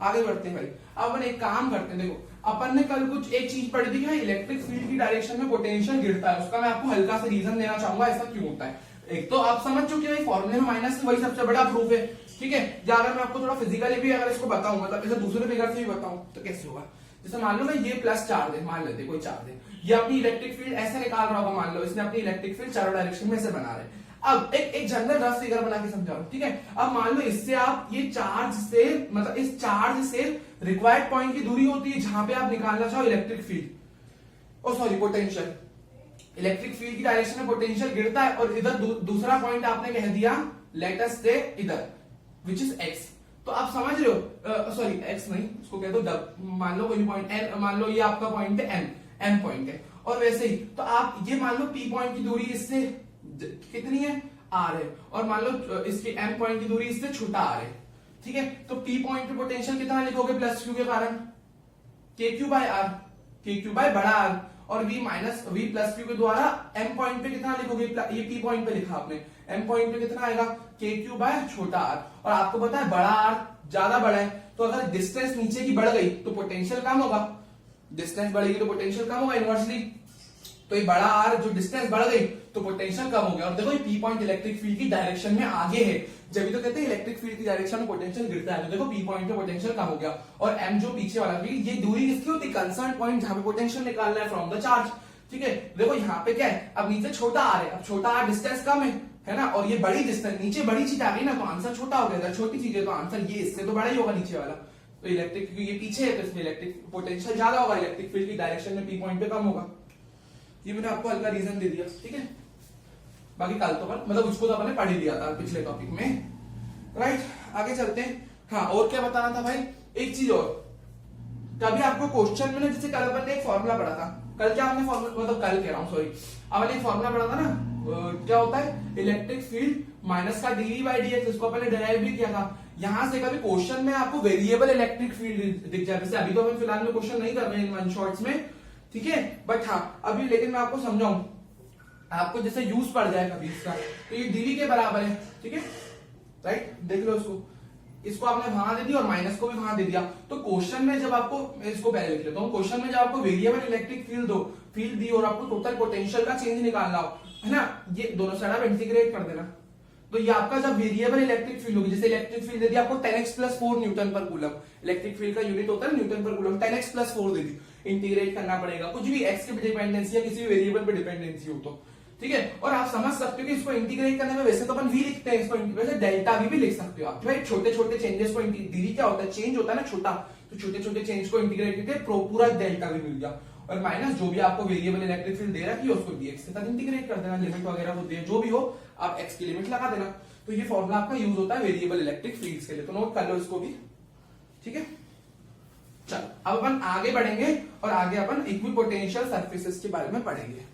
आगे बढ़ते हैं भाई। अब अपन एक काम करते हैं, देखो अपन ने कल कुछ एक चीज पढ़ी थी कि भाई इलेक्ट्रिक फील्ड की डायरेक्शन में पोटेंशियल गिरता है, उसका मैं आपको हल्का सा रीजन देना चाहूंगा ऐसा क्यों होता है। एक तो आप समझ चुके हैं फॉर्मूले में माइनस वही सबसे बड़ा प्रूफ है, ठीक है। या अगर मैं आपको थोड़ा फिजिकली भी अगर इसको बताऊं, मतलब जैसे दूसरे फिगर से भी बताऊं तो कैसे होगा। जैसे मान लो मैं ये प्लस चार्ज है, मान लेते कोई चार्ज है, ये अपनी इलेक्ट्रिक फील्ड ऐसे निकाल रहा होगा, मान लो इसने अपनी इलेक्ट्रिक फील्ड चारों डायरेक्शन में ऐसे बना रहे हैं। अब एक जनरल रफ फिगर बना के समझाओ, ठीक है। अब मान लो इससे आप ये चार्ज से, मतलब इस चार्ज से रिक्वायर्ड पॉइंट की दूरी होती है जहां पे आप निकालना चाहो इलेक्ट्रिक फील्ड, ओ सॉरी पोटेंशियल। इलेक्ट्रिक फील्ड की डायरेक्शन में पोटेंशियल गिरता है और इधर दूसरा पॉइंट आपने कह दिया लेट अस से इधर, विच इज एक्स। तो आप समझ रहे हो, सॉरी एक्स नहीं, उसको कह दो मान लो कोई पॉइंट एन, मान लो ये आपका पॉइंट है एन पॉइंट है। और वैसे ही तो आप ये मान लो पी पॉइंट की दूरी इससे कितनी है, आर है, और मान लो इसकी एम पॉइंट की दूरी इससे छोटा आर है, ठीक है। तो पी पॉइंट पे पोटेंशियल कितना लिखोगे, प्लस क्यू के कारण k Q by r, k Q by बड़ा आर, और v minus v plus q के द्वारा m पॉइंट पे कितना लिखोगे, ये p पॉइंट पे लिखा आपने, m पॉइंट पे कितना आएगा के क्यू बाय छोटा r। और आपको पता है बड़ा r ज्यादा बड़ा है, तो अगर डिस्टेंस नीचे की बढ़ गई तो पोटेंशियल कम होगा, डिस्टेंस बढ़ेगी तो पोटेंशियल कम होगा इनवर्सली। तो ये बड़ा आर जो डिस्टेंस बढ़ गई तो पोटेंशियल कम हो गया। और देखो ये पी पॉइंट इलेक्ट्रिक फील्ड की डायरेक्शन में आगे है, जब भी तो कहते हैं इलेक्ट्रिक फील्ड की डायरेक्शन में पोटेंशियल गिरता है, तो देखो पी पॉइंट पे पोटेंशियल कम हो गया। और एम जो पीछे वाला फील्ड, ये दूरी किसकी होती है, कंसर्न पॉइंट जहां पे पोटेंशियल निकालना है फ्रॉम द चार्ज, ठीक है। देखो यहाँ पे क्या है, अब नीचे छोटा आर है, अब छोटा आर डिस्टेंस कम है ना, और ये बड़ी डिस्टेंस, नीचे बड़ी चीज आ गई ना, तो आंसर छोटा हो गया। छोटी चीज है तो आंसर ये इससे तो बड़ा ही होगा नीचे वाला। तो इलेक्ट्रिक, क्योंकि ये पीछे है तो इसमें इलेक्ट्रिक पोटेंशियल ज्यादा होगा, इलेक्ट्रिक फील्ड की डायरेक्शन में पी पॉइंट पे कम होगा। ये मैंने आपको हल्का रीजन दे दिया, ठीक है। बाकी कल तो मतलब उसको तो आपने पढ़ ही लिया था पिछले टॉपिक में, राइट। आगे चलते हैं। हाँ, और क्या बताना था भाई, एक चीज और, कभी आपको क्वेश्चन में ना, जैसे कल अपन ने एक फॉर्मूला पढ़ा था, कल क्या हमने फॉर्मूला, मतलब कल कह रहा हूँ सॉरी, अपन एक फॉर्मूला पढ़ा था ना, क्या होता है इलेक्ट्रिक फील्ड माइनस का डीवी बाई डी एक्स, इसको अपन ने डिराइव भी किया था। यहां से कभी क्वेश्चन में आपको वेरिएबल इलेक्ट्रिक फील्ड दिख जाए, जैसे अभी तो अपन फिलहाल में क्वेश्चन नहीं कर रहे हैं इन वन शॉट्स में, ठीक है, बट हाँ अभी, लेकिन मैं आपको समझाऊं, आपको जैसे यूज पड़ जाए कभी इसका, तो ये डीवी के बराबर है, ठीक है, राइट। देख लो इसको आपने वहां दे दिया और माइनस को भी वहां दे दिया। तो क्वेश्चन में जब आपको, इसको पहले लिख लेता हूं, क्वेश्चन में जब आपको वेरिएबल इलेक्ट्रिक फील्ड दी और आपको टोटल पोटेंशियल का चेंज निकालना हो, है ना, ये दोनों साइड आप इंटीग्रेट कर देना। तो ये आपका जब वेरिएबल इलेक्ट्रिक फील्ड होगी, जैसे इलेक्ट्रिक फील्ड दे दी आपको 10x + 4 न्यूटन पर कूलम, इलेक्ट्रिक फील्ड का यूनिट होता है न्यूटन पर कूलम, 10x + 4 दे दी, इंटीग्रेट करना पड़ेगा, कुछ भी x के डिपेंडेंसी या किसी भी वेरिएबल पे डिपेंडेंसी हो तो, ठीक है। और आप समझ सकते हो कि इसको इंटीग्रेट करने में वैसे तो अपन v लिखते हैं, इसको वैसे डेल्टा v भी लिख सकते हो आप, भाई छोटे छोटे चेंजेस को, dv क्या होता है, चेंज होता है ना छोटा, तो छोटे छोटे चेंज को इंटीग्रेट करके पूरा डेल्टा v मिल गया। और माइनस जो भी आपको वेरिएबल इलेक्ट्रिक फील्ड दे रखी है उसको dx के साथ इंटीग्रेट कर देना, लिमिट वगैरह वो दे जो भी हो आप x की लिमिट लगा देना। तो ये फॉर्मूला आपका यूज होता है वेरिएबल इलेक्ट्रिक फील्ड्स के लिए, तो नोट कर लो इसको भी, ठीक है। चलो अब अपन आगे बढ़ेंगे और आगे अपन इक्विपोटेंशियल सरफेसेस के बारे में पढ़ेंगे।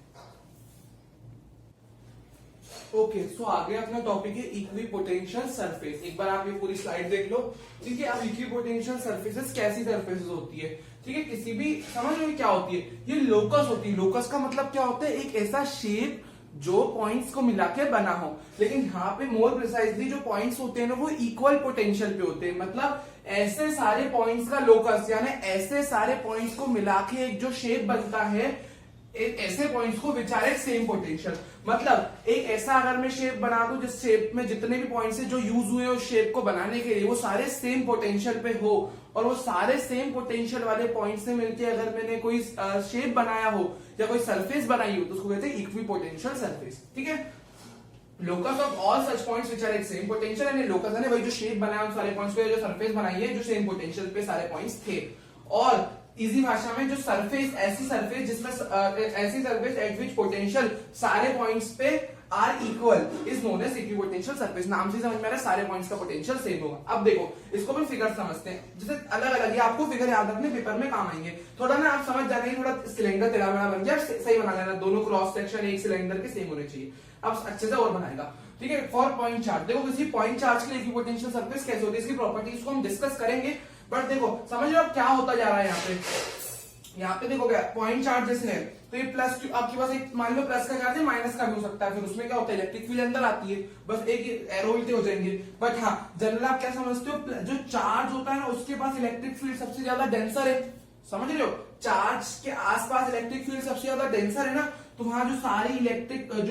ओके, सो आगे अपना टॉपिक है इक्विपोटेंशियल सरफेस। एक बार आप ये पूरी स्लाइड देख लो, ठीक है। अब इक्विपोटेंशियल सरफेसेस कैसी सरफेसेस होती है, ठीक है, किसी भी समझ लो क्या होती है, ये लोकस होती है। लोकस का मतलब क्या होता है, एक ऐसा शेप जो पॉइंट्स को मिला के बना हो, लेकिन यहाँ पे मोर प्रिसाइजली जो पॉइंट्स होते हैं ना वो इक्वल पोटेंशियल पे होते हैं, मतलब ऐसे सारे पॉइंट्स का लोकस, यानी ऐसे सारे पॉइंट्स को मिला के एक जो शेप बनता है, ऐसे पॉइंट्स को which are at same potential. मतलब एक ऐसा अगर मैं शेप बना दूं जिस शेप में जितने भी पॉइंट्स है जो यूज हुए उस शेप को बनाने के लिए वो सारे सेम पोटेंशियल पे हो, और वो सारे सेम पोटेंशियल वाले पॉइंट से मिलके अगर मैंने कोई शेप बनाया हो या कोई सरफेस बनाई हो तो उसको कहते हैं इक्विपोटेंशियल सरफेस, ठीक है। Locus of all such points which are at same potential, यानी लोकस है भाई जो शेप बनाया उन सारे पॉइंट्स पे, जो सरफेस बनाई है जो सेम पोटेंशियल पे सारे पॉइंट्स थे। और इजी भाषा में जो सरफेस, ऐसी सरफेस जिसमें ऐसी सरफेस एट विच पोटेंशियल सारे पॉइंट्स पे are equal is known as equipotential surface. नाम से समझ में आ रहा है सारे पॉइंट्स का पोटेंशियल सेम होगा। अब देखो इसको हम फिगर समझते हैं, जैसे अलग अलग, ये आपको फिगर याद रखने पेपर में काम आएंगे। थोड़ा ना आप समझ जाएंगे, थोड़ा सिलेंडर टेढ़ा मेढ़ा बन गया, सही बना लेना, दोनों क्रॉस सेक्शन एक सिलेंडर के सेम होने चाहिए, अब अच्छे से और बनाएगा, ठीक है। फॉर पॉइंट चार्ज, देखो किसी पॉइंट चार्ज के लिए इक्विपोटेंशियल सरफेस कैसे होती है, इसकी प्रॉपर्टीज को हम डिस्कस करेंगे। बट देखो समझ लो अब क्या होता जा रहा है यहाँ पे, यहाँ पे देखो क्या पॉइंट चार्ज जिसने, तो ये प्लस आपके पास एक मान लो प्लस का चार्ज है, माइनस का भी हो सकता है, फिर उसमें क्या होता है इलेक्ट्रिक फील्ड अंदर आती है, बस एक एरो उल्टे हो जाएंगे। बट हाँ जनरल आप क्या समझते हो, जो चार्ज होता है ना उसके पास इलेक्ट्रिक फील्ड सबसे ज्यादा डेंसर है, समझ रहे हो, चार्ज के आसपास इलेक्ट्रिक फील्ड सबसे ज्यादा डेंसर है ना, तो वहां जो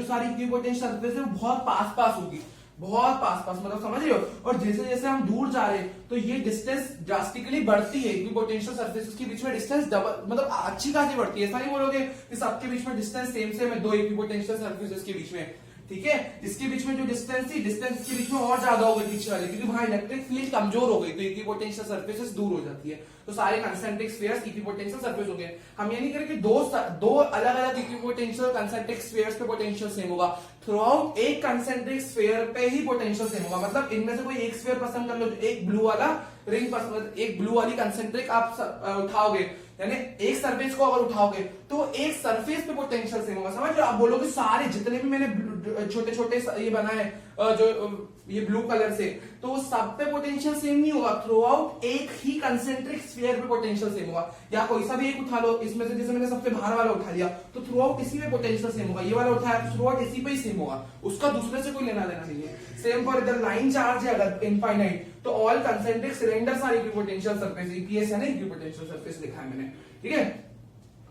सारी इक्विपोटेंशियल सरफेस है वो बहुत पास पास होगी, बहुत पास पास, मतलब समझ रहे हो। और जैसे जैसे हम दूर जा रहे हैं तो ये डिस्टेंस ड्रास्टिकली बढ़ती है, इक्विपोटेंशियल सरफेसेस के बीच में डिस्टेंस डबल, मतलब अच्छी खासी बढ़ती है। ऐसा नहीं बोलोगे कि सबके बीच में डिस्टेंस सेम सेम है दो इक्विपोटेंशियल सरफेसेस के बीच में, ठीक है, इसके बीच में जो डिस्टेंस थी, डिस्टेंस के बीच में और ज्यादा हो गई पीछे वाले, क्योंकि वहां इलेक्ट्रिक फील्ड कमजोर हो गई, तो इक्विपोटेंशियल सरफेसेस दूर हो जाती है, तो सारे कंसेंट्रिक स्फीयर्स इक्विपोटेंशियल सरफेस हो गए। हम ये नहीं करें कि दो अलग अलग इक्विपोटेंशियल कंसेंट्रिक स्फीयर्स पे पोटेंशियल सेम होगा, थ्रू आउट एक कंसेंट्रिक स्फीयर पे ही पोटेंशियल सेम होगा। मतलब इनमें से कोई एक स्फीयर पसंद कर लो, एक ब्लू वाला रिंग पसंद, एक ब्लू वाली कंसेंट्रिक आप उठाओगे, यानी एक सरफेस को अगर उठाओगे तो एक सरफेस पे पोटेंशियल सेम होगा, समझ रहे हो। आप बोलोगे सारे जितने भी मैंने छोटे छोटे ये बनाए जो ये ब्लू कलर से, तो वो सब पे पोटेंशियल सेम नहीं होगा, थ्रू आउट एक ही कंसेंट्रिक स्फीयर पे पोटेंशियल सेम होगा। या कोई सा भी एक उठा लो इसमें से, जैसे मैंने सबसे बाहर वाला उठा लिया तो थ्रू आउट इसी में पोटेंशियल सेम होगा, ये वाला उठाया तो थ्रू आउट इसी पे ही सेम होगा, उसका दूसरे से कोई लेना देना नहीं है। सेम फॉर इधर लाइन चार्ज है अगर इनफाइनाइट, तो all concentric cylinders are equipotential surface, EPS है ना, इक्विपोटेंशियल सरफेस लिखा है मैंने, ठीक है।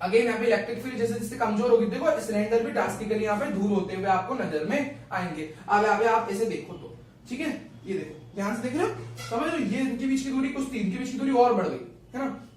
अगेन यहाँ पे इलेक्ट्रिक फील्ड जैसे जैसे कमजोर होगी, देखो सिलेंडर भी ड्रास्टिकली यहाँ पे दूर होते हुए आपको नजर में आएंगे। अब आप ऐसे देखो तो, ठीक है, ये देखो ध्यान से देख रहे हो, समझ रहे हो, ये इनके बीच की दूरी कुछ थी, इनके बीच की दूरी और बढ़ गई है ना।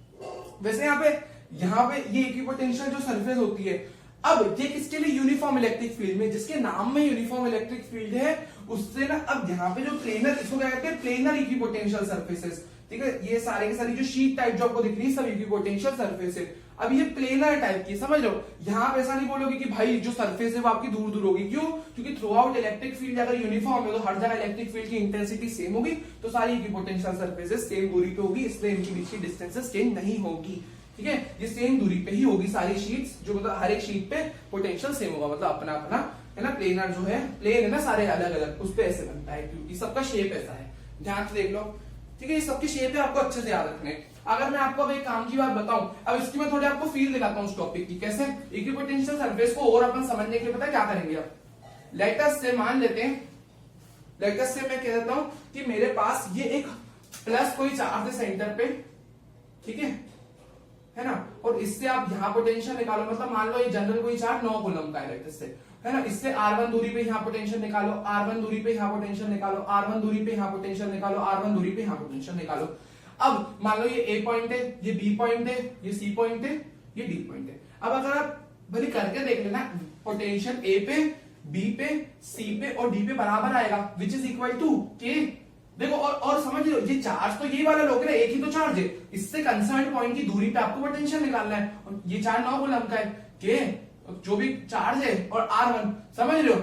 वैसे यहाँ पे ये इक्विपोटेंशियल जो सरफेस होती है, अब ये किसके लिए, यूनिफॉर्म इलेक्ट्रिक फील्ड में, जिसके नाम में यूनिफॉर्म इलेक्ट्रिक फील्ड है उससे ना, अब यहाँ पे जो प्लेनर, इसको क्या कहते हैं, प्लेनर इक्विपोटेंशियल सरफेसेस, ठीक है, ये सारे के सारी जो शीट टाइप जो आपको दिख रही है सब इक्विपोटेंशियल सरफेस है। अब ये प्लेनर टाइप की, समझ लो, यहाँ पे ऐसा नहीं बोलोगे कि भाई जो सरफेस है वो आपकी दूर दूर होगी, क्यों, क्योंकि थ्रू आउट इलेक्ट्रिक फील्ड अगर यूनिफॉर्म है तो हर जगह इलेक्ट्रिक फील्ड की इंटेंसिटी सेम होगी, तो सारी इक्विपोटेंशियल सरफेसेस सेम दूरी पे होगी, इसलिए इनके बीच की डिस्टेंसेस चेंज नहीं होगी, ठीक है, ये सेम दूरी पे ही होगी सारी शीट्स, जो मतलब हर एक शीट पे पोटेंशियल सेम होगा, मतलब अपना अपना है ना, प्लेनर जो है, प्लेन है ना सारे अलग अलग, उस पे ऐसे बनता है क्योंकि सबका शेप ऐसा है, ध्यान से देख लो, ठीक है, ये सबकी शेप है, आपको अच्छे से याद रखने। अगर मैं आपको अब एक काम की बात बताऊं, अब इसकी मैं थोड़ी आपको फील दिलाता हूं उस टॉपिक की, कैसे इक्विपोटेंशियल सरफेस को और अपन समझने के लिए पता है क्या करेंगे। अब लेट अस से मान लेते हैं, लेट अस से मैं कह देता हूं कि मेरे पास ये एक प्लस कोई चार्ज है सेंटर पे, ठीक है ना, और इससे आप यहाँ पोटेंशियल निकालो, मतलब मान लो ये जनरल कोई चार्ज 9 कूलम का है इससे, है ना, इससे R1 दूरी पे यहाँ पोटेंशियल निकालो, R1 दूरी पे यहाँ पोटेंशियल निकालो, R1 दूरी पे यहाँ पोटेंशियल निकालो, R1 दूरी पे यहाँ पोटेंशियल निकालो। अब मान लो ये A पॉइंट है, ये B पॉइंट है, ये C पॉइंट है, ये D पॉइंट है। अब अगर आप भले करके देख लेना, पोटेंशियल A पे, B पे, C पे और D पे बराबर आएगा, which is equal to K। देखो और समझ लो, ये चार्ज तो ये वाला लोग एक ही तो चार्ज है, इससे कंसर्न पॉइंट की दूरी पे आपको पोटेंशियल निकालना है, और ये चार्ज 9 कूलम का है, K जो भी चार्ज है और R1, समझ रहे हो।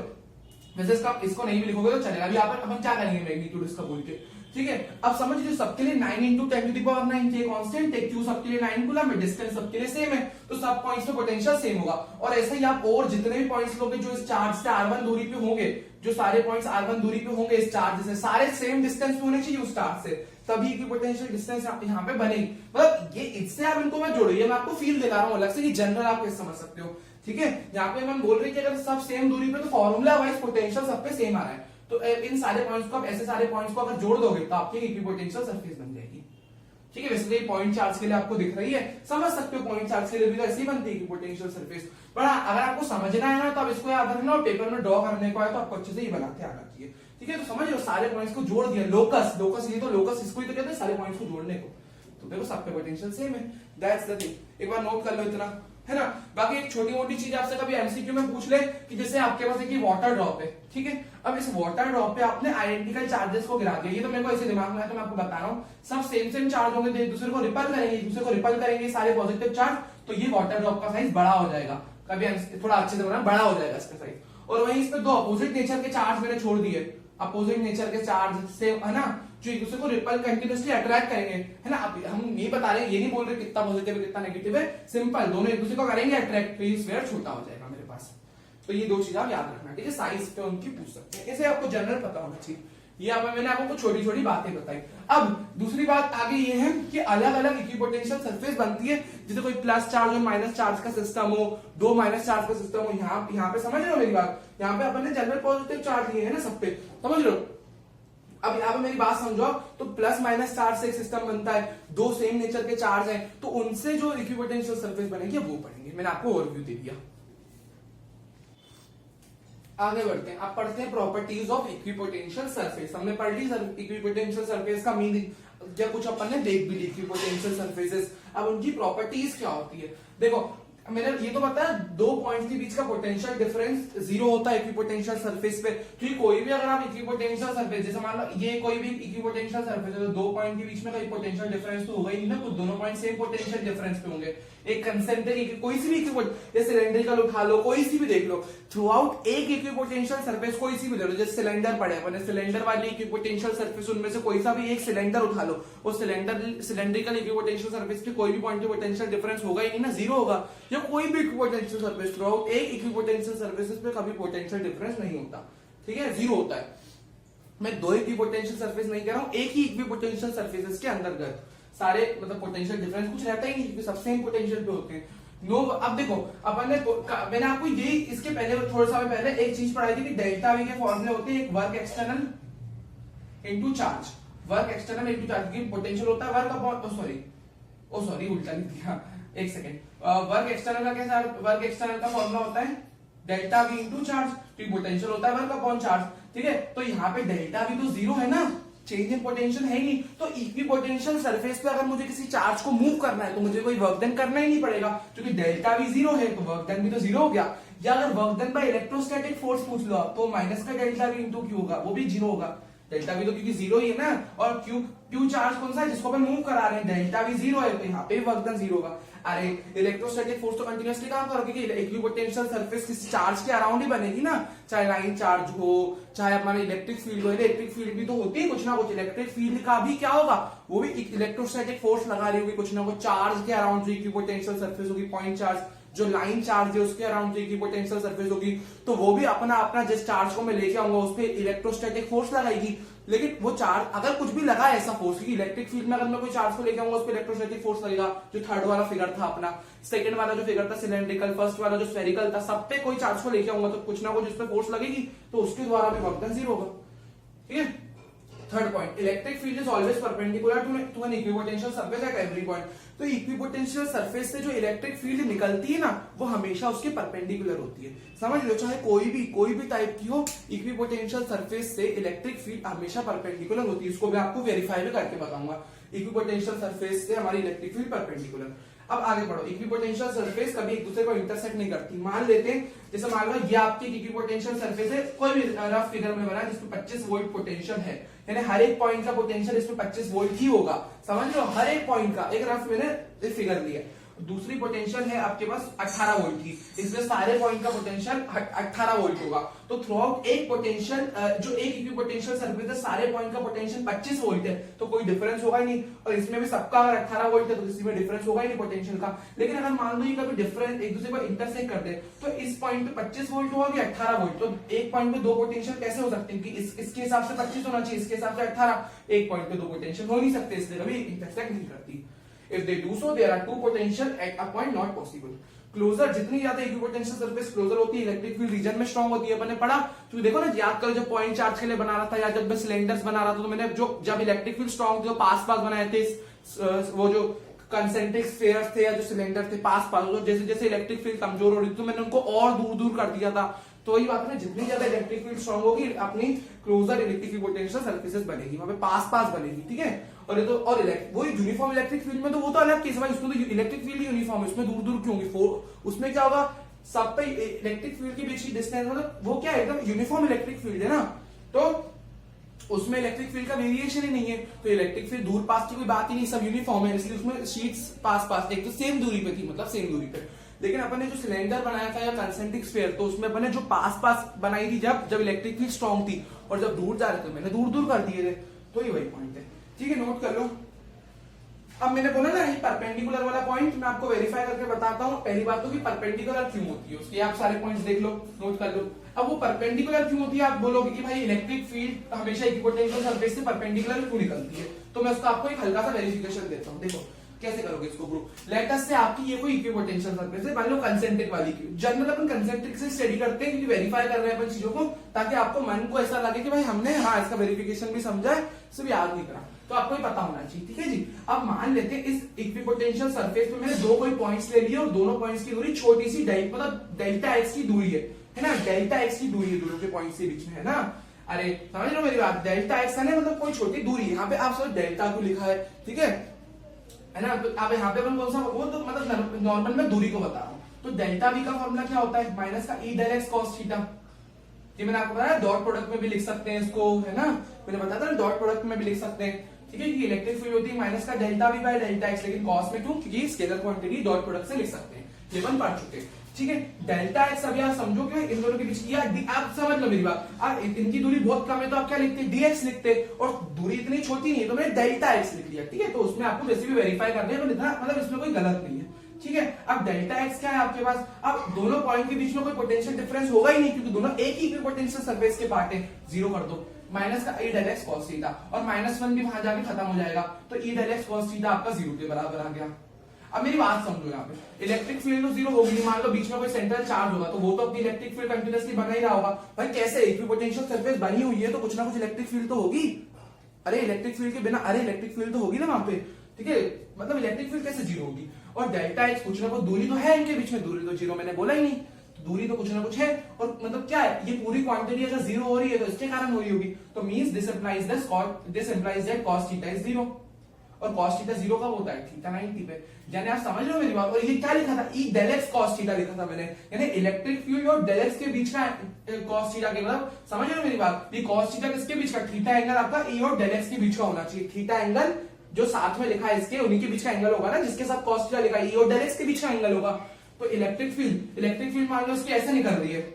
वैसे इसको नहीं भी लिखोगे तो चलेगा, अभी यहाँ पर हम क्या करेंगे मैग्नीट्यूड इसका बोल के, ठीक है। अब समझ लीजिए सबके लिए 9 × 10⁹ ये कांस्टेंट है, Q सबके लिए 9 कूलम है, डिस्टेंस सबके लिए सेम है, तो सब पॉइंट्स पे पोटेंशियल सेम होगा। और ऐसे ही आप और जितने भी पॉइंट्स लोगे जो इस चार्ज से R1 दूरी पे होंगे, जो सारे पॉइंट्स R1 दूरी पे होंगे इस चार्ज से, सारे सेम डिस्टेंस पे होने चाहिए उस चार्ज से, तभी की पोटेंशियल डिस्टेंस यहाँ पे बनेगी। मतलब ये इससे आप इनको मैं जोड़िए, मैं आपको फील दिला रहा हूँ अलग से, ये जनरल आप कैसे समझ सकते हो, ठीक है। यहाँ पे हम बोल रहे हैं कि अगर सब सेम दूरी पे तो फॉर्मूला वाइज पोटेंशियल सब पे सेम आ रहा है, तो इन सारे पॉइंट्स को, ऐसे सारे पॉइंट्स को अगर जोड़ दोगे तो आपकी इक्विपोटेंशियल सरफेस बन जाएगी, ठीक है। वैसे ये पॉइंट चार्ज के लिए आपको दिख रही है, समझ सकते हो, पॉइंट चार्ज के लिए भी तो ऐसी बनती है इक्विपोटेंशियल सरफेस। पर अगर आपको समझना है ना तो अब इसको याद रखना, और पेपर में ड्रॉ करने को है तो आपको अच्छे से ये बनाते आना चाहिए, ठीक है। तो समझ लो सारे पॉइंट्स को जोड़ दिया, लोकस ये तो लोकस इसको ही तो कहते हैं सारे पॉइंट्स को जोड़ने को, तो देखो सबके पोटेंशियल सेम है, दैट्स द थिंग। एक बार नोट कर लो इतना, है ना। बाकी एक छोटी मोटी चीज आपसे कभी एमसीक्यू में पूछ ले कि जैसे आपके पास एक वाटर ड्रॉप है, ठीक है, अब इस वाटर ड्रॉप पे आपने आइडेंटिकल चार्जेस को गिरा दिया, ये तो मेरे को ऐसे दिमाग में है तो मैं आपको बता रहा हूँ, सब सेम चार्ज होंगे, एक दूसरे को रिपल करेंगे, एक दूसरे को रिपल करेंगे सारे पॉजिटिव चार्ज, तो ये वाटर ड्रॉप का साइज बड़ा हो जाएगा, कभी थोड़ा अच्छे से बना, बड़ा हो जाएगा इसका साइज। और वहीं इस पे दो अपोजिट नेचर के चार्ज मैंने छोड़ दिए, अपोजिट नेचर के चार्ज से, है ना, जो एक दूसरे को रिपल कंटिन्यूअसली अट्रैक्ट करेंगे, है ना। अब हम ये बता रहे हैं, ये नहीं बोल रहे कितना पॉजिटिव है कितना नेगेटिव है, सिंपल दोनों एक दूसरे को करेंगे अट्रैक्ट, तो ये स्फीयर छोटा हो जाएगा मेरे पास। तो ये दो चीज आप याद रखना, ठीक है, साइज पे उनकी पूछ सकते हैं, ऐसे आपको जनरल पता होना चाहिए। ये यहाँ पे मैंने आपको कुछ छोटी छोटी बातें बताई। अब दूसरी बात आगे ये है कि अलग अलग इक्विपोटेंशियल सरफेस बनती है, जैसे कोई प्लस चार्ज और माइनस चार्ज का सिस्टम हो, दो माइनस चार्ज का सिस्टम हो। यहाँ पे समझ रहे हो मेरी बात, यहाँ पे अपन ने जनरल पॉजिटिव चार्ज लिए है ना सब पे, समझ रहे हो। अब यहाँ पे मेरी बात समझो, तो प्लस माइनस चार्ज से एक सिस्टम बनता है, दो सेम नेचर के चार्ज हैं, तो उनसे जो इक्विपोटेंशियल सरफेस बनेगी वो पढ़ेंगे। मैंने आपको ओवरव्यू दे दिया। आगे बढ़ते हैं, अब पढ़ते हैं प्रॉपर्टीज ऑफ इक्विपोटेंशियल सरफेस। हमने पढ़ ली इक्विपोटेंशियल सरफेस का मीनिंग, या कुछ अपन ने देख भी ली इक्विपोटेंशियल सरफेसेस। अब उनकी प्रॉपर्टीज क्या होती है, देखो मैंने ये तो बताया दो पॉइंट्स के बीच का पोटेंशियल डिफरेंस जीरो होता है इक्विपोटेंशियल सरफेस पे। तो ये कोई भी अगर आप इक्विपोटेंशियल सरफेस, जैसे मान लो ये कोई भी इक्विपोटेंशियल सरफेस है, तो दो पॉइंट के बीच में कोई पोटेंशियल डिफरेंस तो होगा ही नहीं ना, कुछ दोनों पॉइंट सेम पोटेंशियल डिफरेंस पे होंगे। एक कंसेंट्रिक कोई सी भी जैसे सिलेंड्रिकल उठा लो, कोई सी भी देख लो, थ्रू आउट एक इक्विपोटेंशियल सरफेस कोई सी भी ले लो, जैसे सिलेंडर पड़े अपने, सिलेंडर वाली इक्विपोटेंशियल सरफेस, उनमें से कोई सा भी एक सिलेंडर उठा लो, वो सिलेंड्रिकल इक्विपोटेंशियल सरफेस पे कोई भी पॉइंट पे पोटेंशियल डिफरेंस होगा ही नहीं ना, जीरो होगा। या कोई भी इक्विपोटेंशियल सरफेस थ्रू आउट एक इक्विपोटेंशियल सरफेसेस पे कभी पोटेंशियल डिफरेंस नहीं होता, ठीक है, जीरो होता है। मैं दो इक्विपोटेंशियल सरफेस नहीं कह रहा हूं, एक ही इक्विपोटेंशियल सरफेसेस के अंतर्गत सारे मतलब पोटेंशियल डिफरेंस कुछ रहता ही नहीं, क्योंकि सब सेम पोटेंशियल पे होते हैं। नो, अब देखो अपन ने, मैंने आपको ये इसके पहले थोड़ा सा पहले एक चीज पढ़ाई थी कि डेल्टा वी के फॉर्मूले होते हैं, एक work external into charge, work external into charge की पोटेंशियल होता है वर्क अपॉन, सॉरी उल्टा लिख दिया, एक सेकेंड। वर्क एक्सटर्नल का कैसा, वर्क एक्सटर्नल का फॉर्मूला होता है डेल्टा वी इनटू चार्ज, तो पोटेंशियल होता है वर्क अपॉन चार्ज, ठीक है। तो यहाँ पे डेल्टा वी तो जीरो है ना, चेंज इन पोटेंशियल है ही नहीं, तो इक्विपोटेंशियल सरफेस पे अगर मुझे किसी चार्ज को मूव करना है तो मुझे कोई वर्क डन करना ही नहीं पड़ेगा, क्योंकि डेल्टा भी जीरो है, तो वर्क डन भी तो जीरो हो गया। या अगर work done by electrostatic force पूछ लो तो माइनस का डेल्टा भी इंटू क्यू होगा, वो भी जीरो होगा। डेल्टा भी तो क्योंकि जीरो ही है ना, और क्यू चार्ज कौन सा है जिसको अपन मूव करा रहे हैं, डेल्टा भी जीरो है, तो यहाँ पे वर्क डन जीरो होगा। अरे इलेक्ट्रोस्टैटिक फोर्स तो कंटिन्यूअसली काम करोगे कि इक्विपोटेंशियल सरफेस किसी चार्ज के अराउंड ही बनेगी ना, चाहे लाइन चार्ज हो, चाहे हमारा इलेक्ट्रिक फील्ड हो। इलेक्ट्रिक फील्ड भी तो होती है कुछ ना कुछ, इलेक्ट्रिक फील्ड का भी क्या होगा, वो भी इलेक्ट्रोस्टैटिक फोर्स लगा रही होगी कुछ ना कुछ चार्ज के अराउंड, जो इक्विपोटेंशियल सरफेस होगी पॉइंट चार्ज, जो लाइन चार्ज है उसके अराउंड जो इक्विपोटेंशियल सरफेस होगी, तो वो भी अपना अपना जिस चार्ज को मैं लेके आऊंगा उस पर इलेक्ट्रोस्टैटिक फोर्स लगाएगी। लेकिन वो चार्ज अगर कुछ भी लगा ऐसा फोर्स, क्योंकि इलेक्ट्रिक फील्ड में अगर मैं कोई चार्ज को लेके आऊंगा उस पर इलेक्ट्रोस्टैटिक फोर्स लगेगा, जो थर्ड वाला फिगर था अपना, सेकंड वाला जो फिगर था सिलेंड्रिकल, फर्स्ट वाला जो स्फेरिकल था, सब पे कोई चार्ज को लेके आऊंगा तो कुछ ना कुछ उस पर फोर्स लगेगी, तो उसके द्वारा भी वर्क डन जीरो होगा, ठीक है। Third point, electric field is always perpendicular to an equipotential surface at every point. तो इक्विपोटेंशियल सरफेस से जो इलेक्ट्रिक फील्ड निकलती है ना, वो हमेशा उसके परपेंडिकुलर होती है, समझ लो, चाहे कोई भी टाइप की हो, इक्विपोटेंशियल सरफेस से इलेक्ट्रिक फील्ड हमेशा परपेंडिकुलर होती है। इसको मैं आपको वेरीफाई भी करके बताऊंगा, इक्विपोटेंशियल सरफेस से हमारी इलेक्ट्रिक फील्ड परपेंडिकुलर। अब आगे बढ़ो, इक्विपोटेंशियल सरफेस कभी एक दूसरे को इंटरसेक्ट नहीं करती। मान लेते हैं, जैसे मान लो ये आपकी इक्विपोटेंशियल सरफेस है, कोई भी रफ फिगर में बना जिसमें 25 वोल्ट पोटेंशियल है, यानी हर एक पॉइंट का पोटेंशियल इसमें 25 वोल्ट ही होगा, समझ लो, हर एक पॉइंट का। एक रफ मैंने फिगर लिया, दूसरी पोटेंशियल है आपके पास 18 वोल्ट की, इसमें सारे पॉइंट का पोटेंशियल 18 वोल्ट होगा। तो थ्रू आउट एक पोटेंशियल, जो एक इक्विपोटेंशियल सरफेस है, सारे पॉइंट का पोटेंशियल 25 वोल्ट है, तो कोई डिफरेंस होगा ही नहीं। और इसमें भी सबका अगर 18 वोल्ट है तो किसी में डिफरेंस होगा ही नहीं पोटेंशियल का। लेकिन अगर मान लो ये कभी डिफरेंस एक दूसरे को इंटरसेक्ट कर दे, तो इस पॉइंट पे 25 वोल्ट होगा कि 18 वोल्ट, तो एक पॉइंट पे दो पोटेंशियल कैसे हो सकते हैं कि इसके हिसाब से 25 होना चाहिए, इसके हिसाब से 18, एक पॉइंट पे दो पोटेंशियल हो नहीं सकते, इसलिए कभी इंटरसेक्ट नहीं करती। If they do so, there are two potential at a point not possible. Closer जितनी ज्यादा इक्विपोटेंशियल सरफेस क्लोजर होती है, इलेक्ट्रिक फील्ड रीजन में स्ट्रांग होती है। अपने पढ़ा, तो देखो ना, याद करो जब पॉइंट चार्ज के लिए बना रहा था या जब मैं सिलेंडर्स बना रहा था, तो मैंने जब इलेक्ट्रिक फील्ड स्ट्रांग थे, पास पास बनाए थे, वो जो कंसेंट्रिक स्फीयर्स थे या जो सिलेंडर थे पास पास, तो जैसे जैसे इलेक्ट्रिक फील्ड कमजोर हो रही थी तो मैंने उनको और दूर दूर कर दिया था। तो वही बात है, जितनी ज्यादा इलेक्ट्रिक फील्ड स्ट्रांग होगी, अपनी क्लोजर इक्विपोटेंशियल सरफेसेस बनेगी, वहां पे पास पास बनेगी, ठीक है। और ये तो और वो यूनिफॉर्म इलेक्ट्रिक फील्ड में तो वो तो अलग केस है भाई, उसमें तो इलेक्ट्रिक फील्ड यूनिफॉर्म है, उसमें दूर दूर क्यों होगी, उसमें क्या होगा, सब पे इलेक्ट्रिक फील्ड के बीच की डिस्टेंस, मतलब वो क्या है, एकदम यूनिफॉर्म इलेक्ट्रिक फील्ड है ना, तो उसमें इलेक्ट्रिक फील्ड का वेरिएशन ही नहीं है। तो इलेक्ट्रिक फील्ड दूर पास की कोई बात ही नहीं, सब यूनिफॉर्म है, इसलिए उसमें शीट्स पास पास एक तो सेम दूरी पे थी, मतलब सेम दूरी पे। लेकिन अपन ने जो सिलेंडर बनाया था या कंसेंट्रिक स्फीयर, तो उसमें अपन ने जो पास पास बनाई थी जब इलेक्ट्रिक फील्ड स्ट्रांग थी, और जब दूर जा रहे थे मैंने दूर दूर कर दिए थे, तो ये वही पॉइंट है, ठीक है, नोट कर लो। अब मैंने बोला ना ये परपेंडिकुलर वाला पॉइंट मैं आपको वेरीफाई करके बताता हूँ। पहली बात तो कि परपेंडिकुलर क्यों होती है उसकी आप सारे पॉइंट्स देख लो, नोट कर लो। अब वो परपेंडिकुलर क्यों होती है आप बोलोगे कि भाई इलेक्ट्रिक फील्ड हमेशा इक्विपोटेंशियल सरफेस से परपेंडिकुलर क्यों निकलती है, तो मैं उसका आपको एक हल्का सा वेरिफिकेशन देता हूँ। देखो कैसे करोगे इसको प्रूव। लेट अस से आपकी ये कोई इक्विपोटेंशियल सरफेस है, मान लो कंसेंट्रिक वाली की। जनरल अपन कंसेंट्रिक से स्टडी करते हैं क्योंकि वेरीफाई कर रहे हैं अपन चीजों को, ताकि आपको मन को ऐसा लगे कि भाई हमने हाँ इसका वेरिफिकेशन भी समझा है, सिर्फ याद नहीं करा, तो आपको ही पता होना चाहिए। ठीक है जी। अब मान लेते हैं इस इक्विपोटेंशियल सरफेस पे मैंने दो कोई पॉइंट्स ले लिए और दोनों पॉइंट्स की दूरी छोटी सी मतलब डेल्टा एक्स की दूरी है ना, डेल्टा एक्स की दूरी है दोनों के पॉइंट्स के बीच में, है ना। अरे समझ रहे हो मेरी बात, डेल्टा एक्स है ना, मतलब कोई छोटी दूरी है। यहाँ पे आप सब डेल्टा को लिखा है, ठीक है ना। तो आप यहाँ पे अपन कौन सा वो तो मतलब नॉर्मल में दूरी को बता रहा हूँ। तो डेल्टा वी का फॉर्मूला क्या होता है, माइनस का E del x cos theta. ये मैंने आपको बताया डॉट प्रोडक्ट में भी लिख सकते हैं इसको, है ना, मैंने बताया था डॉट प्रोडक्ट में भी लिख सकते हैं। ठीक है, इलेक्ट्रिक फील्ड होती है माइनस का delta we by delta x, लेकिन कॉस में क्यों, क्योंकि स्केलर क्वांटिटी डॉट प्रोडक्ट से लिख सकते हैं, ये अपन पढ़ चुके हैं। ठीक है, डेल्टा एक्स अभी आप समझो कि इन दोनों के बीच या आप समझ लो मेरी बात, आप इनकी दूरी बहुत कम है तो आप क्या लिखते हैं, डीएक्स लिखते हैं, और दूरी इतनी छोटी नहीं है तो मैंने डेल्टा एक्स लिख दिया। ठीक है, तो उसमें आपको वैसे भी वेरीफाई करना है, मतलब इसमें कोई गलत नहीं है। ठीक है, अब डेल्टा एक्स क्या है आपके पास, अब दोनों पॉइंट के बीच में कोई पोटेंशियल डिफरेंस होगा ही नहीं क्योंकि दोनों एक ही पोटेंशियल सरफेस के पार्ट है। जीरो कर दो, माइनस का E del x cos theta, और -1 भी वहां जाके खत्म हो जाएगा, तो E del x cos theta आपका 0 के बराबर आ गया। अब मेरी बात समझो, यहाँ पे इलेक्ट्रिक फील्ड तो 0 होगी, मान लो बीच में कोई सेंट्रल चार्ज होगा तो वो तो अपनी इलेक्ट्रिक फील्ड कंटिन्यूअसली बना ही रहा होगा। भाई कैसे, इक्विपोटेंशियल सरफेस बनी हुई है तो कुछ ना कुछ इलेक्ट्रिक फील्ड तो होगी। अरे इलेक्ट्रिक फील्ड के बिना, अरे इलेक्ट्रिक फील्ड तो होगी ना वहां पे। ठीक है, मतलब इलेक्ट्रिक फील्ड कैसे 0 होगी, और डेल्टा एक्स कुछ ना कुछ दूरी तो है इनके बीच में, दूरी तो 0 मैंने बोला ही नहीं, दूरी तो कुछ ना कुछ है। और मतलब क्या है, ये पूरी क्वांटिटी अगर 0 हो रही है तो इसके कारण हो रही होगी, तो means this implies that cos theta is 0, और cos थीटा 0 कब होता है, थीटा 90 पे। यानी आप समझ रहे हो मेरी बात। और ये क्या लिखा था, E del x cos theta लिखा था मैंने, यानी इलेक्ट्रिक फील्ड और डेल एक्स के बीच का cos थीटा के, मतलब समझ रहे हो मेरी बात, ये cos थीटा किसके बीच का, थीटा एंगल आपका ई और डेल एक्स के बीच का होना चाहिए। थीटा एंगल जो साथ में लिखा है इसके, उन्हीं के बीच का एंगल होगा ना, जिसके साथ cos थीटा लिखा है, ई और डेल एक्स के बीच का एंगल होगा। तो इलेक्ट्रिक फील्ड मान लो इसकी ऐसे निकल रही है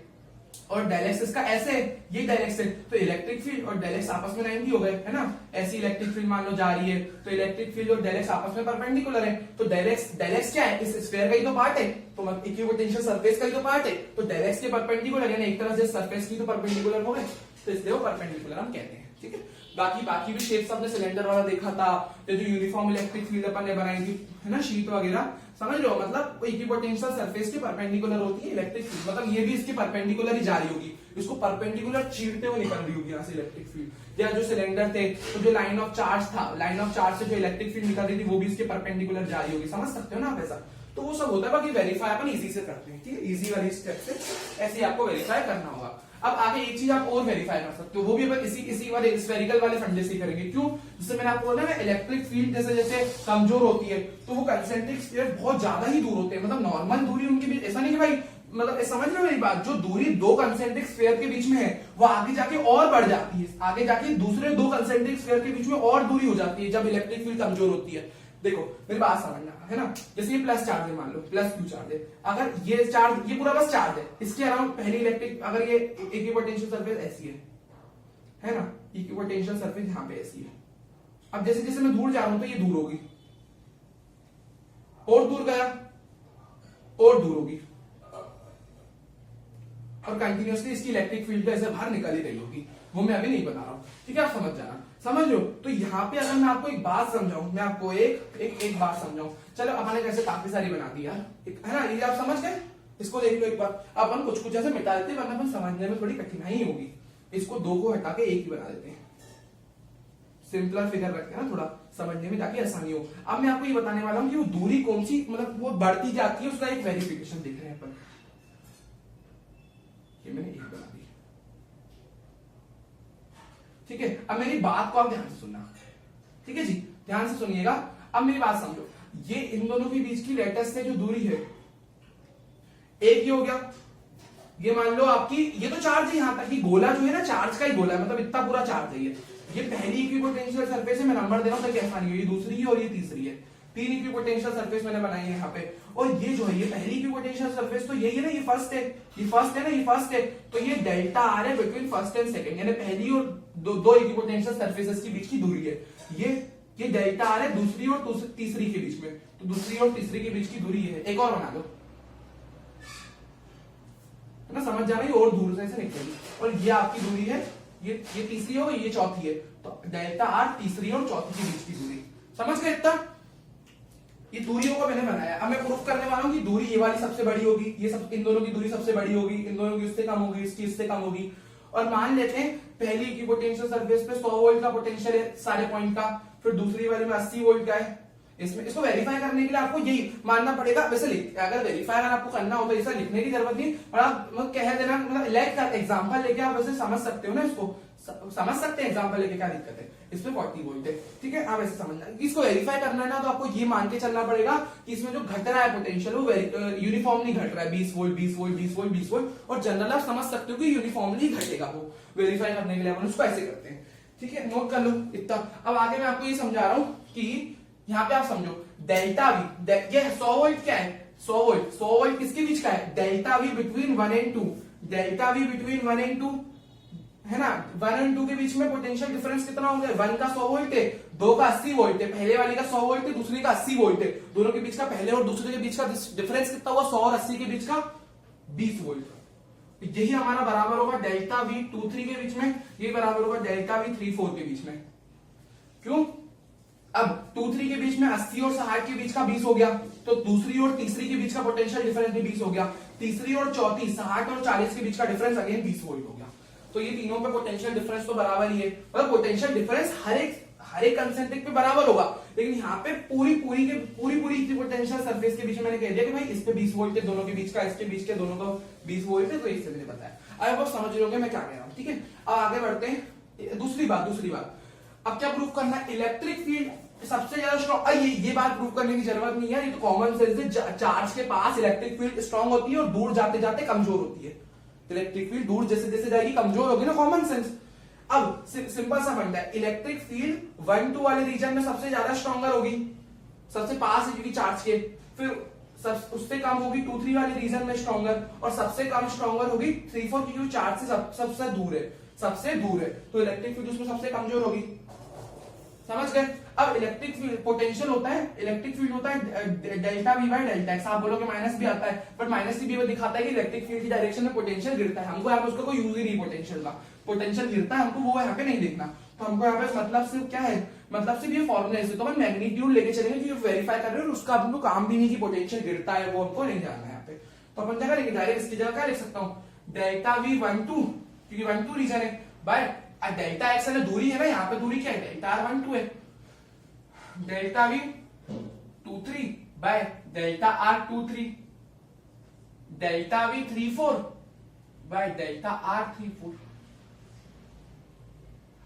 और डेल एक्स इसका ऐसे, ये डेल एक्स है, तो इलेक्ट्रिक फील्ड और डेल एक्स आपस में 90 हो गए, है ना। ऐसी इलेक्ट्रिक फील्ड मान लो जा रही है तो इलेक्ट्रिक फील्ड और डेल एक्स आपस में परपेंडिकुलर है, तो डेल एक्स क्या है, इस स्फीयर का ही तो पार्ट है, तो इक्विपोटेंशियल सरफेस का ही तो पार्ट है, तो डेल एक्स के परपेंडिकुलर, यानी एक तरह से सरफेस की तो परपेंडिकुलर हो गए, तो इसलिए वो परपेंडिकुलर हम कहते हैं। ठीक है, बाकी भी शेप्स हमने सिलेंडर वाला देखा था, जो यूनिफॉर्म इलेक्ट्रिक फील्ड अपन ने बनाई थी, है ना, शीट वगैरह, समझ लो, मतलब इक्विपोटेंशियल सरफेस के परपेंडिकुलर होती है इलेक्ट्रिक फील्ड, मतलब ये भी इसके परपेंडिकुलर ही जा रही होगी, इसको परपेंडिकुलर चीरते हुए निकल रही होगी यहाँ से इलेक्ट्रिक फील्ड। या जो सिलेंडर थे तो जो लाइन ऑफ चार्ज था, लाइन ऑफ चार्ज से जो इलेक्ट्रिक फील्ड निकल रही थी वो भी इसके परपेंडिकुलर जा रही होगी, समझ सकते हो ना आप ऐसा। तो वो सब होता है, बाकी वेरीफाई अपन इजी से करते हैं। ठीक है, इजी वाली स्टेप से ऐसे आपको वेरीफाई करना होगा। अब आगे एक चीज आप और वेरीफाई कर सकते हो, वो भी अपन इसी वाले स्फेरिकल वाले फंडे से करेंगे। क्यों, जैसे मैंने आपको बोला ना, इलेक्ट्रिक फील्ड जैसे जैसे कमजोर होती है तो वो कंसेंट्रिक स्फीयर बहुत ज्यादा ही दूर होते हैं, मतलब नॉर्मल दूरी उनके बीच, ऐसा नहीं कि भाई, मतलब समझ रहे हो मेरी बात, जो दूरी दो कंसेंट्रिक स्फीयर के बीच में है वो आगे जाके और बढ़ जाती है, आगे जाके दूसरे दो कंसेंट्रिक स्फीयर के बीच में और दूरी हो जाती है जब इलेक्ट्रिक फील्ड कमजोर होती है। देखो मेरी बात समझना, है ना, जैसे ये प्लस चार्ज है, मान लो प्लस क्यू चार्ज है, अगर ये चार्ज, ये पूरा बस चार्ज है, इसके अराउंड पहली इलेक्ट्रिक, अगर ये इक्विपोटेंशियल सरफेस ऐसी है ना, इक्विपोटेंशियल सरफेस यहाँ पे ऐसी है। अब जैसे जैसे मैं दूर जा रहा हूं तो ये दूर होगी, और दूर गया और दूर होगी, और कंटिन्यूअसली इसकी इलेक्ट्रिक फील्ड ऐसे बाहर निकल ही रही होगी, वो मैं अभी नहीं बता रहा हूं। ठीक है, आप समझ जाना, समझ लो। तो यहाँ पे अगर मैं आपको एक बात समझाऊं, मैं आपको एक बात समझाऊं, चलो अपने कैसे काफी सारी बना दी यार, है ना, ये आप समझ गए, इसको देख लो एक बार, अपन कुछ ऐसे मिटा देते हैं वरना अपन समझने में थोड़ी कठिनाई होगी, इसको दो को हटा के एक ही बना देते हैं, सिंपलर फिगर रखते हैं ना, थोड़ा समझने में ताकि आसानी हो। अब मैं आपको ये बताने वाला हूं कि वो दूरी कौन सी, मतलब वो बढ़ती जाती है, उसका एक वेरिफिकेशन देख रहे हैं अपन। ये मैंने एक बना दी, ठीक है। अब मेरी बात को आप ध्यान से सुनना, ठीक है जी, ध्यान से सुनिएगा। अब मेरी बात समझो, ये इन दोनों के बीच की लेटेस्ट से जो दूरी है एक ही हो गया, ये मान लो आपकी, ये तो चार्ज है, यहां तक ही गोला जो है ना चार्ज का ही गोला है, मतलब इतना पूरा चार्ज है ये पहली इक्विपोटेंशियल सरफेस है, मैं नंबर दे रहा हूं ताकि आसानी हो, ये दूसरी है और ये तीसरी है, तीन इक्विपोटेंशियल सरफेस मैंने बनाई है यहाँ पे। और ये जो है, ये पहली इक्विपोटेंशियल सरफेस तो यही है ना, ये फर्स्ट है, ये फर्स्ट है ना, ये फर्स्ट है, तो ये डेल्टा आर है बिटवीन फर्स्ट एंड सेकंड, यानी पहली और दो इक्विपोटेंशियल सरफेसेस के बीच की दूरी है। ये ये डेल्टा आर है दूसरी और तीसरी के बीच में, तो दूसरी और तीसरी के बीच की दूरी है। एक और बना लो, है ना, समझ जाना, ये और दूर से ऐसे निकलेगी, और ये आपकी दूरी है, ये तीसरी हो गई, ये चौथी है, तो डेल्टा आर तीसरी और चौथी के बीच की दूरी। समझ गए इतना? ये दूरियों को मैंने बनाया। अब मैं प्रूफ करने वाला हूं कि दूरी ये वाली सबसे बड़ी होगी, ये सब इन दोनों की दूरी सबसे बड़ी होगी, इन दोनों की उससे कम होगी, इसकी इससे कम होगी। और मान लेते हैं पहली की पोटेंशियल सरफेस पे 100 वोल्ट का पोटेंशियल है सारे पॉइंट का, फिर दूसरी वाली में 80 वोल्ट का है। इसको वेरीफाई करने के लिए आपको यही मानना पड़ेगा। वैसे अगर वेरीफाई अगर आपको करना हो तो ऐसा लिखने की जरूरत नहीं, और आप कह देना, मतलब लाइक एग्जांपल लेके आप वैसे समझ सकते हो ना, इसको समझ सकते हैं एग्जांपल लेके, क्या दिक्कत है, इसमें 40 वोल्ट है, ठीक है, आप ऐसे समझना। इसको वेरीफाई करना है ना, तो आपको ये मान के चलना पड़ेगा कि इसमें जो घट रहा है पोटेंशियल वो यूनिफॉर्मली घट रहा है, 20 वोल्ट 20 वोल्ट 20 वोल्ट 20 वोल्ट, और जनरल आप समझ सकते हो कि यूनिफॉर्मली घटेगा वो। वेरीफाई करने के लिए अपन उसको ऐसे करते हैं, ठीक है, नोट कर लो इतना। अब आगे मैं आपको ये समझा रहा हूं कि यहाँ पे आप समझो डेल्टा वी, ये 100 वोल्ट क्या है, 100 वोल्ट किसके बीच का है, delta we between 1 and 2, delta we between 1 and 2 है ना, 1 एंड 2 के बीच में पोटेंशियल डिफरेंस कितना हो गया, 1 का 100 वोल्ट है, 2 का 80 वोल्ट है, पहले वाली का 100 वोल्ट है, दूसरी का 80 वोल्ट है, दोनों के बीच का, पहले और दूसरे के बीच का डिफरेंस कितना हुआ, 100 और 80 के बीच का 20 वोल्ट। यही हमारा बराबर होगा डेल्टा वी 23 के बीच में, ये बराबर होगा डेल्टा वी 34 के बीच में। क्यों? अब 23 के बीच में 80 और 60 के बीच का 20 हो गया, तो दूसरी और तीसरी के बीच का पोटेंशियल डिफरेंस भी 20 हो गया, तीसरी और चौथी 60 और 40 के बीच का डिफरेंस अगेन 20 वोल्ट हो गया। तो ये तीनों पे पोटेंशियल डिफरेंस तो बराबर ही है, मतलब पोटेंशियल डिफरेंस हर एक कंसेंट्रिक पे बराबर होगा, लेकिन यहाँ पे पूरी पोटेंशियल सरफेस के बीच में मैंने कह दिया कि भाई इस पे 20 वोल्ट है दोनों के बीच का, इसके बीच के दोनों का 20 वोल्ट है, तो इससे मैंने बताया। अब आप समझ लोगे मैं क्या कह रहा हूँ, ठीक है। अब आगे बढ़ते हैं, दूसरी बात अब क्या प्रूफ करना है, इलेक्ट्रिक फील्ड सबसे ज्यादा स्ट्रॉन्ग। ये बात प्रूफ करने की जरूरत नहीं है, ये तो कॉमन सेंस है, चार्ज के पास इलेक्ट्रिक फील्ड स्ट्रॉन्ग होती है और दूर जाते जाते कमजोर होती है। इलेक्ट्रिक फील्ड दूर जैसे जैसे जाएगी कमजोर होगी ना, कॉमन सेंस। अब सिंपल सा फंडा है, इलेक्ट्रिक फील्ड 1-2 वाले रीजन में सबसे ज्यादा स्ट्रॉन्गर होगी, सबसे पास है क्योंकि चार्ज के, फिर उससे कम होगी 2-3 वाले रीजन में स्ट्रॉन्गर, और सबसे कम स्ट्रॉन्गर होगी 3-4 क्योंकि चार्ज से सबसे दूर है, तो इलेक्ट्रिक फील्ड उसमें सबसे कमजोर होगी। समझ गए? अब इलेक्ट्रिक फील्ड पोटेंशियल होता है, इलेक्ट्रिक फील्ड होता है delta we by delta x. आप बोलोगे माइनस भी आता है, बट माइनस भी दिखाता है कि इलेक्ट्रिक फील्ड की डायरेक्शन में पोटेंशियल गिरता है। हमको यहाँ पे उसका कोई यूज ही नहीं पोटेंशियल का, पोटेंशियल गिरता है हमको वो यहाँ पे नहीं देखना, तो हमको यहाँ पे मतलब सिर्फ क्या है, मतलब सिर्फ ये फॉर्मूला है, तो हम मैग्नीट्यूड लेके चलेंगे क्योंकि वेरीफाई कर रहे हैं, उसका हमको काम भी नहीं कि पोटेंशियल गिरता है, वो हमको नहीं जानना है यहाँ पे। तो अपन क्या करेंगे, डायरेक्ट इसकी जगह क्या लिख सकता हूँ, डेल्टा वी 1-2 क्योंकि 1-2 रीजन है, बाय डेल्टा एक्स है दूरी है ना, यहाँ पे दूरी क्या है, डेल्टा आर 1-2 है, delta we 2-3 by delta R 2-3, delta we 3-4 by delta R 3-4।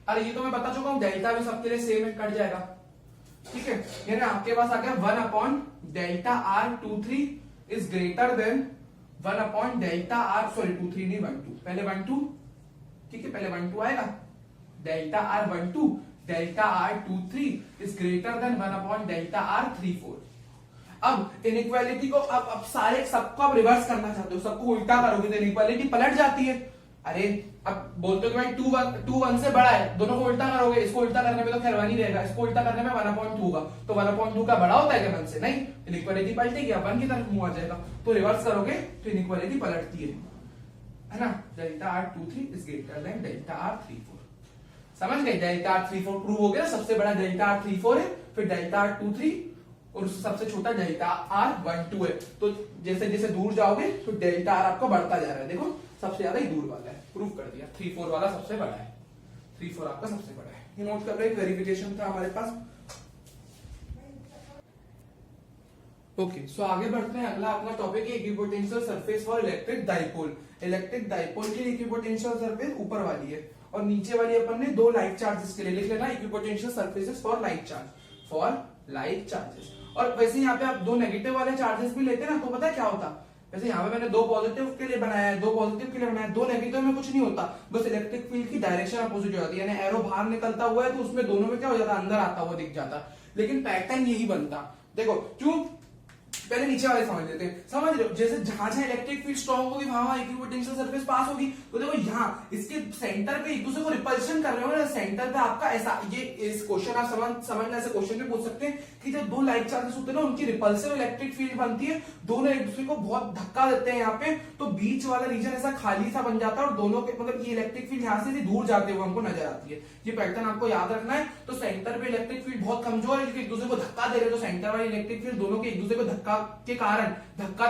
अरे ये तो मैं बता चुका हूं, डेल्टा वी सबके लिए सेम है, कट जाएगा, ठीक है। यानी आपके पास आ गया 1 delta R 2-3 is greater than 1 delta R, sorry 2-3 नहीं 1-2, पहले 1-2, ठीक है, पहले 1-2 आएगा, delta R 1-2 delta R 2-3 is greater than 1 delta R 3-4। अब इनइक्वालिटी को अब सारे सबको आप रिवर्स करना चाहते हो, सबको उल्टा करोगे तो इनइक्वालिटी पलट जाती है। अरे अब बोलते हो कि भाई 2-1 से बड़ा है, दोनों को उल्टा करोगे, इसको उल्टा करने में तो खैर 1 ही रहेगा, इसको उल्टा करने में 1/2 होगा, तो 1/2 का बड़ा होता है क्या 1 से, नहीं, इनइक्वालिटी पलटेगी, 1 की तरफ मुंह आ जाएगा, तो रिवर्स करोगे तो इनइक्वालिटी पलटती है ना। Delta R 2-3 is greater than delta R 3-4, समझ गए? डेल्टा आर 3-4 प्रूव हो गया, सबसे बड़ा डेल्टा आर 3-4 है, फिर डेल्टा आर 2-3 और सबसे छोटा डेल्टा आर 1-2 है। तो जैसे जैसे दूर जाओगे तो डेल्टा आर आपका बढ़ता जा रहा है, देखो सबसे ज्यादा ही दूर वाला है, प्रूव कर दिया, 3-4 वाला सबसे बड़ा है, 3-4 आपका सबसे बड़ा है। ये नोट कर रहे, वेरिफिकेशन था हमारे पास। ओके, सो आगे बढ़ते हैं, अगला अपना टॉपिक है equipotential surface for electric dipole. Electric dipole की इक्विपोटेंशियल सरफेस ऊपर वाली है और नीचे वाली अपन ने 2 लाइक चार्जेस के लिए लिख लेना, equipotential surfaces for like charges. और वैसे यहाँ पे आप 2 नेगेटिव वाले चार्जेस भी लेते ना, तो पता है क्या होता, वैसे यहाँ पे मैंने 2 पॉजिटिव के लिए बनाया है, 2 पॉजिटिव के लिए बनाया है, 2 नेगेटिव में कुछ नहीं होता, बस इलेक्ट्रिक फील्ड की डायरेक्शन अपोजिट हो जाती है, यानी एरो बाहर निकलता हुआ है तो उसमें दोनों में क्या हो जाता, अंदर आता हुआ दिख जाता, लेकिन पैटर्न यही बनता। देखो क्यों, पहले नीचे वाले समझ लेते हैं। समझ रहे हो, जैसे जहां जहां इलेक्ट्रिक फील्ड स्ट्रॉन्ग होगी वहां वहां इक्विपोटेंशियल सरफेस पास होगी। तो देखो यहाँ इसके सेंटर पे एक दूसरे को रिपल्शन कर रहे हो ना, सेंटर पे आपका ऐसा, ये इस क्वेश्चन आप समझना, ऐसे क्वेश्चन भी पूछ सकते हैं कि जब दो लाइक चार्जेस होते हैं ना, उनकी रिपल्सिव इलेक्ट्रिक फील्ड बनती है, दोनों एक दूसरे को बहुत धक्का देते हैं यहाँ पे, तो बीच वाला रीजन ऐसा खाली सा बन जाता है और दोनों के मतलब ये इलेक्ट्रिक फील्ड यहाँ से दूर जाते हुए हमको नजर आती है। ये पैटर्न आपको याद रखना है। तो सेंटर पे इलेक्ट्रिक फील्ड बहुत कमजोर है, एक दूसरे को धक्का दे रहे हैं, तो सेंटर वाली इलेक्ट्रिक फील्ड दोनों के एक दूसरे को धक्का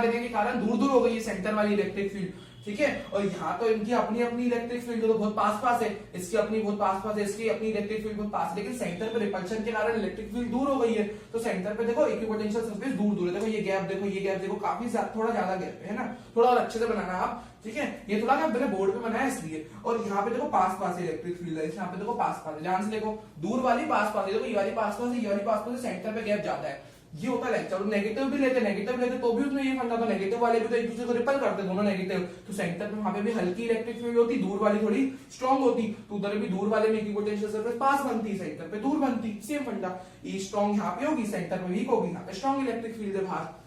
देने के कारण दूर दूर हो गई है सेंटर वाली इलेक्ट्रिक फील्ड, ठीक है। और यहाँ तो इनकी अपनी अपनी इलेक्ट्रिक फील्ड तो बहुत पास पास है, इसकी अपनी बहुत पास पास है, इसकी अपनी इलेक्ट्रिक फील्ड बहुत पास है, लेकिन सेंटर पे रिपल्शन के कारण इलेक्ट्रिक फील्ड दूर हो गई है। तो सेंटर पे देखो इक्विपोटेंशियल सरफेस दूर दूर है, देखो ये गैप देखो, ये गैप देखो, काफी थोड़ा ज्यादा गैप है ना, थोड़ा और अच्छे से बनाना आप, ठीक है। ये थोड़ा ना मैंने बोर्ड पे बनाया इसलिए। और यहाँ पे देखो पास पास इलेक्ट्रिक फील्ड है, यहाँ पे देखो पास पास है, ध्यान से देखो, दूर वाली पास पास है, देखो ये वाली पास पास है, ये वाली पास पास है, सेंटर पे गैप ज्यादा है। ये होता है लेक्चर। नेगेटिव भी लेते तो भी उसमें ये फंडा, तो नेगेटिव वाले भी तो एक दूसरे को रिपल करते, दोनों नेगेटिव, तो सेंटर पे वहां पे भी हल्की इलेक्ट्रिक फील्ड होती, दूर वाली थोड़ी स्ट्रांग होती, तो उधर भी दूर वाले में इक्विपोटेंशियल सरफेस पास बनती, सेंटर पे दूर बनती, सेम फंडा। ये स्ट्रांग यहाँ पे होगी, सेंटर पे वीक होगी, यहाँ पे स्ट्रांग इलेक्ट्रिक फील्ड है बाहर,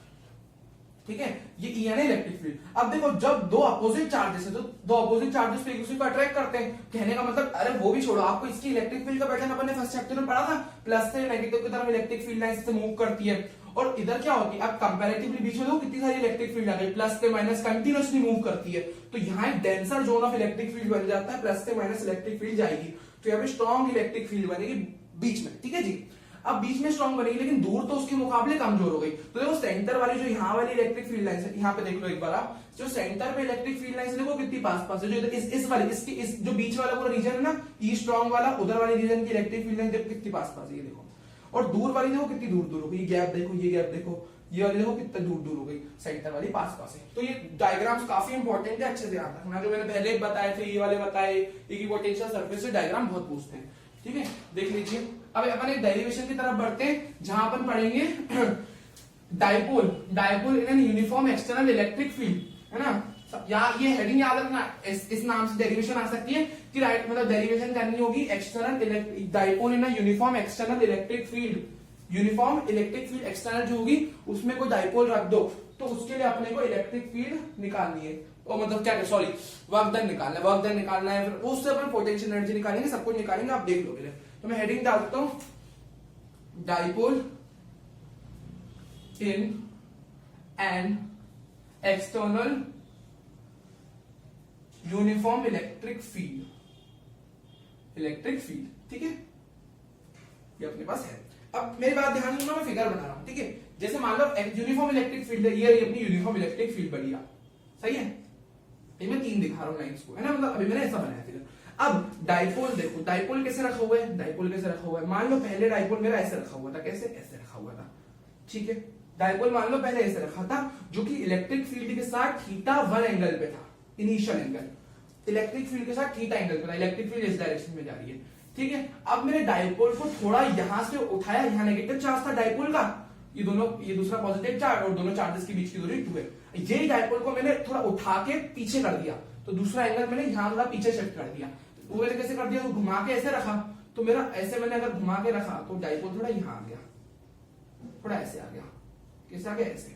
ठीक है। ये ई है इलेक्ट्रिक फील्ड। अब देखो जब दो अपोजिट चार्जेस है, तो दो अपोजिट चार्जेस एक दूसरे को अट्रैक्ट करते हैं, कहने का मतलब, अरे वो भी छोड़ो, आपको इसकी इलेक्ट्रिक फील्ड का पैटर्न अपन ने फर्स्ट चैप्टर में पढ़ा था, प्लस से नेगेटिव की तरफ इलेक्ट्रिक फील्ड लाइन से मूव करती है, और इधर क्या होती है, अब कंपैरेटिवली बीच में देखो कितनी सारी इलेक्ट्रिक फील्ड आ गई, प्लस से माइनस कंटिन्यूअसली मूव करती है, तो यहाँ एक denser zone of electric field बन जाता है, प्लस से माइनस इलेक्ट्रिक फील्ड जाएगी, तो यहाँ पे स्ट्रॉन्ग इलेक्ट्रिक फील्ड बनेगी बीच में, ठीक है जी। अब बीच में स्ट्रॉन्ग बनेगी, लेकिन दूर तो उसके मुकाबले कमजोर हो गई। तो देखो सेंटर वाली जो यहाँ वाली इलेक्ट्रिक फील्ड लाइन है, यहाँ पे देख लो एक बार आप, जो सेंटर पे इलेक्ट्रिक फील्ड लाइन देखो कितनी पास पास है, जो इस वाली इस जो बीच वाला पूरा रीजन है ना, ई स्ट्रॉन्ग वाला, उधर वाली रीजन की इलेक्ट्रिक फील्ड लाइन देखो कितनी पास पास है, ये देखो, और दूर वाली देखो कितनी दूर दूर हो गई, ये गैप देखो, ये गैप देखो, ये वाली देखो कितना दूर दूर हो गई, सेंटर वाली पास पास है। तो ये डायग्राम्स काफी इंपॉर्टेंट है, अच्छे से याद रखना, जो मैंने पहले बताए थे, ये वाले बताए, इक्विपोटेंशियल सरफेस से डायग्राम बहुत पूछते हैं, ठीक है, देख लीजिए। अब अपन एक डेरिवेशन की तरफ बढ़ते हैं, जहां अपन पढ़ेंगे dipole in an uniform external electric field, है ना, या ये हेडिंग याद रखना, इस नाम से डेरिवेशन आ सकती है कि राइट, मतलब डेरिवेशन करनी होगी external dipole in uniform external electric field, uniform electric field external जो होगी उसमें कोई डायपोल रख दो, तो उसके लिए अपने को इलेक्ट्रिक फील्ड निकालनी है, और मतलब क्या, सॉरी, वर्क डन निकालना है, फिर उससे अपन पोटेंशियल एनर्जी निकालेंगे, सब कुछ निकालेंगे, आप देख लो। तो मैं हेडिंग डालता हूं, dipole in an external uniform electric field, ठीक है, ये अपने पास है। अब मेरी बात ध्यान देना, मैं फिगर बना रहा हूं, ठीक है, जैसे मान लो यूनिफॉर्म इलेक्ट्रिक फील्ड है, ये अपनी यूनिफॉर्म इलेक्ट्रिक फील्ड बढ़िया, सही है, ये मैं 3 दिखा रहा हूं लाइंस को, है ना, मतलब अभी मैंने ऐसा बनाया फिगर। अब डायपोल देखो, डायपोल कैसे रखा हुआ है, मान लो पहले डायपोल मेरा ऐसे रखा हुआ था, कैसे, ऐसे रखा हुआ था, ठीक है, डायपोल मान लो पहले ऐसे रखा था, जो कि इलेक्ट्रिक फील्ड के साथ θ1 एंगल पे था, इनिशियल एंगल, इलेक्ट्रिक फील्ड के साथ θ एंगल पे था, इलेक्ट्रिक फील्ड इस डायरेक्शन में जा रही है, ठीक है। अब मैंने डायपोल को थोड़ा यहां से उठाया, यहां नेगेटिव चार्ज था डायपोल का, ये दोनों, ये दूसरा पॉजिटिव चार्ज, और दोनों चार्जेस के बीच की दूरी 2 है, यही डायपोल को मैंने थोड़ा उठा के पीछे कर दिया, तो दूसरा एंगल मैंने यहां थोड़ा पीछे शिफ्ट कर दिया, वो मैंने कैसे कर दिया, तो घुमा के ऐसे रखा, तो मेरा ऐसे मैंने अगर घुमा के रखा तो डायपोल थोड़ा यहां आ गया, थोड़ा ऐसे आ गया, कैसे आ गया, ऐसे,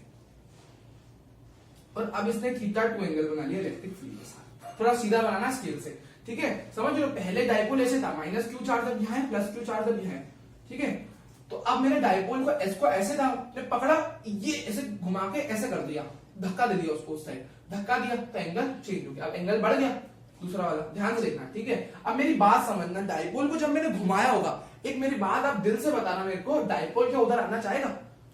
और अब इसने θ2 एंगल बना लिया इलेक्ट्रिक फील्ड के साथ, थोड़ा सीधा बनाना स्केल से, ठीक है, समझ लो, पहले डायपोल ऐसे था, -q चार्ज अब यहाँ है, +q चार्ज अब यहाँ है, ठीक है। तो अब मैंने डायपोल को इसको ऐसे था, पकड़ा, ये ऐसे घुमा के ऐसे कर दिया, धक्का दे दिया उसको, उस साइड धक्का दिया, तो एंगल चेंज हो गया, अब एंगल बढ़ गया, दूसरा वाला, ध्यान से देखना, ठीक है। अब मेरी बात समझना, डायपोल को जब मैंने घुमाया होगा, एक मेरी बात आप दिल से बताना मेरे को, डायपोल क्या उधर आना चाहेगा,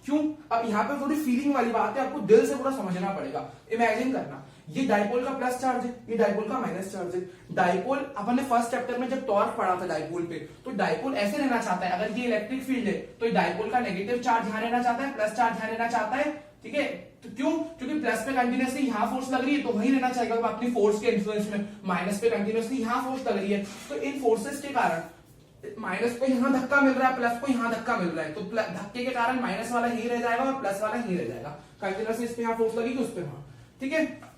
क्यों? अब यहाँ पे थोड़ी फीलिंग वाली बात है, आपको दिल से पूरा समझना पड़ेगा, इमेजिन करना, ये डायपोल का प्लस चार्ज है, ये डायपोल का माइनस चार्ज है। डायपोल अपन ने फर्स्ट चैप्टर में जब टॉर्क पढ़ा था डायपोल पे, तो डायपोल ऐसे रहना चाहता है, अगर ये इलेक्ट्रिक फील्ड है तो डायपोल का नेगेटिव चार्ज यहां रहना चाहता है, प्लस चार्ज यहां रहना चाहता है, ठीक है। तो क्यों? क्योंकि प्लस पे कंटिन्यूअसली यहां फोर्स लग रही है, तो वही रहना चाहेगा अपनी फोर्स के इन्फ्लुएंस में, माइनस पे कंटिन्यूअसली यहां फोर्स लग रही है, तो इन फोर्सेस के कारण माइनस को यहां धक्का मिल रहा है, प्लस को यहां धक्का मिल रहा है, तो धक्के के कारण माइनस वाला ही रह जाएगा और प्लस वाला ही रह जाएगा, कंटिन्यूअसली इस पे यहां फोर्स लगेगी, उस पे वहां, ठीक है।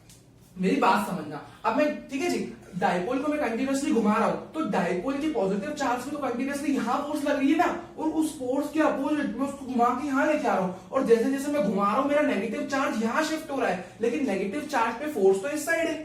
मेरी बात समझना, अब मैं, ठीक है जी, डायपोल को मैं कंटिन्यूअसली घुमा रहा हूं, तो डायपोल की पॉजिटिव चार्ज पे तो कंटिन्यूअसली यहां फोर्स लग रही है ना, और उस फोर्स के अपोजिट मैं उसको घुमा के यहां लेके आ रहा हूं, और जैसे जैसे मैं घुमा रहा हूं मेरा नेगेटिव चार्ज यहां शिफ्ट हो रहा है, लेकिन नेगेटिव चार्ज पे फोर्स तो इस साइड है,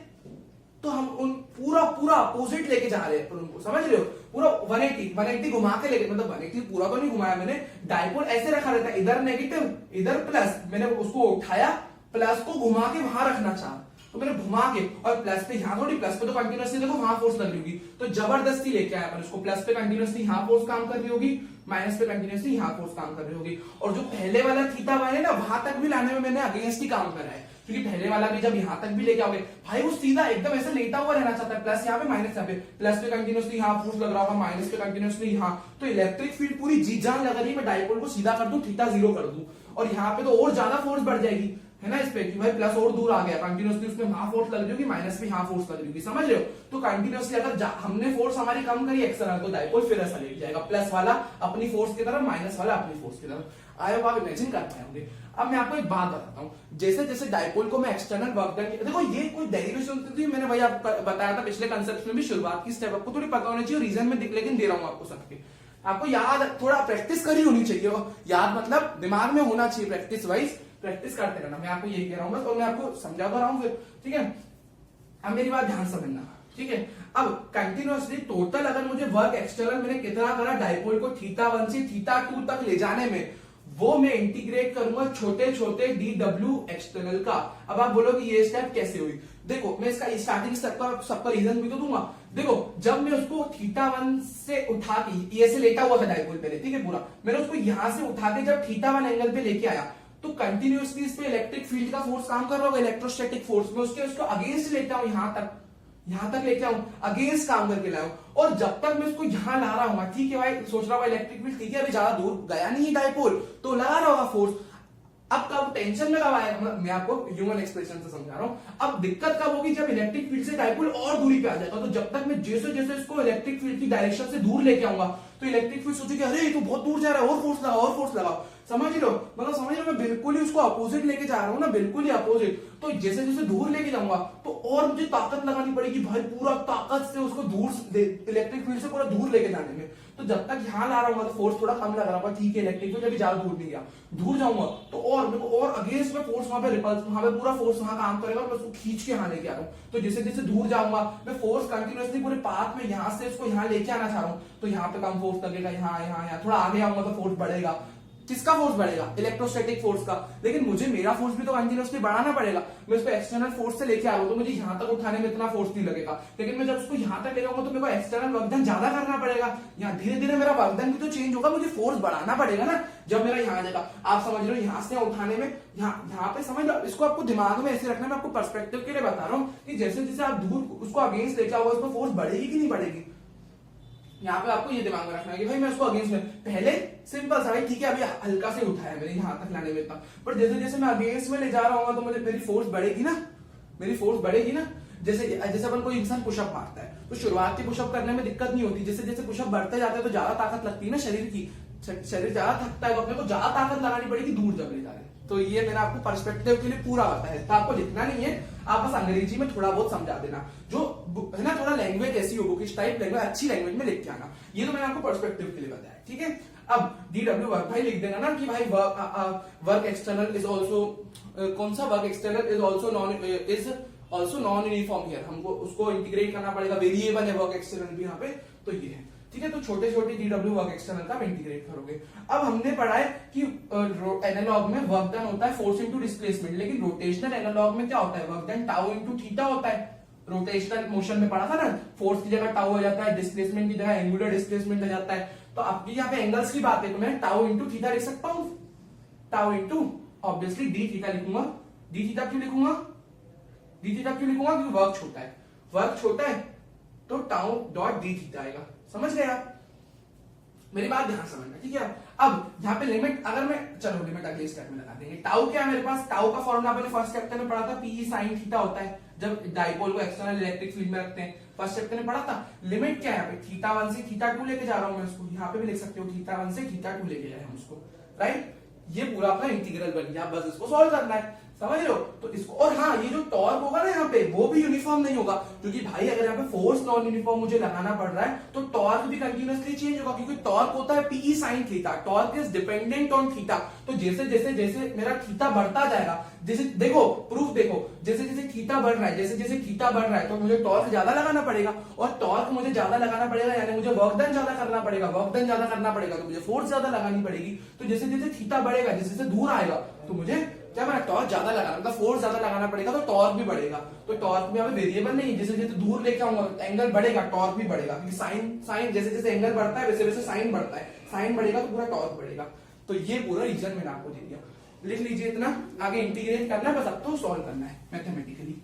तो हम उन पूरा पूरा अपोजिट लेके जा रहे हैं उनको, समझ रहे हो, पूरा 180 घुमा के लेके, मतलब 180 पूरा तो नहीं घुमाया मैंने, डायपोल ऐसे रखा रहता है, इधर नेगेटिव इधर प्लस, मैंने उसको उठाया, प्लस को घुमा के वहां रखना चाहा, तो मैंने घुमा के, और प्लस पे यहां थोड़ी, प्लस पे तो कंटिन्यूअसली देखो वहां फोर्स लग रही होगी, तो जबरदस्ती लेके आया अपन उसको, प्लस पे कंटिन्यूअसली यहां फोर्स काम कर रही होगी, माइनस पे कंटिन्यूअसली यहां फोर्स काम कर रही होगी, और जो पहले वाला थीटा वन है ना, वहां तक भी लाने में मैंने अगेंस्ट ही काम करा है, क्योंकि पहले वाला भी जब यहां तक भी लेके आओगे भाई वो सीधा एकदम ऐसे लेटा हुआ रहना चाहता है, प्लस यहाँ पे माइनस यहाँ पे, प्लस पे कंटिन्यूअसली यहाँ फोर्स लग रहा होगा, माइनस पे कंटिन्यूअसली यहाँ, तो इलेक्ट्रिक फील्ड पूरी जी जान लग रही है, मैं डायपोल को सीधा कर दूं, थीटा 0 कर दूं, और यहाँ पे तो और ज्यादा फोर्स बढ़ जाएगी, है ना, इस पे कि भाई प्लस और दूर आ गया, कंटिन्यूअसली उसमें वहां फोर्स लग रही होगी, माइनस पे यहाँ फोर्स लग रही होगी, समझ रहे हो, तो कंटिन्यूअसली अगर हमने फोर्स हमारी कम करी एक्सटर्नल, तो डायपोल फिर ऐसा लेट जाएगा, प्लस वाला अपनी फोर्स की तरफ, माइनस वाला अपनी फोर्स की तरफ, आए आप इमेजिन कर पाएंगे। अब मैं आपको एक बात बताता हूं, जैसे जैसे डायपोल को मैं एक्सटर्नल वर्क डन, देखो ये कोई डेरिवेशन थी, मैंने भाई आपको बताया था पिछले कंसेप्ट में भी, शुरुआत की स्टेप आपको थोड़ी पता होनी चाहिए, रीजन में लेकिन दे रहा हूं आपको सबके, आपको याद थोड़ा प्रैक्टिस करी होनी चाहिए, याद मतलब दिमाग में होना चाहिए, प्रैक्टिस वाइज प्रैक्टिस करते रहना, मैं आपको ये कह रहा हूं बस, और मैं आपको समझा तो रहा हूं फिर, ठीक है। अब मेरी बात ध्यान समझना, ठीक है। अब कंटिन्यूअसली टोटल अगर मुझे वर्क एक्सटर्नल मैंने कितना करा डायपोल को थीटा 1 से थीटा 2 तक ले जाने में, वो मैं इंटीग्रेट करूंगा छोटे छोटे DW एक्सटर्नल का। अब आप बोलोगे ये स्टेप कैसे हुई, देखो मैं इसका स्टार्टिंग स्टेप का सबका रीजन भी तो दूंगा। देखो जब मैं उसको थीटा 1 से उठा के, ये से लेटा हुआ था डायपोल पहले, ठीक है पूरा, मैंने उसको यहां से उठा के जब थीटा 1 एंगल पे लेके आया, तो कंटिन्यूअसली इस पे इलेक्ट्रिक फील्ड का फोर्स काम कर रहा होगा, इलेक्ट्रोस्टैटिक फोर्स में उसको अगेंस्ट लेता हूं, यहां तक लेके आऊं, अगेंस्ट काम करके लाऊं, और जब तक मैं उसको यहां ला रहा हूं, ठीक है भाई, सोच रहा हूं इलेक्ट्रिक फील्ड ठीक है अभी ज्यादा दूर गया नहीं डायपोल, तो लगा रहा होगा फोर्स। अब कब टेंशन में कब आएगा, मैं आपको ह्यूमन एक्सप्रेशन से समझा रहा हूं। अब दिक्कत कब होगी, जब इलेक्ट्रिक फील्ड से डायपोल और दूरी पे आ जाएगा, तो जब तक मैं जैसे जैसे इसको इलेक्ट्रिक फील्ड की डायरेक्शन से दूर लेके आऊंगा, तो इलेक्ट्रिक फील्ड सोचेगी अरे ये तो बहुत दूर जा रहा है, और फोर्स लगाओ, समझ लो, मतलब समझ लो, मैं बिल्कुल ही उसको अपोजिट लेके जा रहा हूं ना, बिल्कुल ही अपोजिट। तो जैसे जैसे दूर लेके जाऊंगा, तो और मुझे ताकत लगानी पड़ेगी भाई, पूरा ताकत से उसको दूर इलेक्ट्रिक फील्ड से पूरा दूर लेके जाने में। तो जब तक यहां ला रहा हूँ तो फोर्स थोड़ा कम लग रहा होगा, ठीक है, इलेक्ट्रिक फील्ड अभी ज्यादा दूर नहीं गया, दूर जाऊंगा तो और अगेंस्ट में फोर्स वहां पे रिपल्स, वहां पे पूरा फोर्स वहां काम करेगा, और मैं उसको खींच के यहां लेके आ रहा हूँ। तो जैसे जैसे दूर जाऊंगा, मैं फोर्स कंटिन्यूअसली पूरे पाथ में यहां से इसको यहां लेके आना चाह रहा हूँ, तो यहाँ पे कम फोर्स लगेगा, यहाँ थोड़ा आगे आऊंगा तो फोर्स बढ़ेगा। किसका फोर्स बढ़ेगा, इलेक्ट्रोस्टैटिक फोर्स का, लेकिन मुझे मेरा फोर्स भी तो कंटिन्यूअसली बढ़ाना पड़ेगा। मैं उसको एक्सटर्नल फोर्स से लेके आ रहा हूं, तो मुझे यहां तक उठाने में इतना फोर्स नहीं लगेगा, लेकिन मैं जब उसको यहां तक ले जाऊंगा तो मेरे को एक्सटर्नल वर्कडन ज्यादा करना पड़ेगा, यहाँ धीरे धीरे मेरा वर्कडन भी तो चेंज होगा, मुझे फोर्स बढ़ाना पड़ेगा ना, जब मेरा यहाँ जाएगा। आप समझ रहे हो, यहाँ से उठाने में, यहाँ पे समझ लो, इसको आपको दिमाग में ऐसे रखना, मैं आपको पर्सपेक्टिव के लिए बता रहा हूँ कि जैसे जैसे आप दूर उसको अगेंस्ट लेके आओगे, उसमें फोर्स बढ़ेगी कि नहीं बढ़ेगी। यहाँ पे आपको ये दिमाग में रखना है कि भाई मैं उसको अगेंस्ट में, पहले सिंपल सा भाई ठीक है अभी हल्का से उठाया मैंने यहां तक लाने में इतना, पर जैसे जैसे मैं अगेंस्ट में ले जा रहा हूँ तो मुझे मेरी फोर्स बढ़ेगी ना, जैसे जैसे अपन कोई इंसान पुशअप मारता है, तो शुरुआत की पुशअप करने में दिक्कत नहीं होती, जैसे जैसे पुशअप बढ़ते जाते हैं तो ज्यादा ताकत लगती है ना शरीर की, शरीर ज्यादा थकता है, तो अपने को ज्यादा ताकत लगानी पड़ेगी दूर जब ले जा रहे हैं। तो ये मैंने आपको पर्सपेक्टिव के लिए पूरा बताया, तो आपको लिखना नहीं है, आप बस अंग्रेजी में थोड़ा बहुत समझा देना, जो है ना, थोड़ा लैंग्वेज ऐसी हो, बुकिश टाइप लैंग्वेज, अच्छी लैंग्वेज में लिख के आना। ये तो मैंने आपको पर्सपेक्टिव के लिए बताया, ठीक है। अब DW वर्क भाई लिख देना ना कि भाई वर्क एक्सटर्नल इज ऑल्सो, कौन सा work external is also non uniform here, हमको उसको इंटीग्रेट करना पड़ेगा, वेरिएबल है वर्क एक्सटर्नल भी यहाँ पे, तो ये है, ठीक है। तो छोटे छोटे DW वर्क एक्सटर्नल का इंटीग्रेट करोगे। अब हमने पढ़ा है कि एनालॉग में वर्क डन होता है फोर्स इनटू डिस्प्लेसमेंट, लेकिन रोटेशनल एनालॉग में क्या होता है, work done tau into theta होता है। रोटेशनल मोशन में पढ़ा था ना, फोर्स की जगह टाउ हो जाता है, डिस्प्लेसमेंट की जगह एंगुलर डिस्प्लेसमेंट हो जाता है। तो अब यहाँ पे एंगल्स की बात है, तो मैं टाउ इनटू थीटा लिख सकता हूँ, tau into obviously D theta लिखूंगा। डी थीटा क्यों लिखूंगा, क्योंकि वर्क छोटा है तो टाउ डॉट डी थीटा आएगा, समझ गए आप, मेरी बात ध्यान समझना, ठीक है। अब यहाँ पे लिमिट, अगर मैं, चलो लिमिट अगले स्टेप में लगा देंगे। टाउ क्या है मेरे पास, टाउ का फॉर्मूला मैंने फर्स्ट चैप्टर में पढ़ा था, पी साइन थीटा होता है जब डाइपोल को एक्सटर्नल इलेक्ट्रिक फील्ड में रखते हैं, फर्स्ट चैप्टर में पढ़ा था। लिमिट क्या है, यहाँ पे थीटा 1 से थीटा 2 लेके जा रहा हूं मैं उसको, यहाँ पे भी लिख सकते हो थीटा 1 से थीटा 2 लेके जाए हम उसको, राइट। ये पूरा अपना इंटीग्रल बन गया, बस इसको सॉल्व करना है। समझ रहे हो? तो इसको, और हाँ ये जो टॉर्क होगा ना यहाँ पे वो भी यूनिफॉर्म नहीं होगा, क्योंकि भाई अगर यहाँ पे फोर्स नॉन यूनिफॉर्म मुझे लगाना पड़ रहा है तो टॉर्क भी कंटिन्यूअसली चेंज होगा, क्योंकि टॉर्क होता है PE sine theta, torque is dependent on theta. तो जैसे जैसे जैसे मेरा थीटा बढ़ता जाएगा, जैसे देखो प्रूफ देखो, जैसे जैसे थीटा बढ़ रहा है, जैसे जैसे थीटा बढ़ रहा है तो मुझे टॉर्क ज्यादा लगाना पड़ेगा, और टॉर्क मुझे ज्यादा लगाना पड़ेगा यानी मुझे वर्क डन ज्यादा करना पड़ेगा, वर्क डन ज्यादा करना पड़ेगा तो मुझे फोर्स ज्यादा लगानी पड़ेगी। तो जैसे जैसे थीटा बढ़ेगा, जैसे जैसे दूर आएगा तो मुझे क्या बना, टॉर्क ज्यादा लगाना, मतलब फोर्स ज्यादा लगाना पड़ेगा, तो टॉर्क भी बढ़ेगा। तो टॉर्क में हमें वेरिएबल नहीं, जैसे जैसे दूर लेके आऊंगा एंगल बढ़ेगा, टॉर्क भी बढ़ेगा, क्योंकि साइन जैसे जैसे एंगल बढ़ता है वैसे वैसे साइन बढ़ता है, साइन बढ़ेगा तो पूरा टॉर्क बढ़ेगा। तो ये पूरा रीजन मैंने आपको दे दिया, लिख लीजिए इतना, आगे इंटीग्रेट करना है, बस आपको सॉल्व करना है मैथमेटिकली।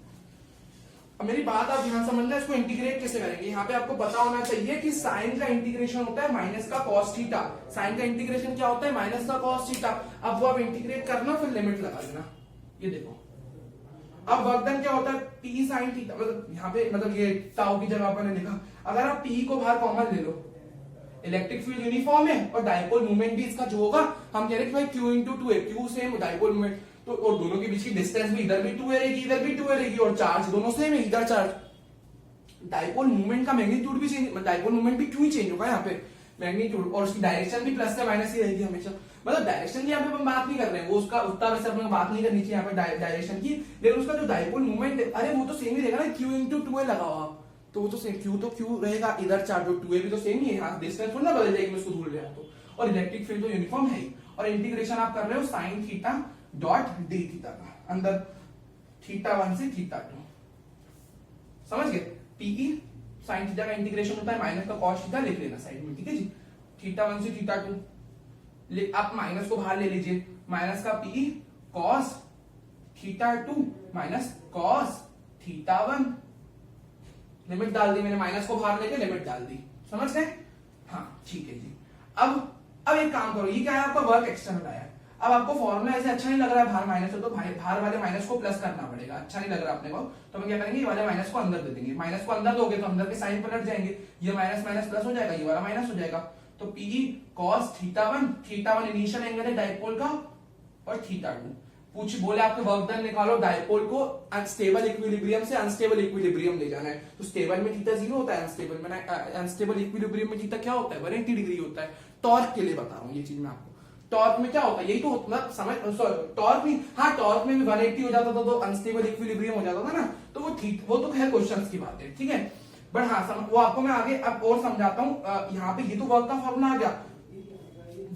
अब मेरी बात आप ध्यान समझना, इसको इंटीग्रेट कैसे करेंगे। यहाँ पे आपको पता होना चाहिए कि साइन का इंटीग्रेशन होता है माइनस का कॉस थीटा, साइन का इंटीग्रेशन क्या होता है, माइनस का कॉस थीटा। अब वो आप इंटीग्रेट करना, फिर लिमिट लगा देना। ये देखो अब वर्क डन क्या होता है, पी साइन थीटा, मतलब यहाँ पे मतलब ये टाउ की जगह अपन ने लिखा, अगर आप पी को बाहर कॉमन ले लो, इलेक्ट्रिक फील्ड यूनिफॉर्म है और डायपोल मूवमेंट भी इसका जो होगा, हम कह रहे हैं कि भाई क्यू इंटू टू है, क्यू सेम डायपोल मूवमेंट, तो और दोनों के बीच की डिस्टेंस भी इधर भी 2 रहेगी इधर भी 2 रहेगी, और चार्ज दोनों सेम है, इधर चार्ज, डायपोल मूवमेंट का मैग्नीट्यूड भी चेंज, डायपोल मूवमेंट भी क्यों ही चेंज होगा यहाँ पे मैग्नीट्यूड, और उसकी डायरेक्शन भी प्लस से माइनस ही रहेगी हमेशा। मतलब डायरेक्शन की यहाँ पे हम बात नहीं कर रहे हैं, वो उसका उतना वैसे अपने बात नहीं करनी चाहिए यहाँ पे डायरेक्शन की, लेकिन उसका जो डायपोल मूवमेंट है, अरे वो तो सेम ही रहेगा ना, क्यू इंटू टू लगाओ आप, तो वो तो सेम, क्यू तो क्यू रहेगा, इधर चार्ज जो 2a भी तो सेम ही है, यहाँ डिस्टेंस थोड़ा ना बदल जाएगी, मैं उसको भूल गया तो, और इलेक्ट्रिक फील्ड तो यूनिफॉर्म है ही। और इंटीग्रेशन आप कर रहे हो sine theta dot D theta का, अंदर थीटा 1 से थीटा 2, समझ गए। पीई साइन थीटा का इंटीग्रेशन होता है माइनस का कॉस थीटा, लिख लेना साइड में, ठीक है जी, थीटा 1 से थीटा 2, आप माइनस को बाहर ले लीजिए, माइनस का PE cos theta 2 minus cos theta 1, limit डाल दी मैंने, माइनस को बाहर लेके लिमिट डाल दी, समझ गए। हाँ ठीक है जी। अब एक काम करो, ये क्या है आपका वर्क एक्सटर्नल आया, अब आपको फॉर्मूला ऐसे अच्छा नहीं लग रहा है, बाहर माइनस है तो बाहर वाले माइनस को प्लस करना पड़ेगा, अच्छा नहीं लग रहा अपने को, तो हम क्या करेंगे, ये वाले माइनस को अंदर दे देंगे, माइनस को अंदर दोगे तो अंदर के साइन पलट जाएंगे, ये माइनस माइनस प्लस हो जाएगा, ये वाला माइनस हो जाएगा, तो P cos theta 1 initial angle है डायपोल का, और थीटा 2 पूछ बोले आपके वर्क डन निकालो, डायपोल को अनस्टेबल इक्विलिब्रियम से अनस्टेबल इक्विलिब्रियम ले जाना है, तो स्टेबल में थीटा 0 होता है, अनस्टेबल इक्विलिब्रियम में थीटा क्या होता है, 180 डिग्री होता है। टॉर्क के लिए बता रहा हूँ ये चीज मैं आपको, टॉर्क में क्या होता है, यही तो मतलब समझ, टॉर्क नहीं, हाँ टॉर्क में भी 180 हो जाता था तो अनस्टेबल इक्विलिब्रियम हो जाता था ना, तो वो ठीक, वो तो खैर क्वेश्चंस की बात है, ठीक है, बट हाँ वो आपको मैं आगे अब और समझाता हूँ। यहाँ पे ये तो वर्क का फॉर्मूला आ गया,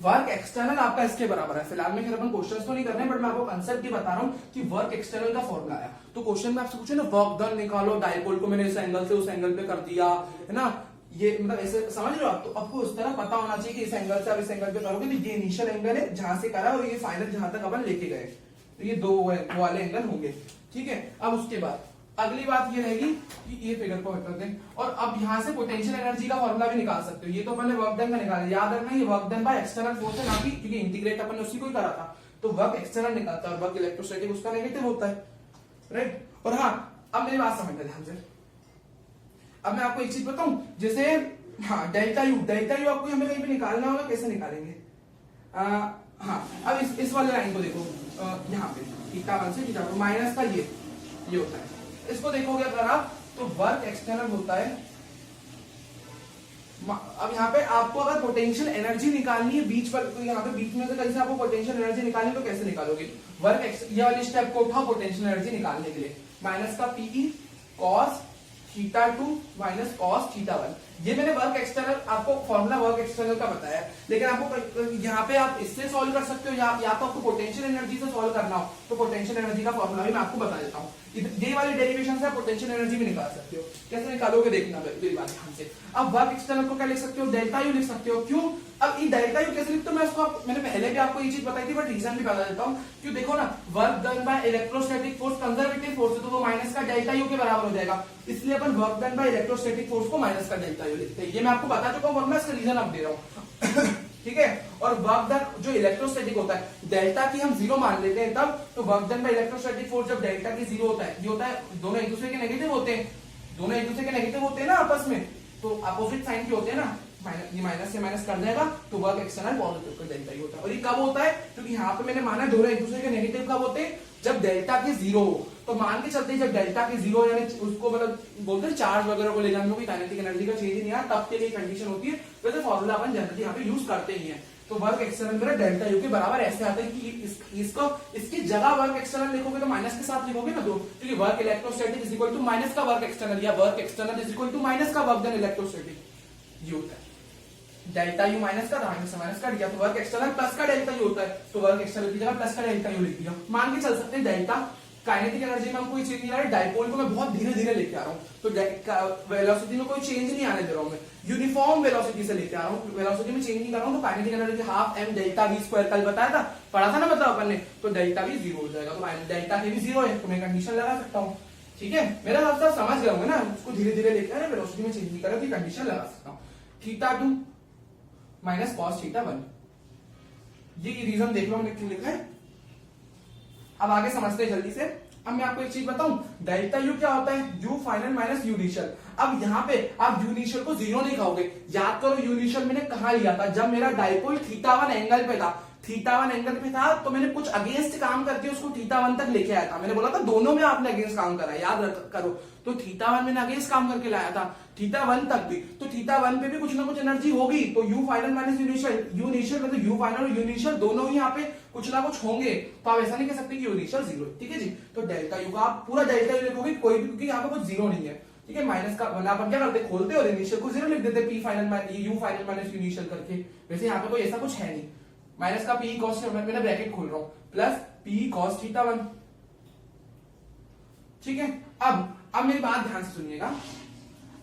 वर्क एक्सटर्नल आपका इसके बराबर है, फिलहाल में खैर अपन क्वेश्चंस तो नहीं कर रहे हैं, बट मैं आपको कंसेप्ट ही बता रहा हूँ कि वर्क एक्सटर्नल का फॉर्मूला आया, तो क्वेश्चन में आपसे पूछे ना वर्क डन निकालो, डायपोल को मैंने इस एंगल से उस एंगल पे कर दिया है ना, ये मतलब ऐसे समझ रहे हो आप, तो आपको उस तरह पता होना चाहिए कि इस एंगल से आप इस एंगल पे करोगे तो ये इनिशियल एंगल है जहां से करा, और ये फाइनल जहां तक अपन लेके गए, तो ये दो वाले एंगल होंगे, ठीक है। अब उसके बाद अगली बात ये रहेगी कि ये फिगर को हटा दें, और अब यहां से पोटेंशियल एनर्जी का फॉर्मूला भी निकाल सकते हो, ये तो अपन ने वर्क डन का निकाला, याद रखना ये work done by external force है ना, क्योंकि इंटीग्रेट अपन ने उसी को ही करा था, तो वर्क एक्सटर्नल निकालता है और वर्क इलेक्ट्रोस्टैटिक उसका नेगेटिव होता है, राइट। और हाँ अब मेरी बात समझ ध्यान से, अब मैं आपको एक चीज बताऊं, जैसे हाँ डेल्टा यू आपको हमें कहीं पे निकालना होगा, कैसे निकालेंगे, हाँ अब इस वाले लाइन को देखो, यहाँ पे थीटा 1 से थीटा 2 माइनस का ये होता है, इसको देखोगे अगर आप तो वर्क एक्सटर्नल होता है। अब यहाँ पे आपको अगर पोटेंशियल एनर्जी निकालनी है बीच पर, तो यहाँ पे बीच में से कहीं से आपको पोटेंशियल एनर्जी निकालनी है, तो कैसे निकालोगे, वर्क ये वाली स्टेप को उठाओ पोटेंशियल एनर्जी निकालने के लिए, माइनस का PE cos theta 2 minus cos theta 1, ये मैंने वर्क एक्सटर्नल आपको फॉर्मूला वर्क एक्सटर्नल का बताया, लेकिन आपको यहाँ पे आप इससे सॉल्व कर सकते हो, या तो आपको पोटेंशियल एनर्जी से सॉल्व करना हो तो पोटेंशियल एनर्जी का फॉर्मूला भी मैं आपको बता देता हूँ, ये वाली डेरिवेशन से आप पोटेंशियल एनर्जी भी निकाल सकते हो, कैसे निकालोगे देखना मेरी बात ध्यान से। अब वर्क एक्सटर्नल को क्या लिख सकते हो, डेल्टा यू लिख सकते हो, क्यों, अब ये डेल्टा यू कैसे लिखते हो, मैं इसको मैंने पहले भी आपको ये चीज बताई थी, बट रीजन भी बता देता हूँ, क्यों देखो ना, work done by electrostatic force conservative force है, तो वो माइनस का डेल्टा यू के बराबर हो जाएगा, इसलिए अपन work done by electrostatic force को माइनस का डेल्टा यू लिखते हैं, ये मैं आपको बता चुका हूँ, इसका रीजन अब दे रहा हूँ ठीक है। और वर्क डन जो इलेक्ट्रोस्टैटिक होता है, डेल्टा की हम 0 मान लेते हैं तब, तो work done by electrostatic force जब डेल्टा की 0 होता है, ये होता है दोनों एक दूसरे के नेगेटिव होते हैं, दोनों एक दूसरे के नेगेटिव होते हैं ना आपस में, तो अपोजिट साइन के होते हैं ना, ये माइनस से माइनस कर जाएगा, तो वर्क एक्सटर्नल पॉजिटिव का डेल्टा ही होता है, और ये कब होता है, क्योंकि यहाँ पे मैंने माना दोनों एक दूसरे के नेगेटिव कब होते हैं, जब डेल्टा के जीरो हो, तो मान के चलते जब डेल्टा के जीरो यानी उसको मतलब बोलते हैं चार्ज वगैरह को ले जाने में कोई काइनेटिक एनर्जी का चेंज नहीं आया, तब के लिए कंडीशन होती है। वैसे फॉर्मूला अपन जनरली यहाँ पे यूज करते ही है। तो वर्क एक्सटर्नल मेरा डेल्टा यू के बराबर ऐसे आता है कि इसको इसकी जगह वर्क एक्सटर्नल लिखोगे तो माइनस के साथ लिखोगे ना, तो क्योंकि work electrostatic is equal to minus का वर्क एक्सटर्नल, या work external is equal to minus का वर्क डन इलेक्ट्रोस्टैटिक, ये होता है। डेल्टा यू माइनस का माइनस का दिया, तो वर्क एक्सटर्नल प्लस का डेल्टा यू होता है, तो वर्क एक्सटर्नल की जगह प्लस का डेल्टा यू लिख दिया। मान के चल सकते हैं डेल्टा काइनेटिक एनर्जी में हम कोई चेंज नहीं आ रहा है, डाइपोल को मैं बहुत धीरे धीरे लेके आ रहा हूँ, तो वेलोसिटी में कोई चेंज नहीं आने दे रहा हूँ, मैं यूनिफॉर्म वेलोसिटी से लेके आ रहा हूँ, वेलोसिटी में चेंज नहीं कर रहा हूँ। तो kinetic energy half m delta v square कल बताया था, पढ़ा था ना मतलब अपन ने, तो डेल्टा भी जीरो हो जाएगा, तो डेल्टा के भी जीरो है, तो मैं कंडीशन लगा सकता हूँ। ठीक है, मेरा रास्ता समझ गए होंगे ना, उसको धीरे धीरे लेके आ रहे, वेलोसिटी में चेंज नहीं कर रहा, तो कंडीशन लगा सकता हूँ। थीटा 2 माइनस कॉस थीटा 1, ये रीजन देख लो हमने क्यों लिखा है। अब आगे समझते हैं जल्दी से। अब मैं आपको एक चीज बताऊं, डेल्टा यू क्या होता है, you final minus U initial. अब यहाँ पे आप यू इनिशियल को जीरो नहीं खाओगे, याद करो यू इनिशियल मैंने कहा लिया था, जब मेरा डाइपोल थीटा 1 एंगल पे था, थीटा 1 एंगल पे था, तो मैंने कुछ अगेंस्ट काम करके उसको थीटा 1 तक लेके आया था। मैंने बोला था दोनों में आपने अगेंस्ट काम करा, याद करो। तो थीटा 1 मैंने अगेंस्ट काम करके लाया था, थीटा 1 तक भी, तो थीटा 1 पे भी कुछ ना कुछ एनर्जी होगी, तो you final minus U initial मतलब यू फाइनल और यू इनिशियल दोनों ही यहाँ पे कुछ ना कुछ होंगे, तो आप ऐसा नहीं कह सकते कि यू इनिशियल जीरो। ठीक है जी, तो डेल्टा यू का आप पूरा डेल्टा यू लिखोगे कोई भी, क्योंकि यहाँ पे कुछ जीरो नहीं है। ठीक है, माइनस का अपन क्या करते, खोलते और इनिशियल को जीरो लिख देते, P final you final minus U initial करके। वैसे यहाँ पे कोई ऐसा कुछ है नहीं, माइनस का पी कॉस, मैंने ब्रैकेट खोल रहा हूं, प्लस पी कॉस थीटा 1। ठीक है, अब मेरी बात ध्यान से सुनिएगा।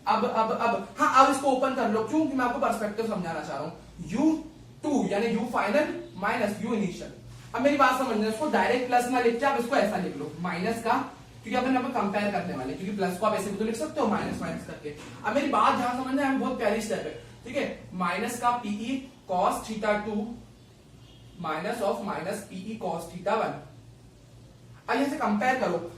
अब इसको ओपन कर लो, क्योंकि मैं आपको पर्सपेक्टिव समझाना चाह रहा हूं। U2 यानी U final minus U initial. अब मेरी बात समझना, इसको डायरेक्ट प्लस ना लिख के आप इसको ऐसा लिख लो माइनस का, क्योंकि अपन यहाँ पे कंपेयर करने वाले, क्योंकि प्लस को आप ऐसे भी तो लिख सकते हो माइनस माइनस करके। अब मेरी बात ध्यान समझना है, बहुत प्यारी स्टेप है। ठीक है, माइनस का PE cos theta 2 minus of minus PE cos theta 1। अब यहां से कंपेयर करो,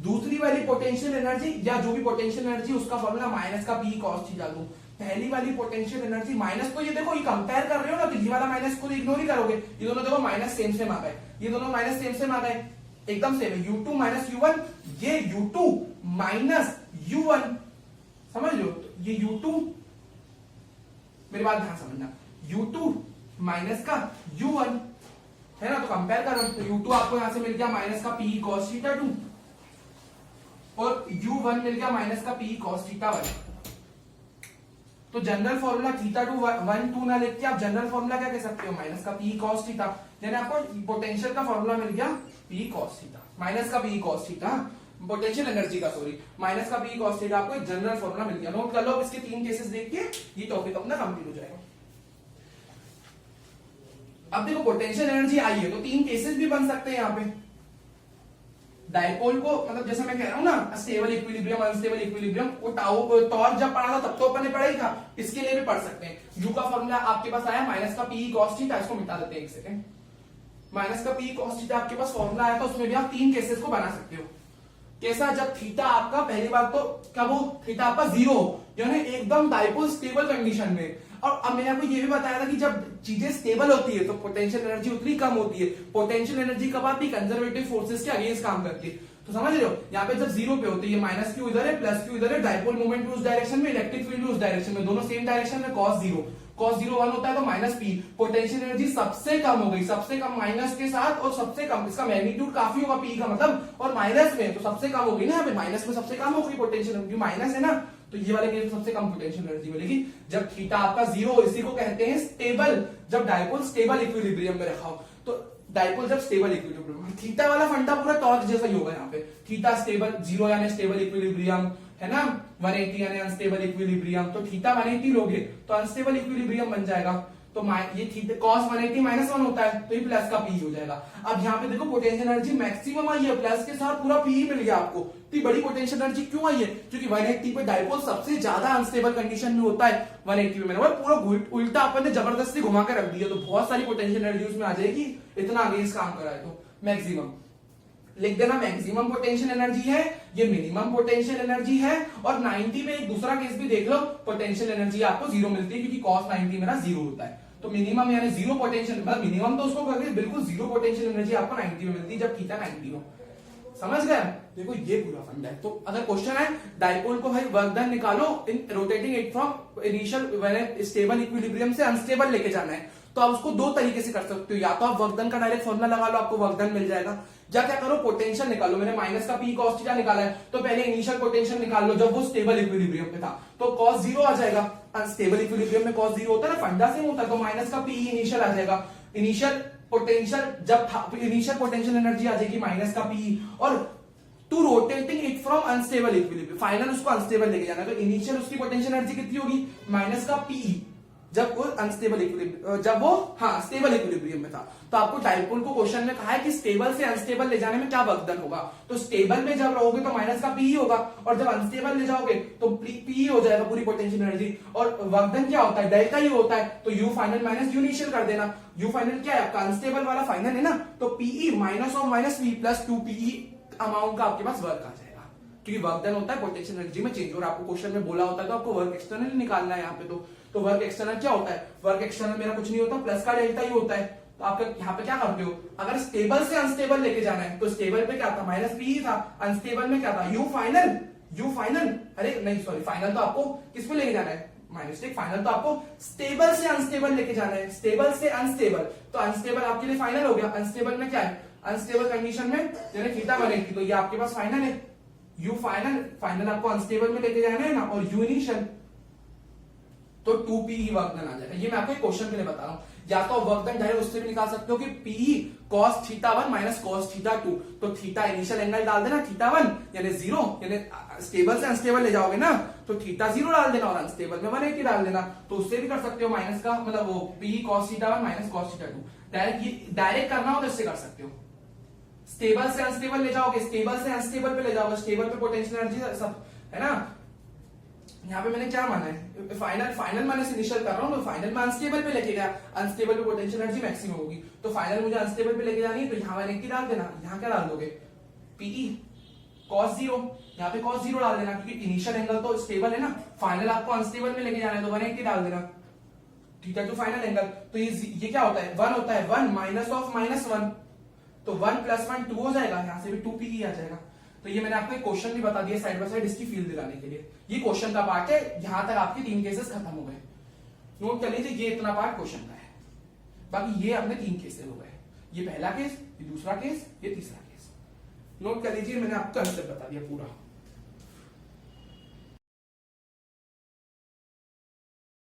दूसरी वाली पोटेंशियल एनर्जी या जो भी पोटेंशियल एनर्जी उसका फॉर्मूला माइनस का पी कॉस थीटा 2, पहली वाली पोटेंशियल एनर्जी माइनस, तो ये देखो ये कंपेयर कर रहे हो ना, तो ये वाला माइनस को इग्नोर ही करोगे, ये दोनों देखो माइनस सेम सेम आ गए, ये दोनों माइनस सेम सेम आ गए, एकदम सेम है। U2 माइनस U1, ये U2 माइनस U1, समझ लो, ये U2, मेरी बात ध्यान समझना, U2 माइनस का U1 है ना, तो कंपेयर करो, तो U2 आपको यहां से मिल गया माइनस का पी कॉस थीटा 2 और U1 मिल गया माइनस का पी कॉस थीटा 1। तो जनरल फॉर्मूला थीटा 2 1 2 ना लिख के आप जनरल फॉर्मूला क्या कह सकते हो, माइनस का पी कॉस थीटा, यानी आपको पोटेंशियल का फॉर्मूला मिल गया पी कॉस थीटा, माइनस का P cos theta, potential energy का सॉरी, माइनस का पी कॉस थीटा, आपको एक जनरल फॉर्मूला मिल गया। नोट कर लो, इसके 3 केसेस देख के ये टॉपिक अपना कंप्लीट हो जाएगा। अब देखो पोटेंशियल एनर्जी आई है, तो 3 केसेस भी बन सकते हैं यहाँ पे। डाइपोल को मतलब जैसे मैं कह रहा हूं ना, स्टेबल इक्विलिब्रियम अनस्टेबल इक्विलिब्रियम, वो टॉर्क जब पढ़ा था तब तो अपन ने पढ़ा ही था, इसके लिए भी पढ़ सकते हैं। यू का फॉर्मूला आपके पास आया माइनस का पी कॉस थीटा, इसको मिटा देते हैं एक सेकंड। माइनस का पी कॉस थीटा आपके पास फॉर्मूला आया था, उसमें भी आप 3 केसेस को बना सकते हो। कैसा, जब थीटा आपका पहली बात तो क्या वो थीटा आपका जीरो यानी एकदम डाइपोल स्टेबल कंडीशन में, और अब मैंने आपको ये भी बताया था कि जब चीजें स्टेबल होती है तो पोटेंशियल एनर्जी उतनी कम होती है। पोटेंशियल एनर्जी कब आती है, कंजर्वेटिव फोर्सेस के अगेंस्ट काम करती है। तो समझ रहे हो, यहाँ पे जब जीरो पे होती है, माइनस क्यू इधर है प्लस क्यू इधर है, डाइपोल मोमेंट उस डायरेक्शन में, इलेक्ट्रिक फील्ड उस डायरेक्शन में, दोनों सेम डायरेक्शन में, cos 0 1 होता है तो माइनस पी, पोटेंशियल एनर्जी सबसे कम हो गई, सबसे कम माइनस के साथ, और सबसे कम इसका मैग्नीट्यूड काफी होगा पी का मतलब, और माइनस में तो सबसे कम होगी ना, यहाँ पे माइनस में सबसे कम होगी पोटेंशियल एनर्जी, माइनस है ना, तो ये वाले केस सबसे कम पोटेंशियल एनर्जी मिलेगी जब थीटा आपका जीरो। इसी को कहते हैं स्टेबल, जब डाइपोल स्टेबल इक्विलिब्रियम में रखा हो। तो डाइपोल जब स्टेबल इक्विलिब्रियम, थीटा वाला फंडा पूरा टॉर्क जैसा ही होगा यहाँ पे, थीटा स्टेबल, जीरो यानी स्टेबल इक्विलिब्रियम है ना, 180 यानी अनस्टेबल इक्विलिब्रियम, तो थीटा 180 लोगे तो अनस्टेबल इक्विलिब्रियम बन जाएगा। तो ये थीटा cos 180 माइनस 1 होता है, तो ये प्लस का पी हो जाएगा। अब यहाँ पे देखो पोटेंशियल एनर्जी मैक्सिमम आई है, प्लस के साथ पूरा पी मिल गया आपको। तो बड़ी पोटेंशियल एनर्जी क्यों आई है, क्योंकि 180 पे डाइपोल सबसे ज्यादा अनस्टेबल कंडीशन में होता है। 180 में मैंने पूरा उल्टा अपन ने जबरदस्ती घुमा के रख दिया, तो बहुत सारी पोटेंशियल एनर्जी उसमें आ जाएगी, इतना अगेंस्ट काम करा है तो। मैक्सिमम लिख देना, मैक्सिमम पोटेंशियल एनर्जी है, ये मिनिमम पोटेंशियल एनर्जी है, और 90 में एक दूसरा केस भी देख लो, पोटेंशियल एनर्जी आपको जीरो मिलती है, क्योंकि cos 90 मेरा जीरो होता है। तो मिनिमम यानी जीरो पोटेंशियल, मतलब मिनिमम तो उसको करके बिल्कुल जीरो पोटेंशियल एनर्जी आपको 90 में मिलती है जब थीटा 90 हो। समझ गए? देखो ये पूरा फंडा है। तो अगर क्वेश्चन है डाइपोल को भाई वर्क डन निकालो in rotating it from initial stable equilibrium से अनस्टेबल लेके जाना है, तो आप उसको दो तरीके से कर सकते हो। या तो आप वर्क डन का डायरेक्ट फॉर्मूला लगा लो, आपको वर्क डन मिल जाएगा। या क्या करो, पोटेंशियल निकालो। मैंने माइनस का पी कॉस थीटा निकाला है, तो पहले इनिशियल पोटेंशियल निकाल लो जब वो स्टेबल इक्विलिब्रियम पे था, तो कॉस जीरो आ जाएगा। अनस्टेबल इक्विलिब्रियम में कॉस जीरो होता है ना, फंडा सेम होता है, तो माइनस का पी इनिशियल आ जाएगा। इनिशियल पोटेंशियल जब था, इनिशियल पोटेंशियल एनर्जी आ जाएगी माइनस का पी, और to rotating it from unstable equilibrium, final उसको अनस्टेबल लेके जाना है। तो इनिशियल उसकी पोटेंशियल एनर्जी कितनी होगी, माइनस का पी, जब वो अनस्टेबल इक्विलिब्रियम, जब वो स्टेबल इक्विलिब्रियम में था। तो आपको डाइपोल को क्वेश्चन में कहा है कि स्टेबल से अनस्टेबल ले जाने में क्या वर्क डन होगा, तो स्टेबल में जब रहोगे तो माइनस का पी होगा, और जब अनस्टेबल ले जाओगे तो पी हो जाएगा पूरी पोटेंशियल एनर्जी। और वर्क डन क्या होता है, डेल्टा ही होता है, तो you final minus U initial कर देना। यू फाइनल क्या है आपका, अनस्टेबल वाला फाइनल है ना, तो PE minus of minus v plus 2 PE amount का आपके पास वर्क आ जाएगा, क्योंकि वर्क डन होता है पोटेंशियल एनर्जी में चेंज। और आपको क्वेश्चन में बोला होता है तो आपको वर्क एक्सटर्नल निकालना है यहाँ पे। तो वर्क एक्सटर्नल क्या होता है, वर्क एक्सटर्नल मेरा कुछ नहीं होता, प्लस का डेल्टा ही होता है। तो आप यहाँ पे क्या करते हो, अगर स्टेबल से अनस्टेबल लेके जाना है तो स्टेबल पे क्या था, माइनस पी था, अनस्टेबल में क्या था, यू फाइनल, अरे नहीं सॉरी, फाइनल तो आपको किस पे लेके जाना है, माइनस टेक, फाइनल तो आपको स्टेबल से अनस्टेबल लेके जाना है, स्टेबल से अनस्टेबल। तो अनस्टेबल आपके लिए फाइनल हो गया। अनस्टेबल में क्या है, अनस्टेबल कंडीशन में यानी थीटा बनेगी, तो ये आपके पास फाइनल है। यू फाइनल आपको अनस्टेबल में लेके जाना है ना, और यू इनिशियल, तो 2p ही वर्क डन आ जाएगा। ये मैं आपको एक क्वेश्चन के लिए बता रहा हूं। या तो वर्क डन डायरेक्ट उससे भी निकाल सकते हो कि p cos theta 1 minus cos theta 2, तो थीटा इनिशियल एंगल डाल देना थीटा 1 यानी 0, यानी स्टेबल से अनस्टेबल ले जाओगे ना तो थीटा 0 डाल देना, और अनस्टेबल में 180 डाल देना। तो उससे भी कर सकते हो माइनस का, मतलब वो p cos theta 1 minus cos theta 2। Direct करना हो तो इससे कर सकते हो। स्टेबल से अनस्टेबल ले जाओगे, स्टेबल से अनस्टेबल पे ले जाओगे, स्टेबल पे पोटेंशियल एनर्जी सब है ना। यहाँ पे मैंने क्या माना है, फाइनल माइनस इनिशियल कर रहा हूँ, तो फाइनल में अनस्टेबल पे लेके गया, अनस्टेबल पे पोटेंशियल एनर्जी मैक्सिमम होगी, तो फाइनल मुझे अनस्टेबल पे लेके जानी है, तो यहाँ 180 डाल देना। यहाँ क्या डाल दोगे, पीई cos 0, यहाँ पे cos 0 डाल देना, क्योंकि इनिशियल एंगल तो स्टेबल है ना, फाइनल आपको अनस्टेबल में लेके जाना है, तो 180 डाल देना, ठीक है, तो फाइनल एंगल। तो ये क्या होता है, 1 होता है, 1 माइनस ऑफ माइनस 1, तो 1 प्लस 1 2 हो जाएगा, यहाँ से भी 2p आ जाएगा। तो ये मैंने आपको एक क्वेश्चन भी बता दिया साइड बाय साइड इसकी फील दिलाने के लिए। ये क्वेश्चन का पार्ट है, यहां तक आपके 3 केसेस खत्म हो गए। नोट कर लीजिए, ये इतना पार्ट क्वेश्चन का है, बाकी ये अपने 3 केसेस हो गए। ये पहला केस, ये दूसरा केस, ये तीसरा केस। नोट कर लीजिए, मैंने आपको कंसेप्ट बता दिया पूरा।